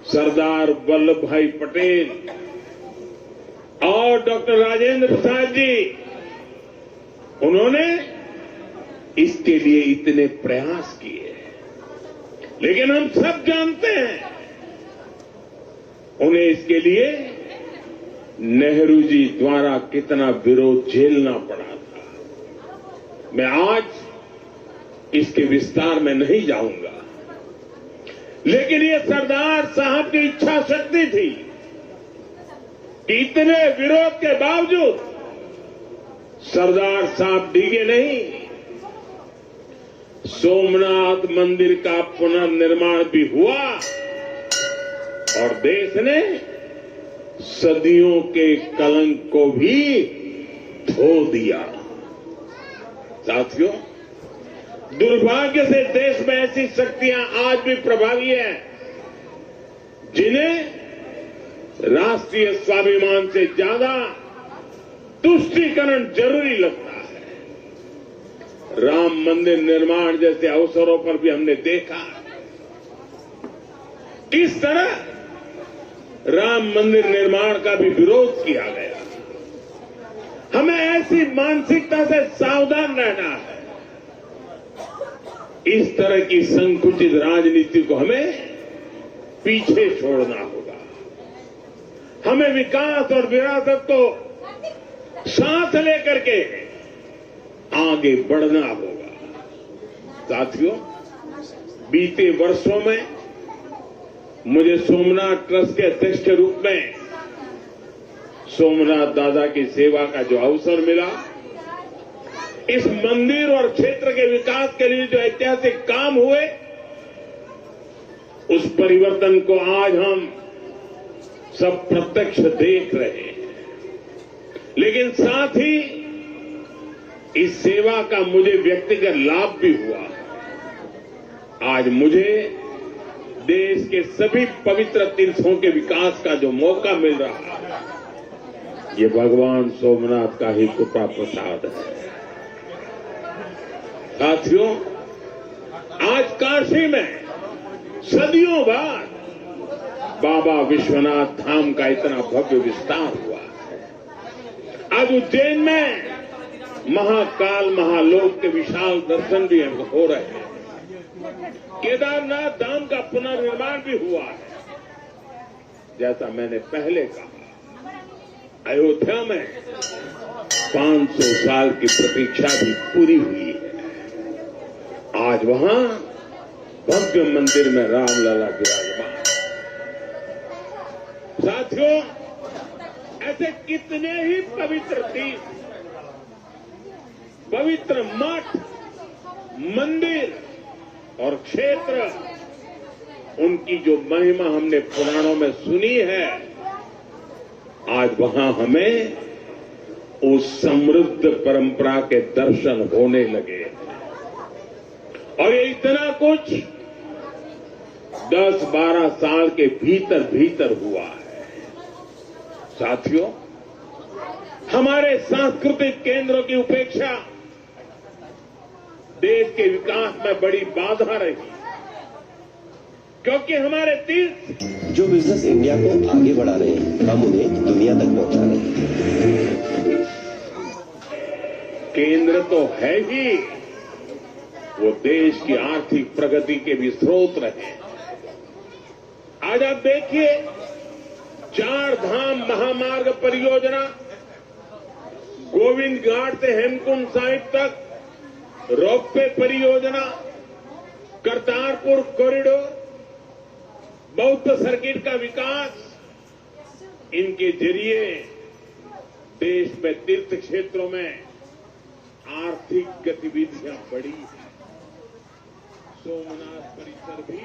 सरदार वल्लभ भाई पटेल और डॉक्टर राजेंद्र प्रसाद जी, उन्होंने इसके लिए इतने प्रयास किए। लेकिन हम सब जानते हैं उन्हें इसके लिए नेहरू जी द्वारा कितना विरोध झेलना पड़ा था। मैं आज इसके विस्तार में नहीं जाऊंगा, लेकिन ये सरदार साहब की इच्छा शक्ति थी कि इतने विरोध के बावजूद सरदार साहब डिगे नहीं। सोमनाथ मंदिर का पुनर्निर्माण भी हुआ और देश ने सदियों के कलंक को भी धो दिया। साथियों, दुर्भाग्य से देश में ऐसी शक्तियां आज भी प्रभावी हैं जिन्हें राष्ट्रीय स्वाभिमान से ज्यादा तुष्टीकरण जरूरी लगता है। राम मंदिर निर्माण जैसे अवसरों पर भी हमने देखा किस तरह राम मंदिर निर्माण का भी विरोध किया गया। हमें ऐसी मानसिकता से सावधान रहना है। इस तरह की संकुचित राजनीति को हमें पीछे छोड़ना होगा। हमें विकास और विरासत को साथ लेकर के आगे बढ़ना होगा। साथियों, बीते वर्षों में मुझे सोमनाथ ट्रस्ट के अध्यक्ष के रूप में सोमनाथ दादा की सेवा का जो अवसर मिला, इस मंदिर और क्षेत्र के विकास के लिए जो ऐतिहासिक काम हुए, उस परिवर्तन को आज हम सब प्रत्यक्ष देख रहे हैं। लेकिन साथ ही इस सेवा का मुझे व्यक्तिगत लाभ भी हुआ। आज मुझे देश के सभी पवित्र तीर्थों के विकास का जो मौका मिल रहा है, ये भगवान सोमनाथ का ही कृपा प्रसाद है। साथियों, आज काशी में सदियों बाद बाबा विश्वनाथ धाम का इतना भव्य विस्तार हुआ है। आज उज्जैन में महाकाल महालोक के विशाल दर्शन भी हो रहे हैं। केदारनाथ धाम का पुनर्निर्माण भी हुआ है। जैसा मैंने पहले कहा, अयोध्या में 500 साल की प्रतीक्षा भी पूरी हुई है। आज वहां भव्य मंदिर में रामलला विराजमान। साथियों, ऐसे कितने ही पवित्र तीर्थ, पवित्र मठ, मंदिर और क्षेत्र, उनकी जो महिमा हमने पुराणों में सुनी है, आज वहां हमें उस समृद्ध परंपरा के दर्शन होने लगे। और ये इतना कुछ 10-12 साल के भीतर भीतर हुआ है। साथियों, हमारे सांस्कृतिक केंद्रों की उपेक्षा देश के विकास में बड़ी बाधा रही, क्योंकि हमारे तीर्थ जो बिजनेस इंडिया को आगे बढ़ा रहे हैं, हम उन्हें दुनिया तक पहुंचा रहे हैं। केंद्र तो है ही, वो देश की आर्थिक प्रगति के भी स्रोत रहे। आज आप देखिए, 4 धाम महामार्ग परियोजना, गोविंद घाट से हेमकुंड साहिब तक रोपवे परियोजना, करतारपुर कॉरिडोर, बौद्ध सर्किट का विकास, इनके जरिए देश में तीर्थ क्षेत्रों में आर्थिक गतिविधियां बढ़ी हैं। सोमनाथ परिसर भी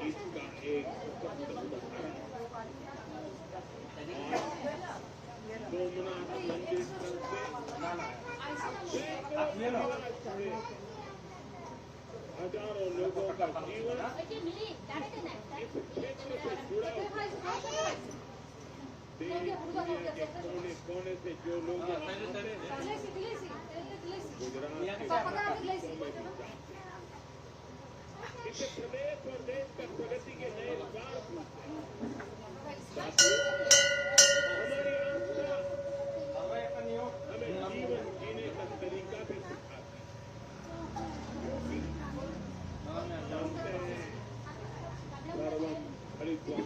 इसका एक सशक्त उदाहरण है। सोमनाथ मंदिर से हजारों लोगों का जीवन इस क्षेत्र से जुड़ा हुआ है। देश दुनिया के कोने कोने से जो लोग गुजरात के में भी जाते हैं। इससे प्रदेश और देश का प्रगति के नए द्वार खुलते हैं। हमारी आस्था हमें जीवन जीने का तरीका भी सिखाती है। जानते हैं सर्वम हरिद्वार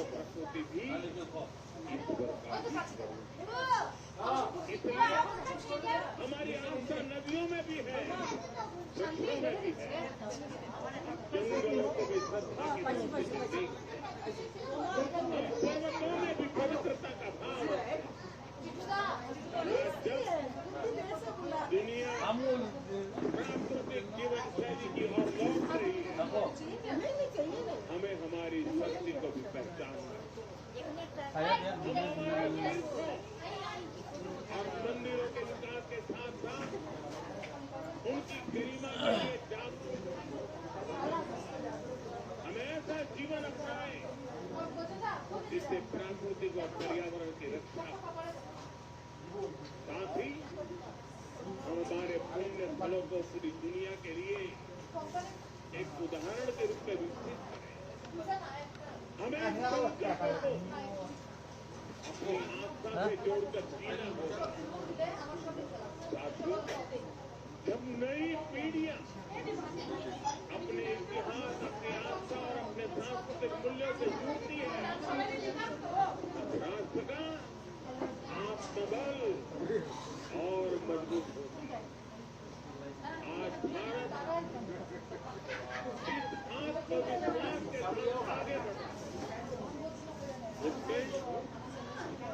प्रकृति भी ईश्वर का इसलिए हमारी आस्था नदियों में भी है, वृक्षों में भी है, जंगलों को भी श्रद्धा की दृष्टि से देखते हैं। पर्वतों में भी पवित्रता का भाव है। जब दुनिया प्राकृतिक जीवन शैली की ओर लौट रही है, हमें हमारी शक्ति को भी पहचानना और मंदिरों के विकास के साथ साथ उनकी गरिमा के लिए जागरूक हमें ऐसा जीवन अपनाएं जिससे प्राकृतिक और पर्यावरण की रक्षा, साथ ही हम हमारे पुण्य स्थलों को पूरी दुनिया के लिए एक उदाहरण के रूप में विकसित करें। हमें अपनी आस्था से जोड़कर जीना होगा। साथियों, जब नई पीढ़ियां अपने इतिहास, अपनी आस्था और अपने सांस्कृतिक मूल्यों से जुड़ती है, राष्ट्र का आत्मबल और मजबूत होता है। आज भारत इस आत्मविश्वास के साथ आगे बढ़ा, उसमें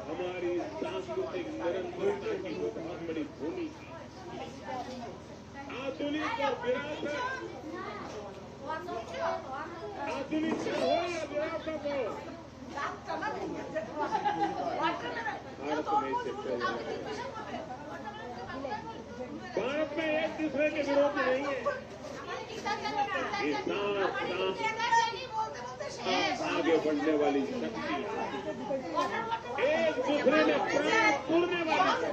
हमारी सांस्कृतिक निरंतरता की बहुत बड़ी भूमिका। आधुनिक और विरासत, आधुनिक हो या विरासत हो, भारत में इसे चल रहा है। भारत में एक दूसरे के विरोध नहीं है। ये साथ आगे बढ़ने वाली शक्ति, एक दूसरे में प्राण तोड़ने वाली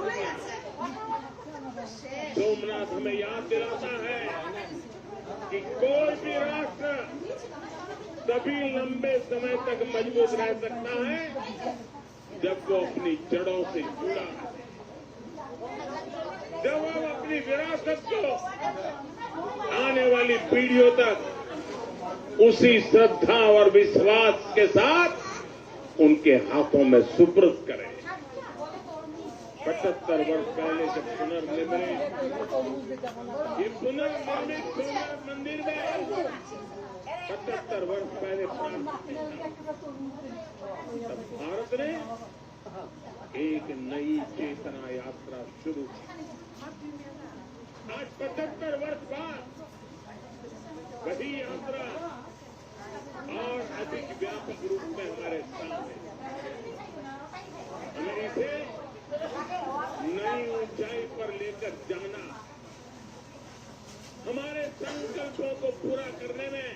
सोमनाथ हमें याद दिलाता है कि कोई भी राष्ट्र तभी लंबे समय तक मजबूत रह सकता है जब वो अपनी जड़ों से जुड़ा है, जब हम अपनी विरासत को आने वाली पीढ़ियों तक उसी श्रद्धा और विश्वास के साथ उनके हाथों में सुपुर्द करें। 75 वर्ष पहले जब पुनर्निर्मित ये पुनर्निर्मित सोमनाथ मंदिर में 75 वर्ष पहले तब भारत ने एक नई चेतना यात्रा शुरू की। आज 75 वर्ष बाद वही यात्रा और अधिक व्यापक रूप में हमारे सामने, हमें इसे नई ऊंचाई पर लेकर जाना, हमारे संकल्पों को पूरा करने में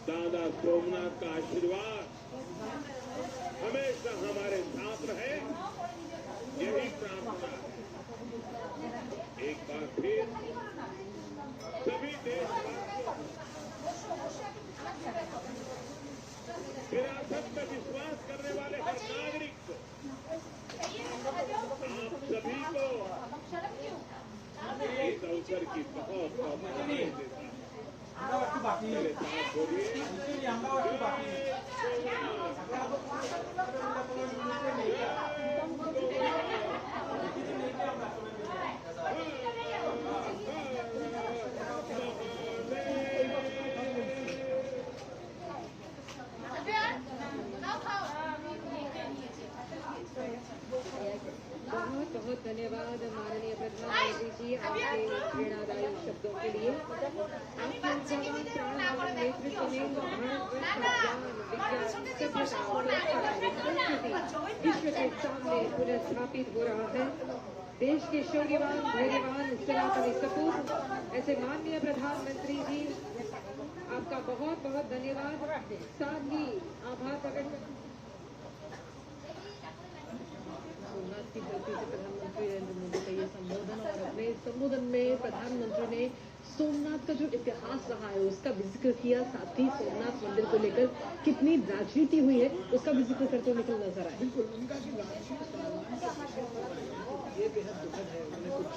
दादा सोमनाथ का आशीर्वाद हमेशा हमारे साथ रहे, यही प्रार्थना है। एक बार फिर सभी देशवासियों, विरासत में विश्वास करने वाले हर नागरिक को, आप सभी को इस अवसर की बहुत बहुत बधाई देता हूं। मेरे साथ बोलिए, बहुत बहुत धन्यवाद माननीय प्रधानमंत्री जी आपके प्रेरणादायी शब्दों के लिए। आपके जवान प्राणवान नेतृत्व में विश्व के सामने पुनर्स्थापित हो रहा है। देश के शौर्यवान धैर्यवान सनातनी सपूत ऐसे माननीय प्रधानमंत्री जी आपका बहुत बहुत धन्यवाद। साथ ही आभार प्रकट सोमनाथ की धरती से प्रधानमंत्री नरेंद्र मोदी का ये संबोधन और अपने संबोधन में प्रधानमंत्री ने सोमनाथ का जो इतिहास रहा है उसका भी जिक्र किया। साथ ही सोमनाथ मंदिर को लेकर कितनी राजनीति हुई है उसका भी जिक्र करते हुए निकल नजर आया। बिल्कुल उनका ये बेहद दुखद है। उन्होंने कुछ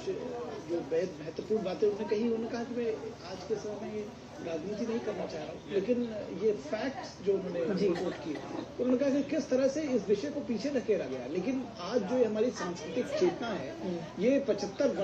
जो बेहद महत्वपूर्ण बातें उन्होंने कही। उन्होंने कहा कि मैं आज के समय में राजनीति नहीं करना चाह रहा हूँ, लेकिन ये फैक्ट्स जो उन्होंने रिपोर्ट की उन्होंने कहा कि किस तरह से इस विषय को पीछे धकेला गया। लेकिन आज जो हमारी सांस्कृतिक चेतना है ये 75